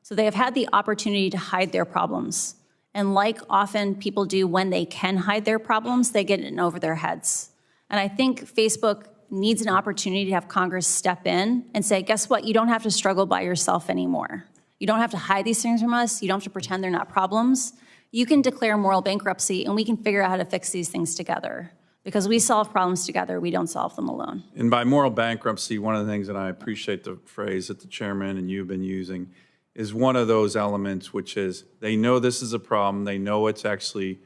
So they have had the opportunity to hide their problems. And like often people do when they can hide their problems, they get in over their heads. And I think Facebook needs an opportunity to have Congress step in and say, guess what? You don't have to struggle by yourself anymore. You don't have to hide these things from us. You don't have to pretend they're not problems. You can declare moral bankruptcy, and we can figure out how to fix these things together. Because we solve problems together, we don't solve them alone. And by moral bankruptcy, one of the things, and I appreciate the phrase that the chairman and you've been using, is one of those elements, which is they know this is a problem. They know it's actually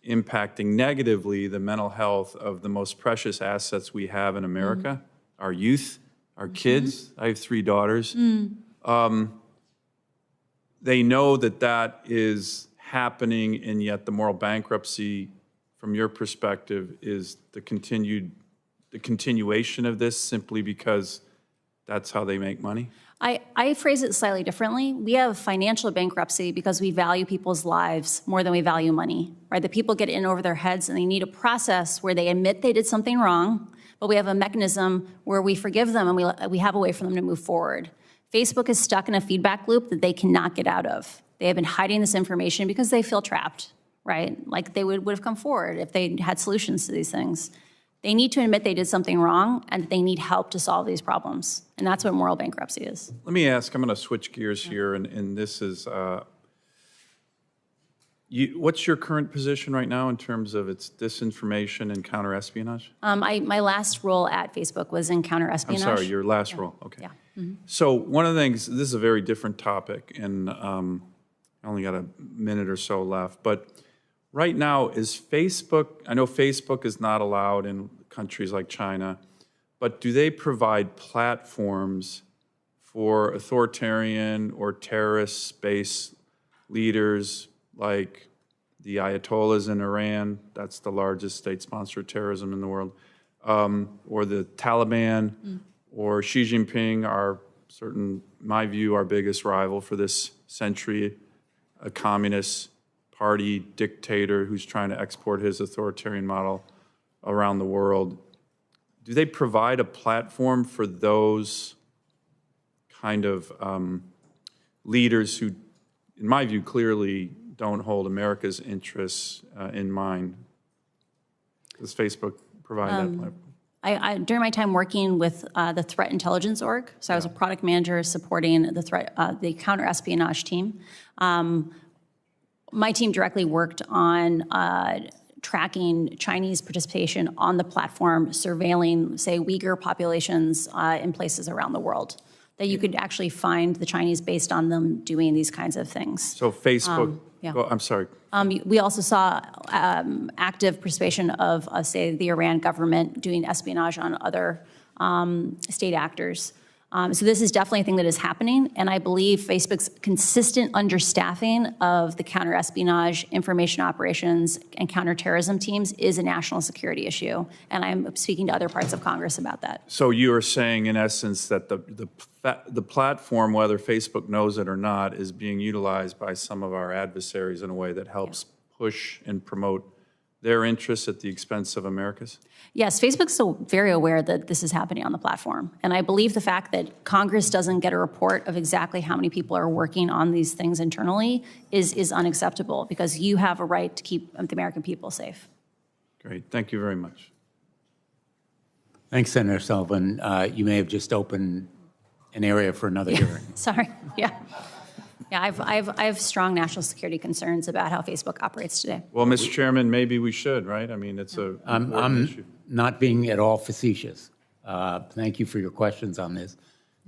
impacting negatively the mental health of the most precious assets we have in America, our youth, our kids. I have 3 daughters. They know that that is happening, and yet the moral bankruptcy, from your perspective, is the continuation of this simply because that's how they make money? I phrase it slightly differently. We have financial bankruptcy because we value people's lives more than we value money, right? The people get in over their heads and they need a process where they admit they did something wrong, but we have a mechanism where we forgive them and we have a way for them to move forward. Facebook is stuck in a feedback loop that they cannot get out of. They have been hiding this information because they feel trapped, right? Like they would have come forward if they had solutions to these things. They need to admit they did something wrong and that they need help to solve these problems. And that's what moral bankruptcy is. Let me ask, I'm going to switch gears here, and this is, what's your current position right now in terms of its disinformation and counterespionage? My last role at Facebook was in counterespionage. I'm sorry, your last role, okay. Yeah. So one of the things, this is a very different topic, and I only got a minute or so left, but right now is Facebook, I know Facebook is not allowed in countries like China, but do they provide platforms for authoritarian or terrorist-based leaders like the Ayatollahs in Iran, that's the largest state sponsor of terrorism in the world, or the Taliban, or Xi Jinping, in my view, our biggest rival for this century, a communist party dictator who's trying to export his authoritarian model around the world. Do they provide a platform for those kind of leaders who, in my view, clearly don't hold America's interests in mind? Does Facebook provide that platform? During my time working with the Threat Intelligence Org, so I was a product manager supporting the counter-espionage team. My team directly worked on tracking Chinese participation on the platform, surveilling, say, Uyghur populations in places around the world, that you could actually find the Chinese based on them doing these kinds of things. So Facebook, I'm sorry. We also saw active participation of, say, the Iran government doing espionage on other state actors. So this is definitely a thing that is happening, and I believe Facebook's consistent understaffing of the counter-espionage, information operations, and counterterrorism teams is a national security issue, and I'm speaking to other parts of Congress about that. So you are saying, in essence, that the platform, whether Facebook knows it or not, is being utilized by some of our adversaries in a way that helps push and promote their interests at the expense of America's? Yes, Facebook's so very aware that this is happening on the platform. And I believe the fact that Congress doesn't get a report of exactly how many people are working on these things internally is unacceptable, because you have a right to keep the American people safe. Great. Thank you very much. Thanks, Senator Sullivan. You may have just opened an area for another hearing. Sorry. Yeah. Yeah, I have strong national security concerns about how Facebook operates today. Well, Mr. Chairman, maybe we should, right? I mean, it's a important issue. Not being at all facetious. Thank you for your questions on this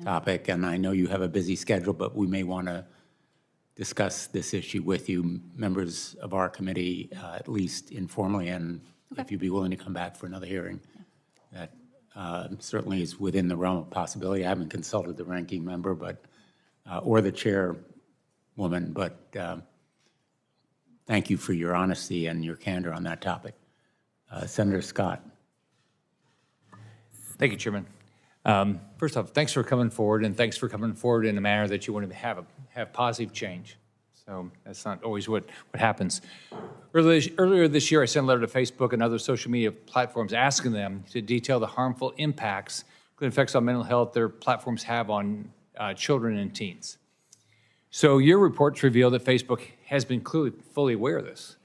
topic, and I know you have a busy schedule, but we may want to discuss this issue with you, members of our committee, at least informally and if you'd be willing to come back for another hearing. That certainly is within the realm of possibility. I haven't consulted the ranking member, but or the chairwoman, but thank you for your honesty and your candor on that topic. Senator Scott. Thank you, Chairman. First off, thanks for coming forward, and thanks for coming forward in a manner that you want to have positive change. So that's not always what happens. Earlier this year, I sent a letter to Facebook and other social media platforms asking them to detail the harmful impacts, including effects on mental health, their platforms have on children and teens. So your reports reveal that Facebook has been clearly fully aware of this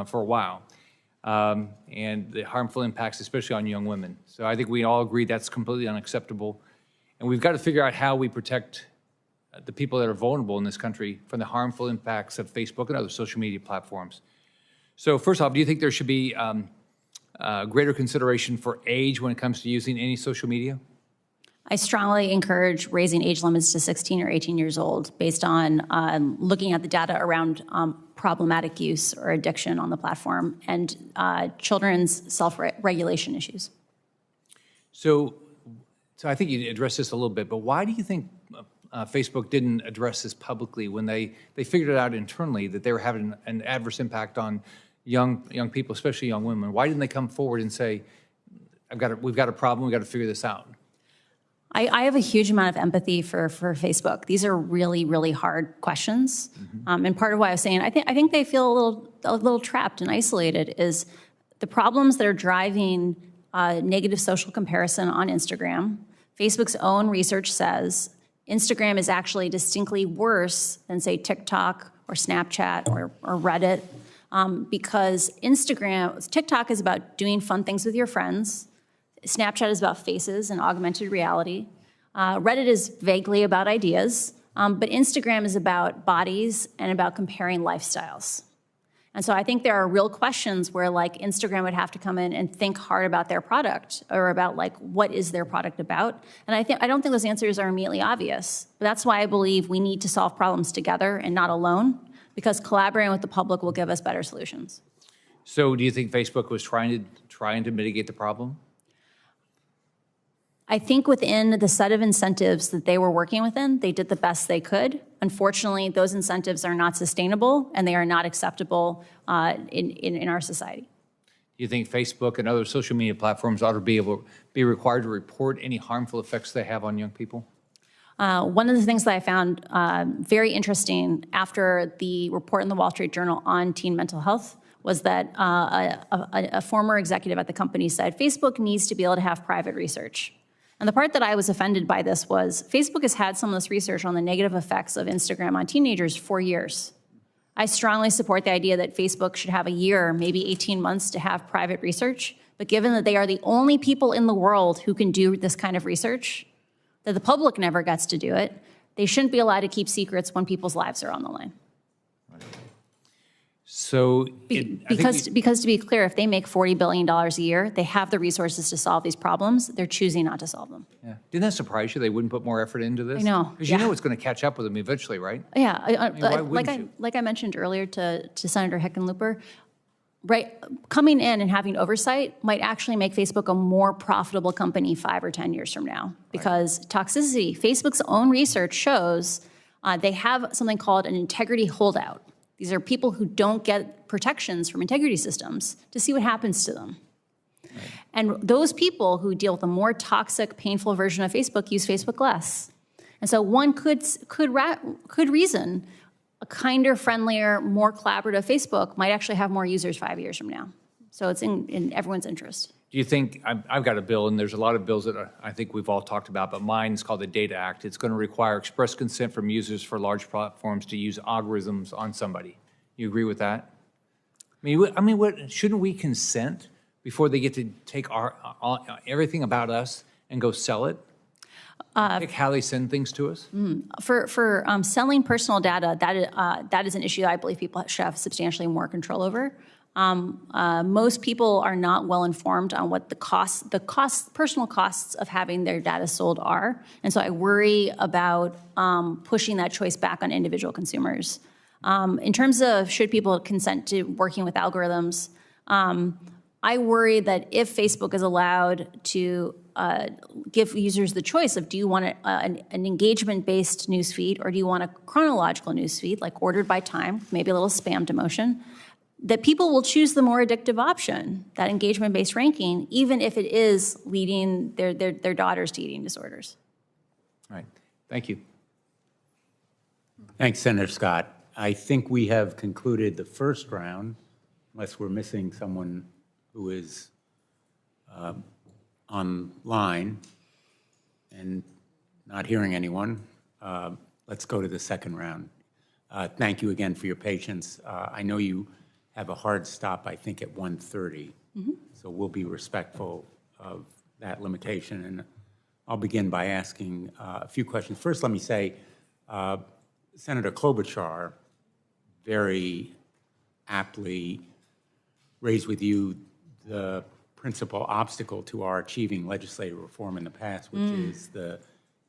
for a while, and the harmful impacts, especially on young women. So I think we all agree that's completely unacceptable, and we've got to figure out how we protect the people that are vulnerable in this country from the harmful impacts of Facebook and other social media platforms. So first off, do you think there should be greater consideration for age when it comes to using any social media? I strongly encourage raising age limits to 16 or 18 years old based on looking at the data around problematic use or addiction on the platform and children's self-regulation issues. So I think you addressed this a little bit, but why do you think Facebook didn't address this publicly when they figured it out internally that they were having an adverse impact on young people, especially young women? Why didn't they come forward and say, we've got a problem, we've got to figure this out? I have a huge amount of empathy for Facebook. These are really, really hard questions. And part of why I was saying, I think they feel a little trapped and isolated is the problems that are driving negative social comparison on Instagram. Facebook's own research says Instagram is actually distinctly worse than, say, TikTok or Snapchat or Reddit, because TikTok is about doing fun things with your friends. Snapchat is about faces and augmented reality. Reddit is vaguely about ideas, but Instagram is about bodies and about comparing lifestyles. And so I think there are real questions where like Instagram would have to come in and think hard about their product or about like what is their product about. And I don't think those answers are immediately obvious. But that's why I believe we need to solve problems together and not alone, because collaborating with the public will give us better solutions. So do you think Facebook was trying to mitigate the problem? I think within the set of incentives that they were working within, they did the best they could. Unfortunately, those incentives are not sustainable and they are not acceptable in our society. Do you think Facebook and other social media platforms ought to be required to report any harmful effects they have on young people? One of the things that I found very interesting after the report in the Wall Street Journal on teen mental health was that a former executive at the company said Facebook needs to be able to have private research. And the part that I was offended by this was Facebook has had some of this research on the negative effects of Instagram on teenagers for years. I strongly support the idea that Facebook should have a year, maybe 18 months to have private research. But given that they are the only people in the world who can do this kind of research, that the public never gets to do it, they shouldn't be allowed to keep secrets when people's lives are on the line. So, because to be clear, if they make $40 billion a year, they have the resources to solve these problems. They're choosing not to solve them. Yeah. Didn't that surprise you? They wouldn't put more effort into this? I know. Because you know it's going to catch up with them eventually, right? Yeah. Like I mentioned earlier to Senator Hickenlooper, right? Coming in and having oversight might actually make Facebook a more profitable company 5 or 10 years from now, because toxicity, Facebook's own research shows they have something called an integrity holdout. These are people who don't get protections from integrity systems to see what happens to them. Right. And those people who deal with a more toxic, painful version of Facebook use Facebook less. And so one could reason a kinder, friendlier, more collaborative Facebook might actually have more users 5 years from now. So it's in everyone's interest. Do you think, I've got a bill, and there's a lot of bills that I think we've all talked about, but mine is called the Data Act. It's going to require express consent from users for large platforms to use algorithms on somebody. You agree with that? Shouldn't we consent before they get to take everything about us and go sell it? Pick how they send things to us? For selling personal data, that is an issue that I believe people should have substantially more control over. Most people are not well informed on what the personal costs of having their data sold are. And so I worry about pushing that choice back on individual consumers. In terms of should people consent to working with algorithms, I I worry that if Facebook is allowed to give users the choice of, do you want an engagement-based newsfeed or do you want a chronological newsfeed, like ordered by time, maybe a little spam demotion, that people will choose the more addictive option, that engagement-based ranking, even if it is leading their daughters to eating disorders. All right. Thank you. Thanks, Senator Scott. I think we have concluded the first round, unless we're missing someone who is online and not hearing anyone. Let's go to the second round. Thank you again for your patience. I know you have a hard stop, I think, at 1:30, so we'll be respectful of that limitation. And I'll begin by asking a few questions. First, let me say, Senator Klobuchar very aptly raised with you the principal obstacle to our achieving legislative reform in the past, which is the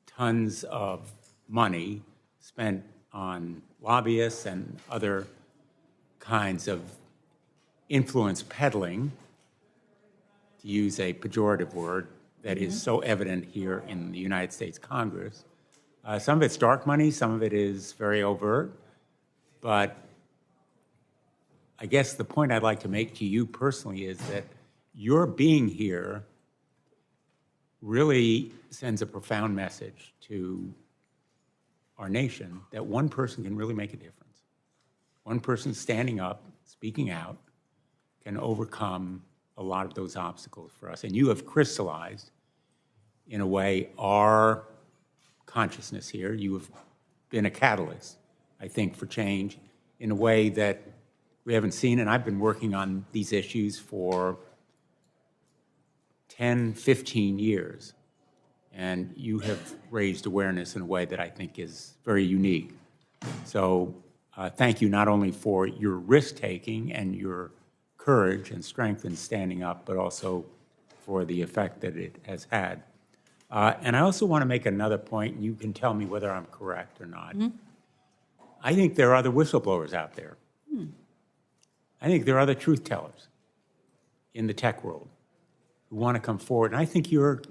tons of money spent on lobbyists and other kinds of influence peddling, to use a pejorative word, that is so evident here in the United States Congress. Some of it's dark money, some of it is very overt, but I guess the point I'd like to make to you personally is that your being here really sends a profound message to our nation that one person can really make a difference. One person standing up, speaking out, can overcome a lot of those obstacles for us. And you have crystallized, in a way, our consciousness here. You have been a catalyst, I think, for change in a way that we haven't seen. And I've been working on these issues for 10, 15 years. And you have raised awareness in a way that I think is very unique. So thank you not only for your risk-taking and your courage and strength in standing up, but also for the effect that it has had. And I also want to make another point, and you can tell me whether I'm correct or not. I think there are other whistleblowers out there. I think there are other truth tellers in the tech world who want to come forward. And I think you're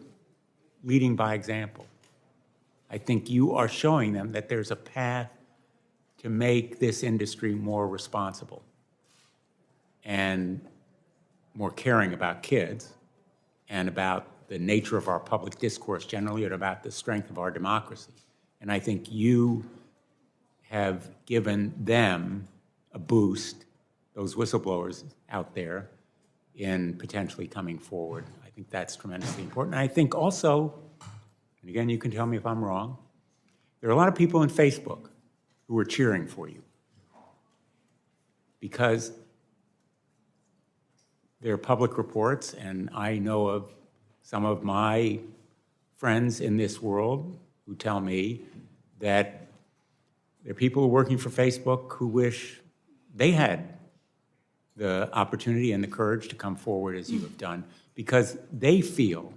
leading by example. I think you are showing them that there's a path to make this industry more responsible and more caring about kids and about the nature of our public discourse generally and about the strength of our democracy. And I think you have given them a boost, those whistleblowers out there, in potentially coming forward. I think that's tremendously important. And I think also, and again, you can tell me if I'm wrong, there are a lot of people in Facebook who are cheering for you because there are public reports, and I know of some of my friends in this world who tell me that there are people who are working for Facebook who wish they had the opportunity and the courage to come forward as you have done, because they feel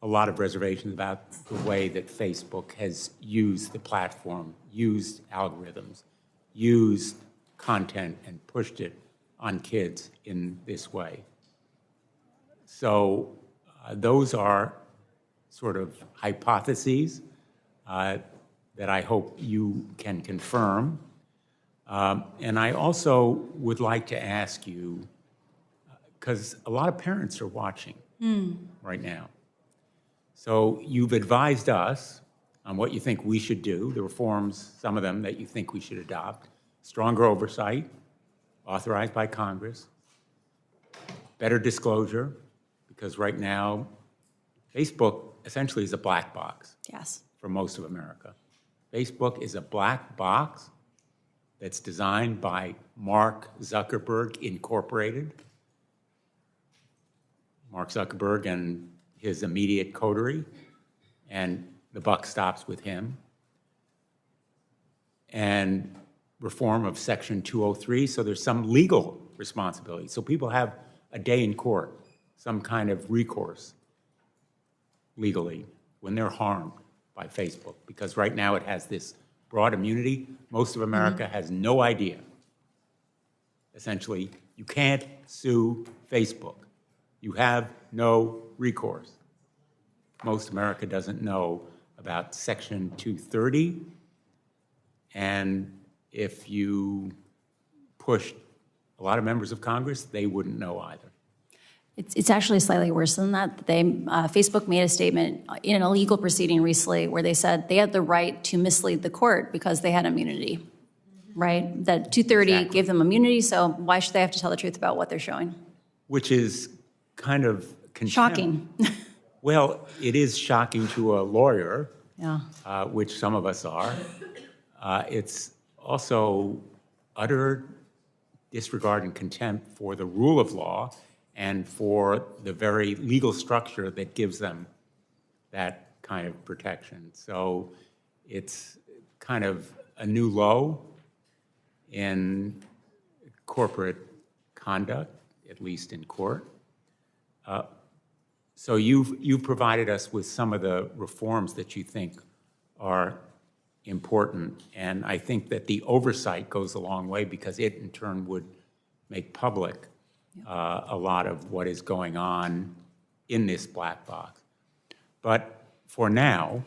a lot of reservations about the way that Facebook has used the platform, used algorithms, used content, and pushed it on kids in this way. So those are sort of hypotheses that I hope you can confirm. And I also would like to ask you, because a lot of parents are watching right now. So you've advised us on what you think we should do, the reforms, some of them that you think we should adopt, stronger oversight, authorized by Congress, better disclosure, because right now, Facebook essentially is a black box for most of America. Facebook is a black box that's designed by Mark Zuckerberg Incorporated. Mark Zuckerberg and his immediate coterie, and the buck stops with him. And reform of Section 203, so there's some legal responsibility. So people have a day in court, some kind of recourse legally when they're harmed by Facebook, because right now it has this broad immunity. Most of America has no idea, essentially, You can't sue Facebook. You have no recourse. Most America doesn't know about Section 230, and if you pushed a lot of members of Congress, they wouldn't know either. It's actually slightly worse than that. Facebook made a statement in an illegal proceeding recently where they said they had the right to mislead the court because they had immunity, right? That 230 gave them immunity, so why should they have to tell the truth about what they're showing? Which is kind of contempt. Shocking. Well, it is shocking to a lawyer, Yeah. which some of us are. It's also utter disregard and contempt for the rule of law and for the very legal structure that gives them that kind of protection. So it's kind of a new low in corporate conduct, at least in court. So you've provided us with some of the reforms that you think are important, and I think that the oversight goes a long way because it in turn would make public a lot of what is going on in this black box. But for now,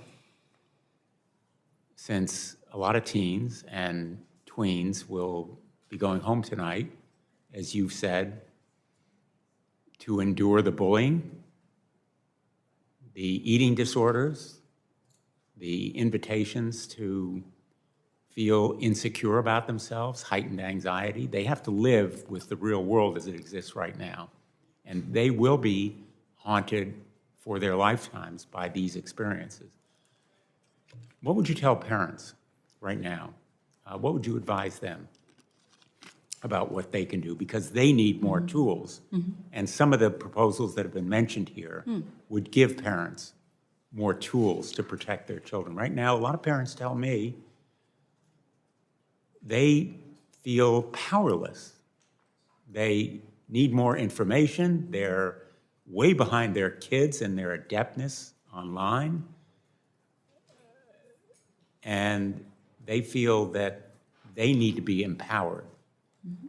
since a lot of teens and tweens will be going home tonight, as you've said, to endure the bullying, the eating disorders, the invitations to feel insecure about themselves, heightened anxiety. They have to live with the real world as it exists right now. And they will be haunted for their lifetimes by these experiences. What would you tell parents right now? What would you advise them about what they can do? Because they need more tools. And some of the proposals that have been mentioned here would give parents more tools to protect their children. Right now, a lot of parents tell me they feel powerless. They need more information. They're way behind their kids in their adeptness online. And they feel that they need to be empowered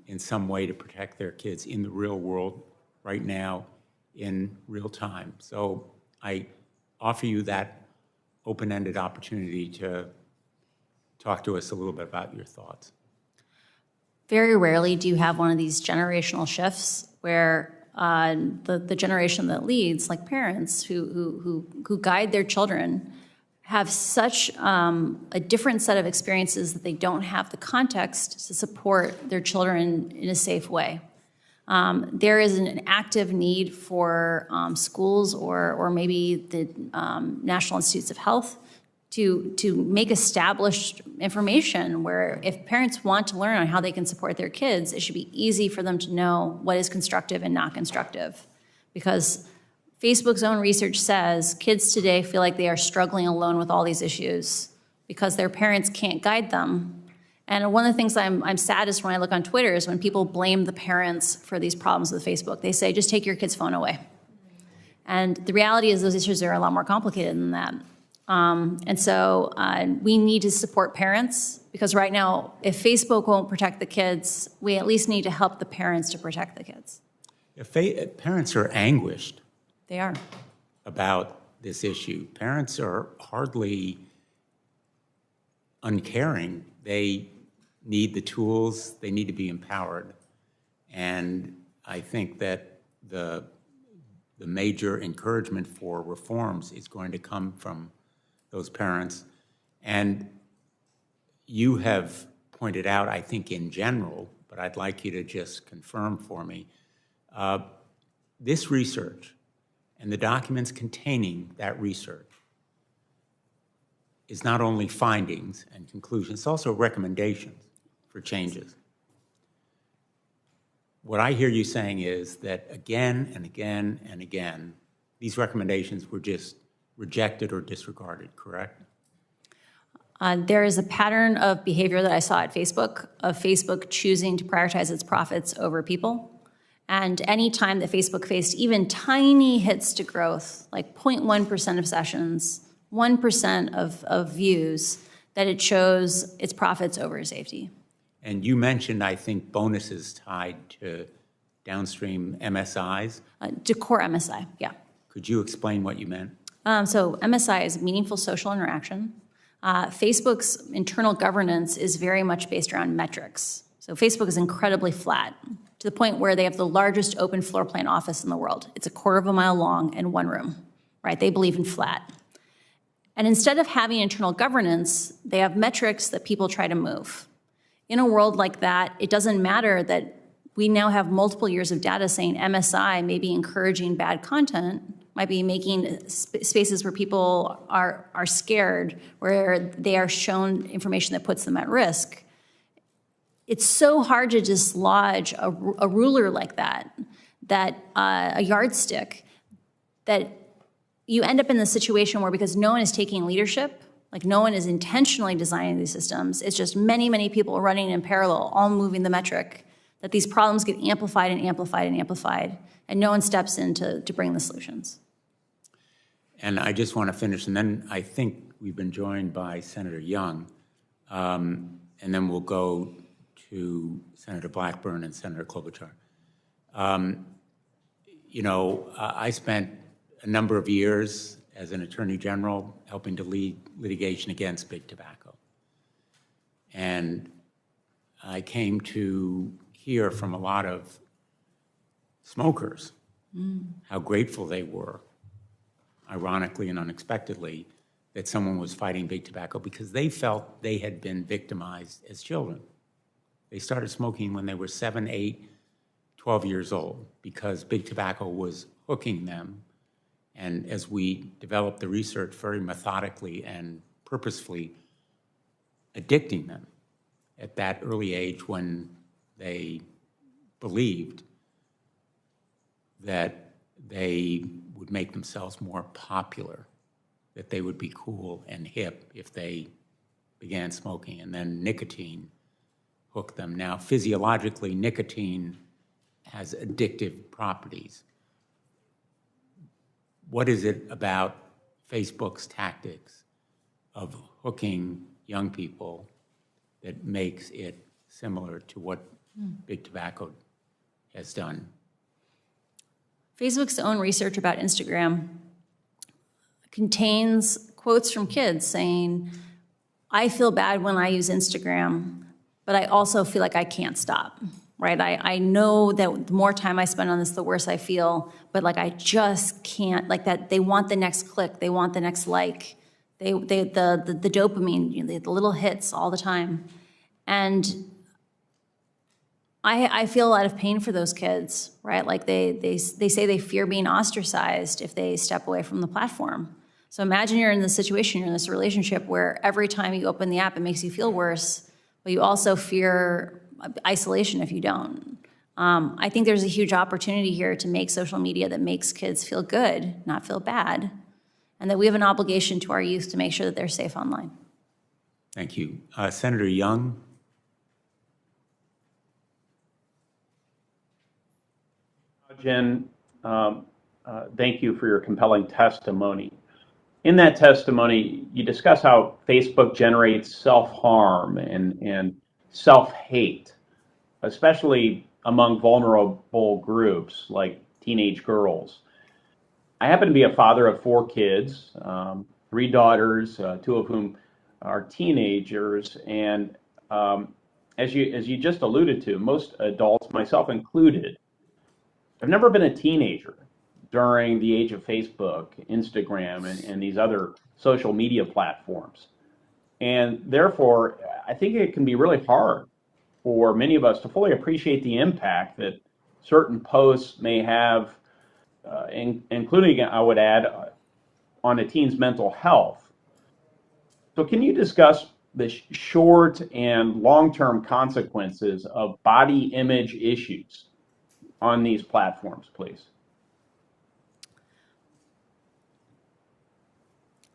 in some way to protect their kids in the real world right now in real time. So I offer you that open-ended opportunity to talk to us a little bit about your thoughts. Very rarely do you have one of these generational shifts where the generation that leads, like parents who guide their children, have such a different set of experiences that they don't have the context to support their children in a safe way. There is an active need for schools or maybe the National Institutes of Health to make established information where if parents want to learn on how they can support their kids, it should be easy for them to know what is constructive and not constructive. Because Facebook's own research says kids today feel like they are struggling alone with all these issues because their parents can't guide them. And one of the things I'm saddest when I look on Twitter is when people blame the parents for these problems with Facebook. They say, just take your kid's phone away. And the reality is those issues are a lot more complicated than that. And so we need to support parents because right now, if Facebook won't protect the kids, we at least need to help the parents to protect the kids. If parents are anguished, they are, about this issue. Parents are hardly uncaring. They need the tools. They need to be empowered. And I think that the major encouragement for reforms is going to come from those parents. And you have pointed out, I think in general, but I'd like you to just confirm for me, this research and the documents containing that research is not only findings and conclusions, it's also recommendations for changes. What I hear you saying is that again and again and again, these recommendations were just rejected or disregarded, correct? There is a pattern of behavior that I saw at Facebook, of Facebook choosing to prioritize its profits over people. And any time that Facebook faced even tiny hits to growth, like 0.1% of sessions, 1% of views, that it chose its profits over safety. And you mentioned, I think, bonuses tied to downstream MSIs? To core MSI, yeah. Could you explain what you meant? So MSI is meaningful social interaction. Facebook's internal governance is very much based around metrics. So Facebook is incredibly flat, to the point where they have the largest open floor plan office in the world. It's a quarter of a mile long and one room, right? They believe in flat. And instead of having internal governance, they have metrics that people try to move. In a world like that, it doesn't matter that we now have multiple years of data saying MSI may be encouraging bad content, might be making spaces where people are scared, where they are shown information that puts them at risk. It's so hard to dislodge a ruler like that, a yardstick, that you end up in the situation where, because no one is taking leadership, like no one is intentionally designing these systems, it's just many, many people running in parallel, all moving the metric, that these problems get amplified and amplified and amplified, and no one steps in to bring the solutions. And I just want to finish, and then I think we've been joined by Senator Young, and then we'll go to Senator Blackburn and Senator Klobuchar. I spent a number of years as an attorney general helping to lead litigation against big tobacco. And I came to hear from a lot of smokers how grateful they were, ironically and unexpectedly, that someone was fighting big tobacco, because they felt they had been victimized as children. They started smoking when they were 7, 8, 12 years old, because big tobacco was hooking them. And as we developed the research, very methodically and purposefully addicting them at that early age, when they believed that they would make themselves more popular, that they would be cool and hip if they began smoking. And then nicotine hooked them. Now, physiologically, nicotine has addictive properties. What is it about Facebook's tactics of hooking young people that makes it similar to what big tobacco has done? Facebook's own research about Instagram contains quotes from kids saying, I feel bad when I use Instagram, but I also feel like I can't stop, right? I know that the more time I spend on this, the worse I feel, but like I just can't, like that they want the next click, they want the next like, the dopamine, the little hits all the time. And I feel a lot of pain for those kids, right? Like they say they fear being ostracized if they step away from the platform. So imagine you're in this situation, you're in this relationship where every time you open the app, it makes you feel worse, but you also fear isolation if you don't. I think there's a huge opportunity here to make social media that makes kids feel good, not feel bad, and that we have an obligation to our youth to make sure that they're safe online. Thank you. Senator Young? Jen, thank you for your compelling testimony. In that testimony, you discuss how Facebook generates self-harm and self-hate, especially among vulnerable groups like teenage girls. I happen to be a father of 4 kids, 3 daughters, 2 of whom are teenagers, and as you just alluded to, most adults, myself included, I've never been a teenager during the age of Facebook, Instagram, and these other social media platforms. And therefore, I think it can be really hard for many of us to fully appreciate the impact that certain posts may have, including, I would add, on a teen's mental health. So can you discuss the short and long-term consequences of body image issues on these platforms, please?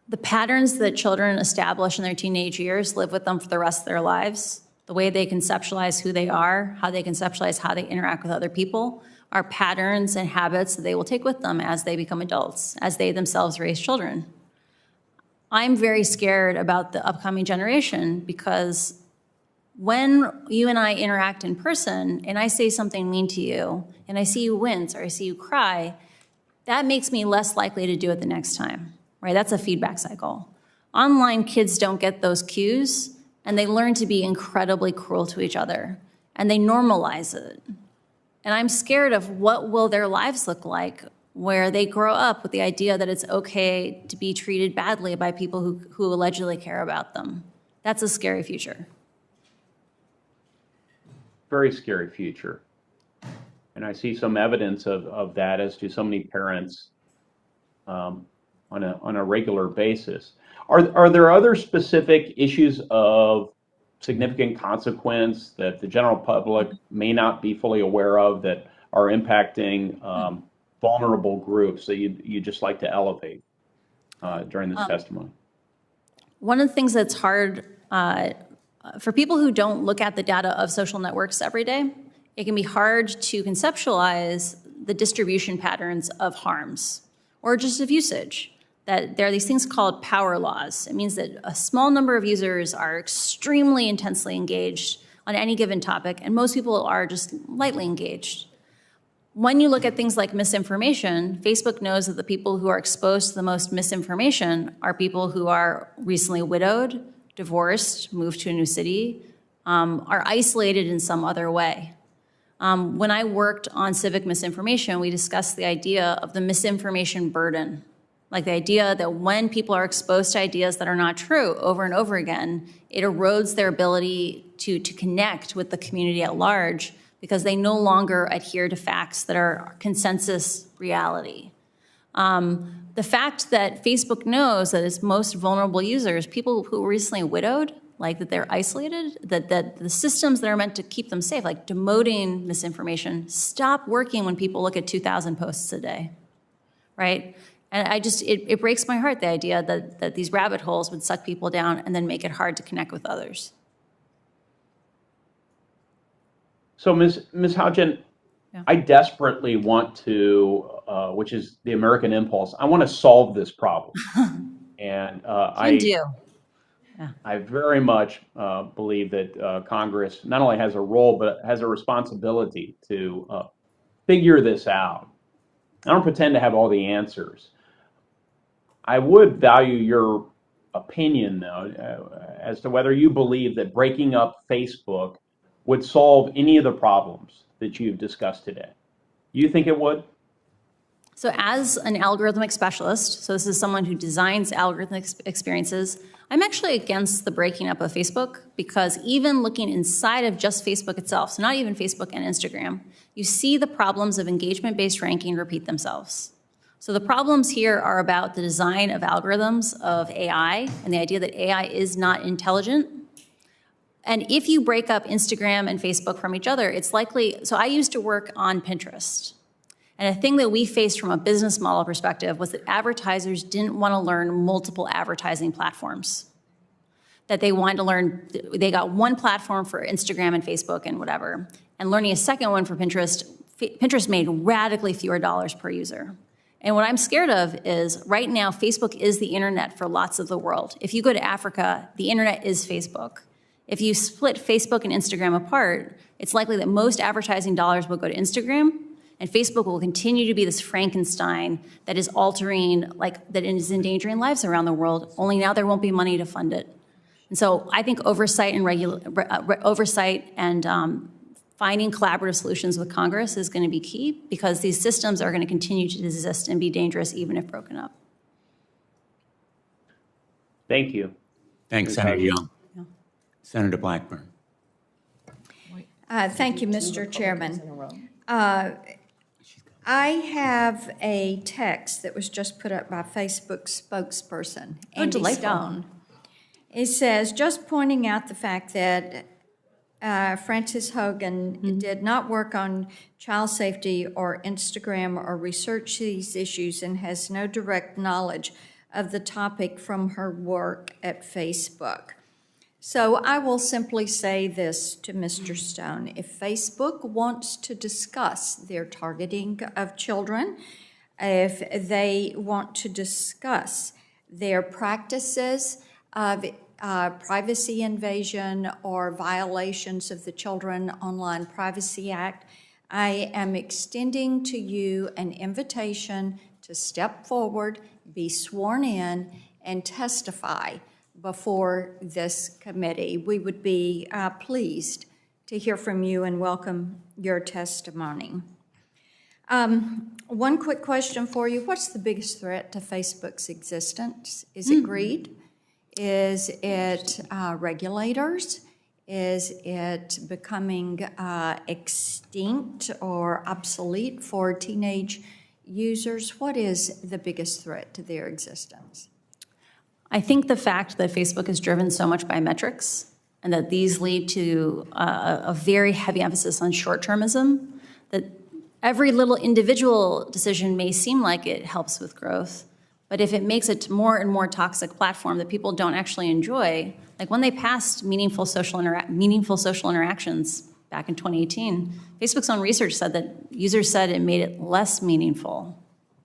The patterns that children establish in their teenage years live with them for the rest of their lives. The way they conceptualize who they are, how they conceptualize how they interact with other people, are patterns and habits that they will take with them as they become adults, as they themselves raise children. I'm very scared about the upcoming generation because When you and I interact in person and I say something mean to you and I see you wince or I see you cry, that makes me less likely to do it the next time, right? That's a feedback cycle. Online kids don't get those cues and they learn to be incredibly cruel to each other and they normalize it. And I'm scared of what will their lives look like where they grow up with the idea that it's okay to be treated badly by people who allegedly care about them. That's a scary future. Very scary future. And I see some evidence of that as to so many parents on a regular basis. Are there other specific issues of significant consequence that the general public may not be fully aware of that are impacting vulnerable groups that you'd just like to elevate during this testimony? One of the things that's hard for people who don't look at the data of social networks every day, it can be hard to conceptualize the distribution patterns of harms or just of usage. That there are these things called power laws. It means that a small number of users are extremely intensely engaged on any given topic, and most people are just lightly engaged. When you look at things like misinformation, Facebook knows that the people who are exposed to the most misinformation are people who are recently widowed, divorced, moved to a new city, are isolated in some other way. When I worked on civic misinformation, we discussed the idea of the misinformation burden, like the idea that when people are exposed to ideas that are not true over and over again, it erodes their ability to connect with the community at large because they no longer adhere to facts that are consensus reality. The fact that Facebook knows that its most vulnerable users, people who were recently widowed, like that they're isolated, that the systems that are meant to keep them safe, like demoting misinformation, stop working when people look at 2,000 posts a day, right? And it breaks my heart, the idea that these rabbit holes would suck people down and then make it hard to connect with others. So Ms. Haugen, I desperately want to, which is the American impulse, I want to solve this problem. And I very much believe that Congress not only has a role, but has a responsibility to figure this out. I don't pretend to have all the answers. I would value your opinion, though, as to whether you believe that breaking up Facebook would solve any of the problems that you've discussed today. You think it would? So as an algorithmic specialist, so this is someone who designs algorithmic experiences, I'm actually against the breaking up of Facebook because even looking inside of just Facebook itself, so not even Facebook and Instagram, you see the problems of engagement-based ranking repeat themselves. So the problems here are about the design of algorithms of AI and the idea that AI is not intelligent. And if you break up Instagram and Facebook from each other, it's likely, so I used to work on Pinterest. And a thing that we faced from a business model perspective was that advertisers didn't want to learn multiple advertising platforms. That they wanted to learn, they got one platform for Instagram and Facebook and whatever, and learning a second one for Pinterest, Pinterest made radically fewer dollars per user. And what I'm scared of is right now, Facebook is the internet for lots of the world. If you go to Africa, the internet is Facebook. If you split Facebook and Instagram apart, it's likely that most advertising dollars will go to Instagram, and Facebook will continue to be this Frankenstein that is altering, that is endangering lives around the world, only now there won't be money to fund it. And so I think oversight and finding collaborative solutions with Congress is going to be key because these systems are going to continue to exist and be dangerous even if broken up. Thank you. Thanks, Senator Young. Yeah. Senator Blackburn. Thank you, Mr. Chairman. I have a text that was just put up by Facebook's spokesperson, Andy Stone. It says, just pointing out the fact that Frances Haugen did not work on child safety or Instagram or research these issues and has no direct knowledge of the topic from her work at Facebook. So I will simply say this to Mr. Stone. If Facebook wants to discuss their targeting of children, if they want to discuss their practices of privacy invasion or violations of the Children Online Privacy Act, I am extending to you an invitation to step forward, be sworn in, and testify before this committee. We would be pleased to hear from you and welcome your testimony. One quick question for you. What's the biggest threat to Facebook's existence? Is it greed? Is it regulators? Is it becoming extinct or obsolete for teenage users? What is the biggest threat to their existence? I think the fact that Facebook is driven so much by metrics and that these lead to a very heavy emphasis on short-termism, that every little individual decision may seem like it helps with growth, but if it makes it more and more toxic platform that people don't actually enjoy, like when they passed meaningful social interactions back in 2018, Facebook's own research said that users said it made it less meaningful,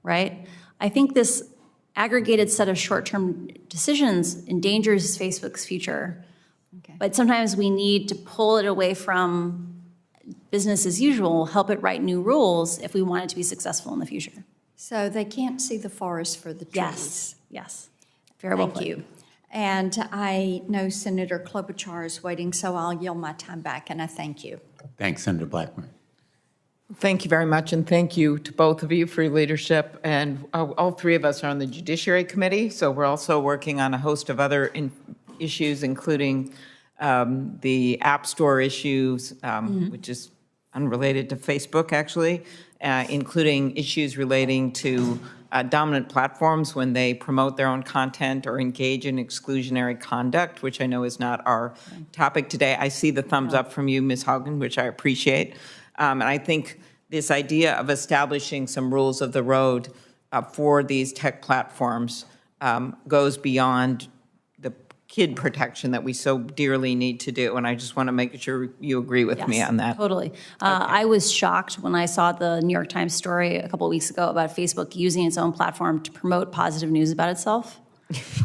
right? I think this aggregated set of short-term decisions endangers Facebook's future. Okay. But sometimes we need to pull it away from business as usual, help it write new rules if we want it to be successful in the future. So they can't see the forest for the trees. Yes, yes. Very well put. Thank you. And I know Senator Klobuchar is waiting, so I'll yield my time back, and I thank you. Thanks, Senator Blackburn. Thank you very much, and thank you to both of you for your leadership. And all three of us are on the Judiciary Committee, so we're also working on a host of other issues, including the App Store issues, which is unrelated to Facebook, actually, including issues relating to dominant platforms when they promote their own content or engage in exclusionary conduct, which I know is not our topic today. I see the thumbs up from you, Ms. Haugen, which I appreciate. And I think this idea of establishing some rules of the road for these tech platforms goes beyond the kid protection that we so dearly need to do. And I just want to make sure you agree with me on that. Totally. I was shocked when I saw the New York Times story a couple of weeks ago about Facebook using its own platform to promote positive news about itself.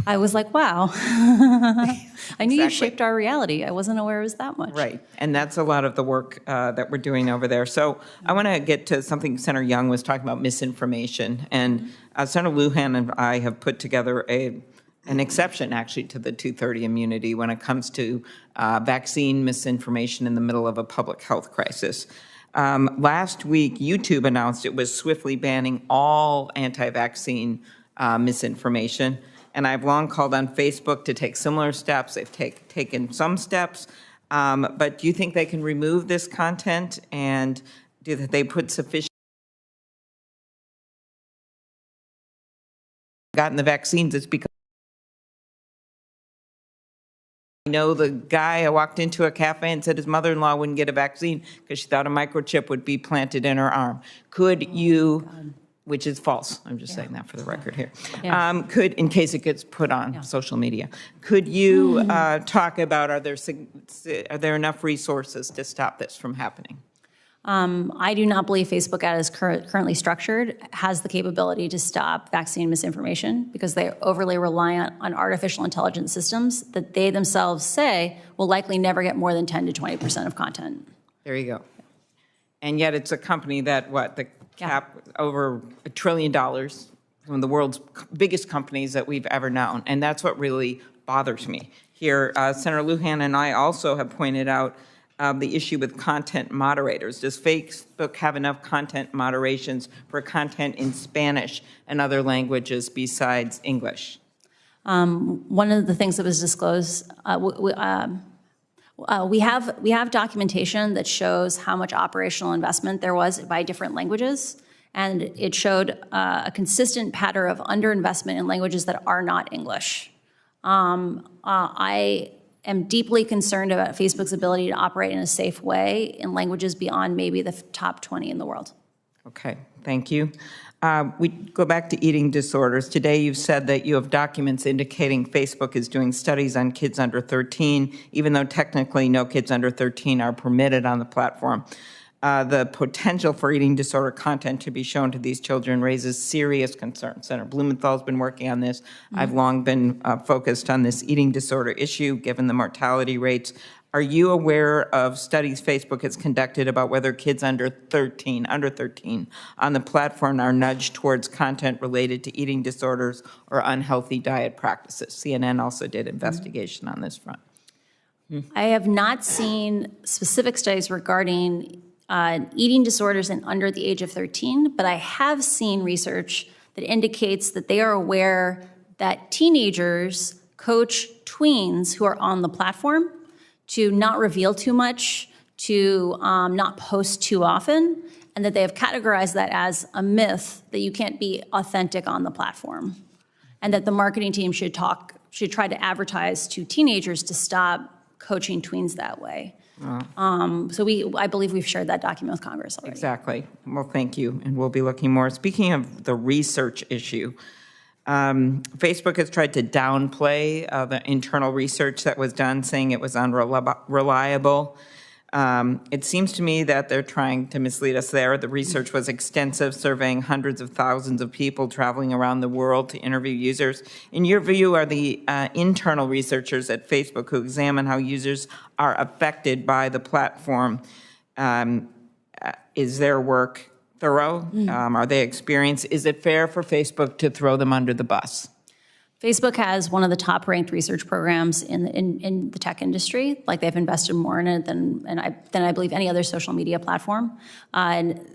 I was like, wow. I knew you shaped our reality. I wasn't aware it was that much. Right. And that's a lot of the work that we're doing over there. So I want to get to something Senator Young was talking about, misinformation. And Senator Lujan and I have put together an exception, actually, to the 230 immunity when it comes to vaccine misinformation in the middle of a public health crisis. Last week, YouTube announced it was swiftly banning all anti-vaccine misinformation. And I've long called on Facebook to take similar steps. They've taken some steps. But do you think they can remove this content? And do they put sufficient gotten the vaccines? It's because I know the guy who walked into a cafe and said his mother-in-law wouldn't get a vaccine because she thought a microchip would be planted in her arm. Could you, which is false, I'm just saying that for the record here, could, in case it gets put on social media, could you talk about, are there enough resources to stop this from happening? I do not believe Facebook, as currently structured, has the capability to stop vaccine misinformation because they overly reliant on artificial intelligence systems that they themselves say will likely never get more than 10 to 20% of content. There you go. And yet it's a company that, the cap over $1 trillion, one of the world's biggest companies that we've ever known. And that's what really bothers me. Here, Senator Lujan and I also have pointed out the issue with content moderators. Does Facebook have enough content moderations for content in Spanish and other languages besides English? One of the things that was disclosed, we have documentation that shows how much operational investment there was by different languages, and it showed a consistent pattern of underinvestment in languages that are not English. I am deeply concerned about Facebook's ability to operate in a safe way in languages beyond maybe the top 20 in the world. Okay, thank you. We go back to eating disorders. Today you've said that you have documents indicating Facebook is doing studies on kids under 13, even though technically no kids under 13 are permitted on the platform. the potential for eating disorder content to be shown to these children raises serious concerns. Senator Blumenthal's been working on this. I've long been focused on this eating disorder issue, given the mortality rates. Are you aware of studies Facebook has conducted about whether kids under 13 on the platform are nudged towards content related to eating disorders or unhealthy diet practices? CNN also did investigation on this front. I have not seen specific studies regarding eating disorders in under the age of 13, but I have seen research that indicates that they are aware that teenagers coach tweens who are on the platform to not reveal too much, to not post too often, and that they have categorized that as a myth that you can't be authentic on the platform, and that the marketing team should try to advertise to teenagers to stop coaching tweens that way. I believe we've shared that document with Congress already. Exactly. Well, thank you, and we'll be looking more. Speaking of the research issue, Facebook has tried to downplay the internal research that was done, saying it was unreliable. It seems to me that they're trying to mislead us there. The research was extensive, surveying hundreds of thousands of people traveling around the world to interview users. In your view, are the internal researchers at Facebook who examine how users are affected by the platform, is their work thorough? Are they experienced? Is it fair for Facebook to throw them under the bus? Facebook has one of the top-ranked research programs in the tech industry. Like, they've invested more in it than I believe any other social media platform. And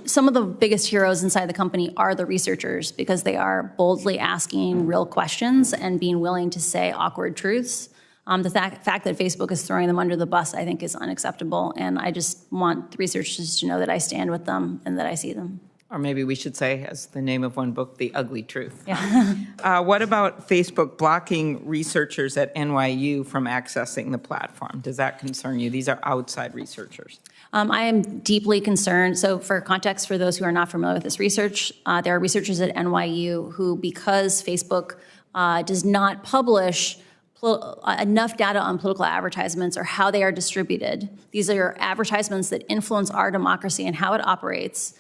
some of the biggest heroes inside the company are the researchers, because they are boldly asking real questions and being willing to say awkward truths. The fact that Facebook is throwing them under the bus, I think, is unacceptable. And I just want the researchers to know that I stand with them and that I see them. Or maybe we should say, as the name of one book, The Ugly Truth. Yeah. What about Facebook blocking researchers at NYU from accessing the platform? Does that concern you? These are outside researchers. I am deeply concerned. So for context, for those who are not familiar with this research, there are researchers at NYU who, because Facebook does not publish enough data on political advertisements or how they are distributed, these are advertisements that influence our democracy and how it operates.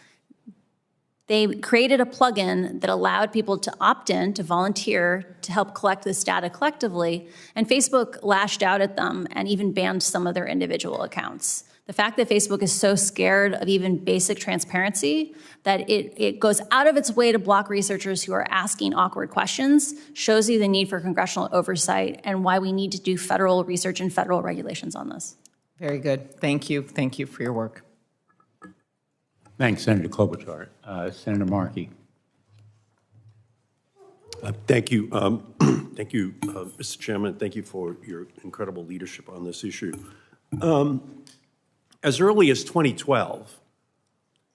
They created a plugin that allowed people to opt in, to volunteer, to help collect this data collectively, and Facebook lashed out at them and even banned some of their individual accounts. The fact that Facebook is so scared of even basic transparency that it goes out of its way to block researchers who are asking awkward questions shows you the need for congressional oversight and why we need to do federal research and federal regulations on this. Very good. Thank you. Thank you for your work. Thanks, Senator Klobuchar. Senator Markey. Thank you. Thank you, Mr. Chairman. Thank you for your incredible leadership on this issue. As early as 2012,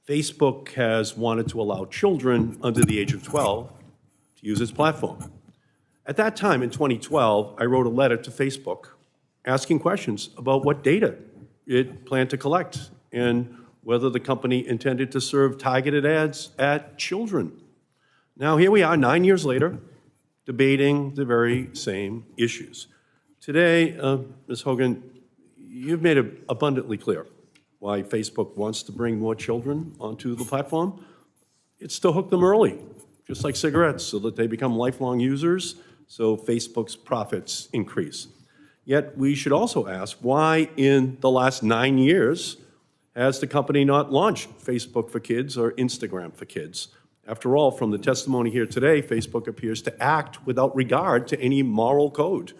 Facebook has wanted to allow children under the age of 12 to use its platform. At that time, in 2012, I wrote a letter to Facebook asking questions about what data it planned to collect and whether the company intended to serve targeted ads at children. Now, here we are 9 years later, debating the very same issues. Today, Ms. Haugen, you've made it abundantly clear why Facebook wants to bring more children onto the platform. It's to hook them early, just like cigarettes, so that they become lifelong users, so Facebook's profits increase. Yet, we should also ask why in the last 9 years has the company not launched Facebook for Kids or Instagram for Kids? After all, from the testimony here today, Facebook appears to act without regard to any moral code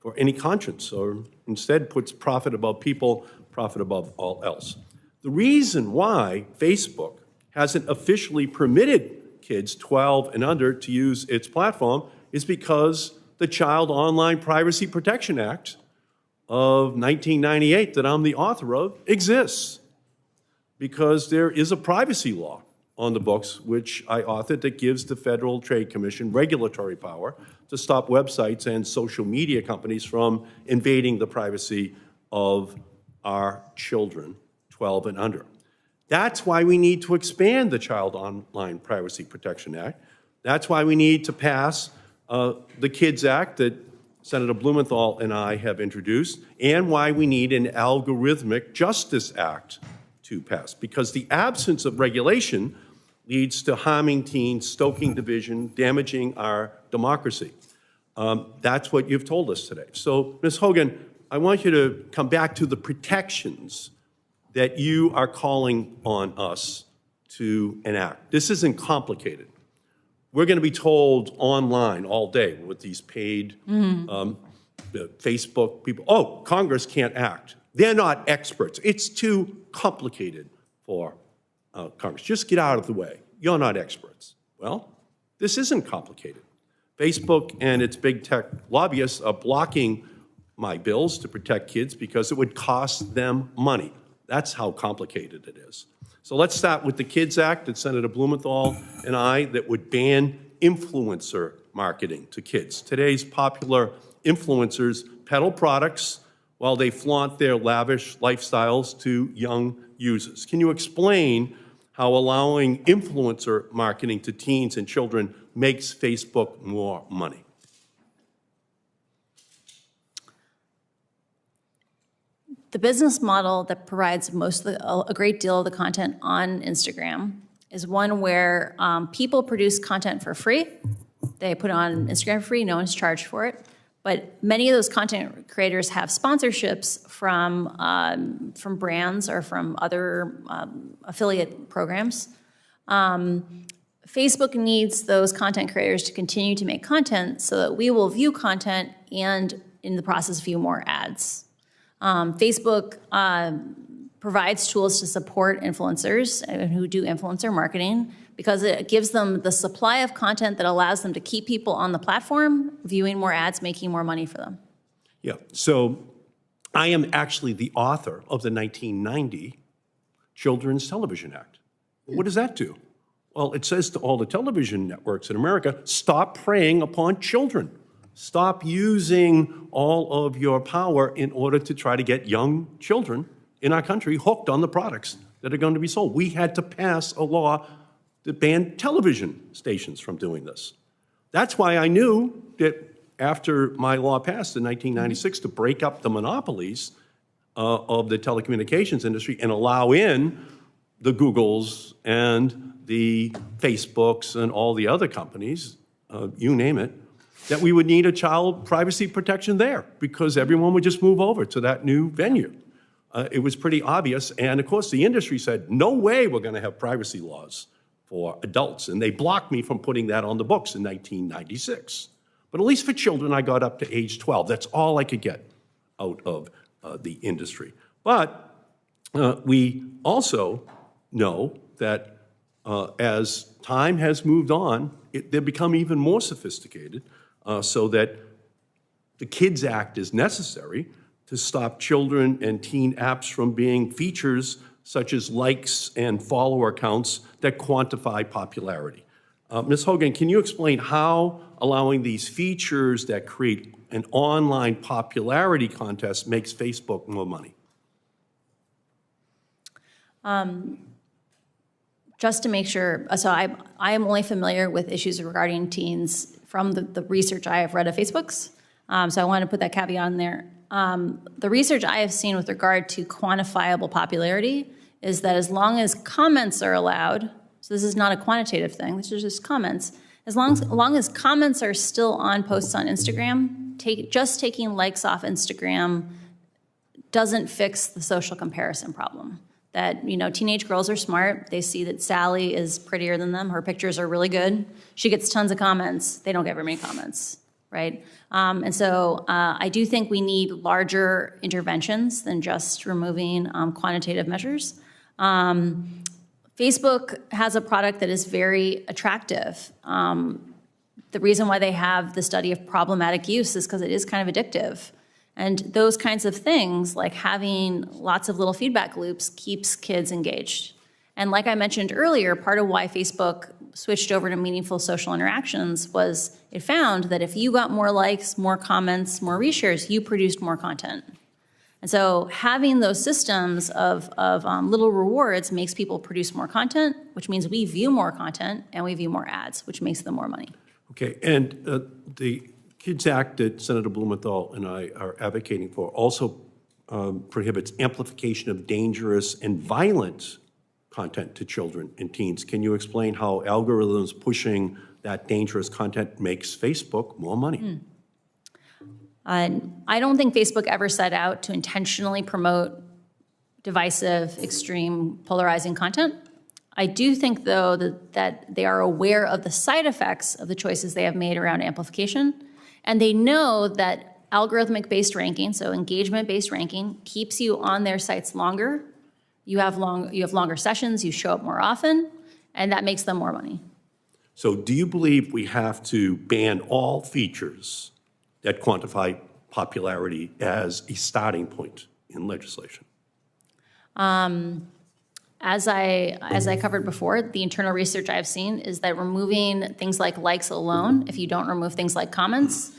or any conscience, or instead puts profit above people, profit above all else. The reason why Facebook hasn't officially permitted kids 12 and under to use its platform is because the Child Online Privacy Protection Act of 1998, that I'm the author of, exists. Because there is a privacy law on the books, which I authored, that gives the Federal Trade Commission regulatory power to stop websites and social media companies from invading the privacy of our children, 12 and under. That's why we need to expand the Child Online Privacy Protection Act. That's why we need to pass the KIDS Act that Senator Blumenthal and I have introduced, and why we need an Algorithmic Justice Act to pass, because the absence of regulation leads to harming teens, stoking division, damaging our democracy. That's what you've told us today. So, Ms. Haugen, I want you to come back to the protections that you are calling on us to enact. This isn't complicated. We're going to be told online all day with these paid Facebook people, oh, Congress can't act. They're not experts. It's too complicated for Congress. Just get out of the way. You're not experts. Well, this isn't complicated. Facebook and its big tech lobbyists are blocking my bills to protect kids because it would cost them money. That's how complicated it is. So let's start with the Kids Act that Senator Blumenthal and I that would ban influencer marketing to kids. Today's popular influencers peddle products while they flaunt their lavish lifestyles to young users. Can you explain how allowing influencer marketing to teens and children makes Facebook more money? The business model that provides a great deal of the content on Instagram is one where people produce content for free. They put it on Instagram for free, no one's charged for it. But many of those content creators have sponsorships from brands or from other affiliate programs. Facebook needs those content creators to continue to make content so that we will view content and in the process view more ads. Facebook provides tools to support influencers who do influencer marketing because it gives them the supply of content that allows them to keep people on the platform, viewing more ads, making more money for them. Yeah, so I am actually the author of the 1990 Children's Television Act. What does that do? Well, it says to all the television networks in America, stop preying upon children. Stop using all of your power in order to try to get young children in our country hooked on the products that are going to be sold. We had to pass a law that banned television stations from doing this. That's why I knew that after my law passed in 1996 to break up the monopolies of the telecommunications industry and allow in the Googles and the Facebooks and all the other companies, you name it, that we would need a child privacy protection there because everyone would just move over to that new venue. It was pretty obvious. And of course, the industry said, no way we're going to have privacy laws for adults. And they blocked me from putting that on the books in 1996. But at least for children, I got up to age 12. That's all I could get out of the industry. But we also know that as time has moved on, they've become even more sophisticated so that the Kids Act is necessary to stop children and teen apps from being features such as likes and follower counts that quantify popularity. Ms. Haugen, can you explain how allowing these features that create an online popularity contest makes Facebook more money? Just to make sure, so I am only familiar with issues regarding teens from the research I have read of Facebook's. So I want to put that caveat in there. The research I have seen with regard to quantifiable popularity is that as long as comments are allowed, so this is not a quantitative thing, this is just comments, as long as comments are still on posts on Instagram, just taking likes off Instagram doesn't fix the social comparison problem. That, teenage girls are smart. They see that Sally is prettier than them. Her pictures are really good. She gets tons of comments. They don't get very many comments, right? And so I do think we need larger interventions than just removing quantitative measures. Facebook has a product that is very attractive. The reason why they have the study of problematic use is because it is kind of addictive. And those kinds of things, like having lots of little feedback loops, keeps kids engaged. And like I mentioned earlier, part of why Facebook switched over to meaningful social interactions was it found that if you got more likes, more comments, more reshares, you produced more content. And so having those systems of little rewards makes people produce more content, which means we view more content and we view more ads, which makes them more money. Okay, and the Kids Act that Senator Blumenthal and I are advocating for also prohibits amplification of dangerous and violent content to children and teens. Can you explain how algorithms pushing that dangerous content makes Facebook more money? I don't think Facebook ever set out to intentionally promote divisive, extreme, polarizing content. I do think, though, that they are aware of the side effects of the choices they have made around amplification, and they know that algorithmic-based ranking, so engagement-based ranking, keeps you on their sites longer. You have longer sessions, you show up more often, and that makes them more money. So do you believe we have to ban all features that quantify popularity as a starting point in legislation? As I covered before, the internal research I've seen is that removing things like likes alone, if you don't remove things like comments,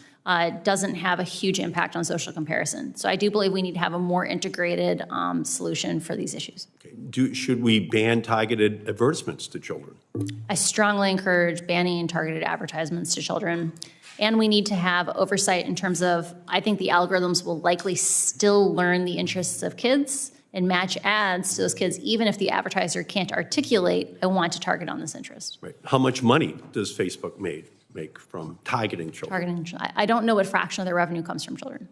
doesn't have a huge impact on social comparison. So I do believe we need to have a more integrated solution for these issues. Okay. Should we ban targeted advertisements to children? I strongly encourage banning targeted advertisements to children. And we need to have oversight in terms of, I think the algorithms will likely still learn the interests of kids and match ads to those kids, even if the advertiser can't articulate, I want to target on this interest. Right. How much money does Facebook make from targeting children? I don't know what fraction of their revenue comes from children.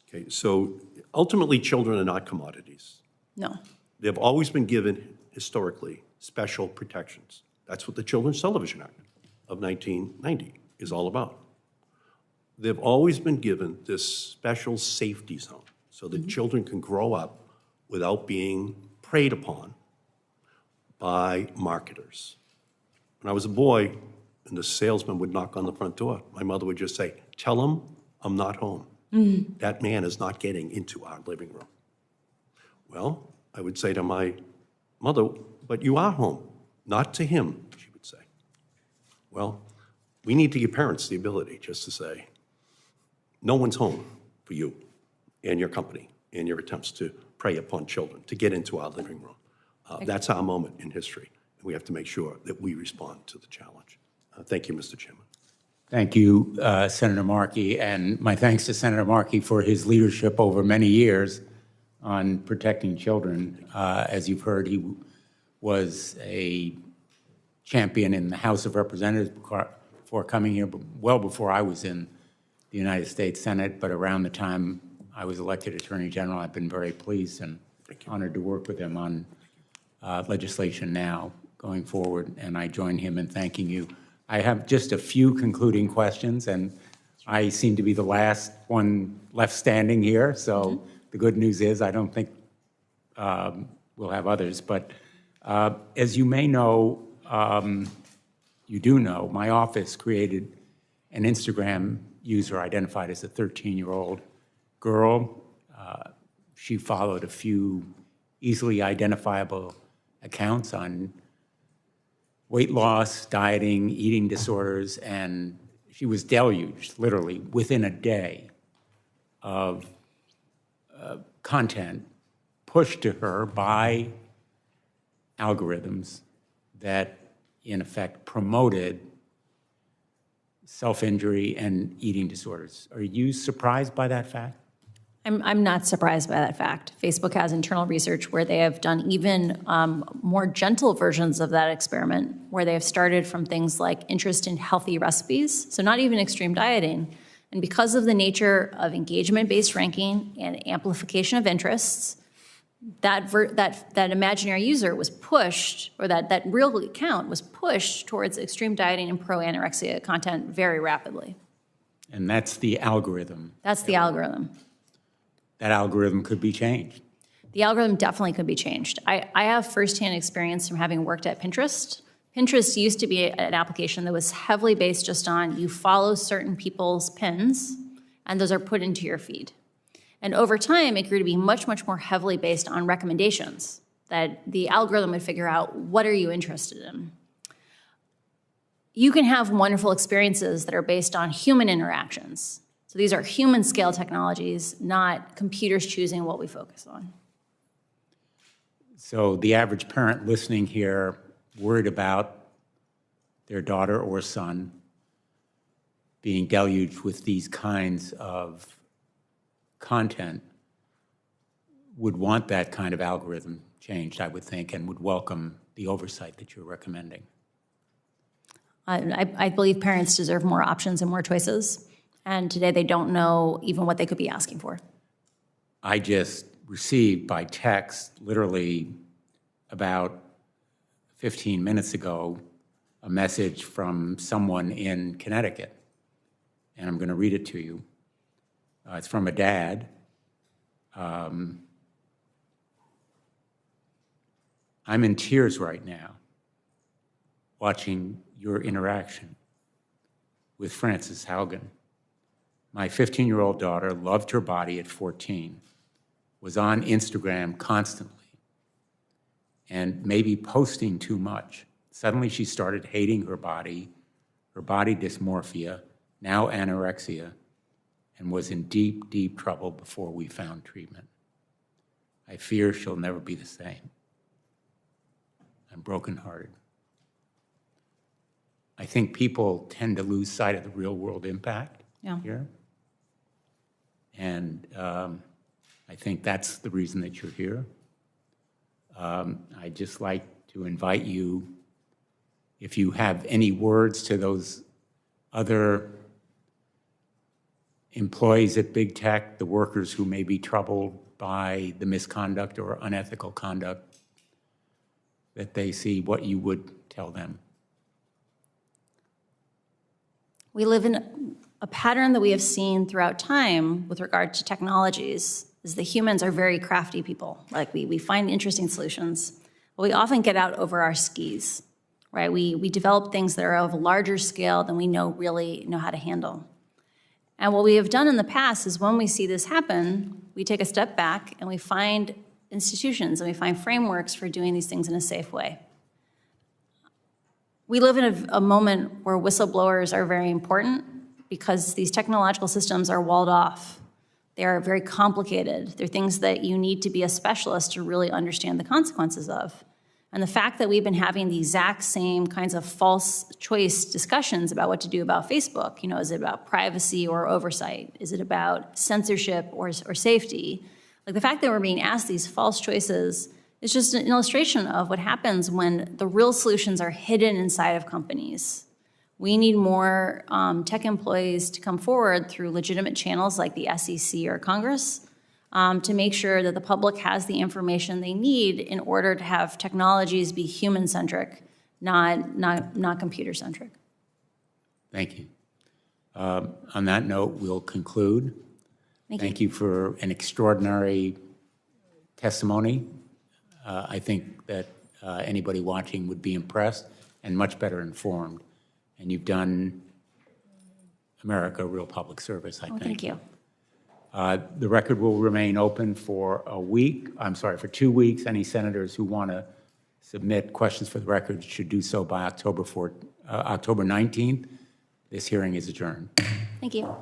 Okay, so ultimately children are not commodities. No. They've always been given, historically, special protections. That's what the Children's Television Act of 1990 is all about. They've always been given this special safety zone so that children can grow up without being preyed upon by marketers. When I was a boy and the salesman would knock on the front door, my mother would just say, "Tell him I'm not home. That man is not getting into our living room." Well, I would say to my mother, "But you are home." "Not to him," she would say. Well, we need to give parents the ability just to say, no one's home for you and your company and your attempts to prey upon children, to get into our living room. That's our moment in history, and we have to make sure that we respond to the challenge. Thank you, Mr. Chairman. Thank you, Senator Markey, and my thanks to Senator Markey for his leadership over many years on protecting children. As you've heard, he was a champion in the House of Representatives before coming here, well before I was in the United States Senate, but around the time I was elected Attorney General, I've been very pleased and honored to work with him on legislation now going forward, and I join him in thanking you. I have just a few concluding questions, and I seem to be the last one left standing here, so the good news is I don't think we'll have others, but as you may know, you do know, my office created an Instagram user identified as a 13-year-old girl. She followed a few easily identifiable accounts on weight loss, dieting, eating disorders, and she was deluged, literally, within a day of content pushed to her by algorithms that, in effect, promoted self-injury and eating disorders. Are you surprised by that fact? I'm not surprised by that fact. Facebook has internal research where they have done even more gentle versions of that experiment, where they have started from things like interest in healthy recipes, so not even extreme dieting. And because of the nature of engagement-based ranking and amplification of interests, that imaginary user was pushed, or that real account was pushed towards extreme dieting and pro-anorexia content very rapidly. And that's the algorithm. That's the algorithm. That algorithm could be changed. The algorithm definitely could be changed. I have firsthand experience from having worked at Pinterest. Pinterest used to be an application that was heavily based just on you follow certain people's pins, and those are put into your feed. And over time, it grew to be much, much more heavily based on recommendations, that the algorithm would figure out, what are you interested in? You can have wonderful experiences that are based on human interactions. So these are human scale technologies, not computers choosing what we focus on. So the average parent listening here, worried about their daughter or son being deluged with these kinds of content, would want that kind of algorithm changed, I would think, and would welcome the oversight that you're recommending. I believe parents deserve more options and more choices, and today they don't know even what they could be asking for. I just received by text, literally about 15 minutes ago, a message from someone in Connecticut, and I'm going to read it to you. It's from a dad. I'm in tears right now watching your interaction with Frances Haugen. My 15-year-old daughter loved her body at 14, was on Instagram constantly, and maybe posting too much. Suddenly she started hating her body dysmorphia, now anorexia, and was in deep, deep trouble before we found treatment. I fear she'll never be the same. I'm brokenhearted. I think people tend to lose sight of the real-world impact here. And I think that's the reason that you're here. I'd just like to invite you, if you have any words to those other employees at big tech, the workers who may be troubled by the misconduct or unethical conduct that they see, what you would tell them. We live in a pattern that we have seen throughout time with regard to technologies is that humans are very crafty people. Like we find interesting solutions, but we often get out over our skis, right? We develop things that are of a larger scale than we really know how to handle. And what we have done in the past is when we see this happen, we take a step back and we find institutions and we find frameworks for doing these things in a safe way. We live in a moment where whistleblowers are very important because these technological systems are walled off. They are very complicated. They're things that you need to be a specialist to really understand the consequences of. And the fact that we've been having the exact same kinds of false choice discussions about what to do about Facebook, is it about privacy or oversight? Is it about censorship or safety? Like the fact that we're being asked these false choices is just an illustration of what happens when the real solutions are hidden inside of companies. We need more tech employees to come forward through legitimate channels like the SEC or Congress to make sure that the public has the information they need in order to have technologies be human-centric, not computer-centric. Thank you. On that note, we'll conclude. Thank you for an extraordinary testimony. I think that anybody watching would be impressed and much better informed. And you've done America a real public service, I think. Thank you. The record will remain open for for 2 weeks. Any senators who want to submit questions for the record should do so by October 19th. This hearing is adjourned. Thank you.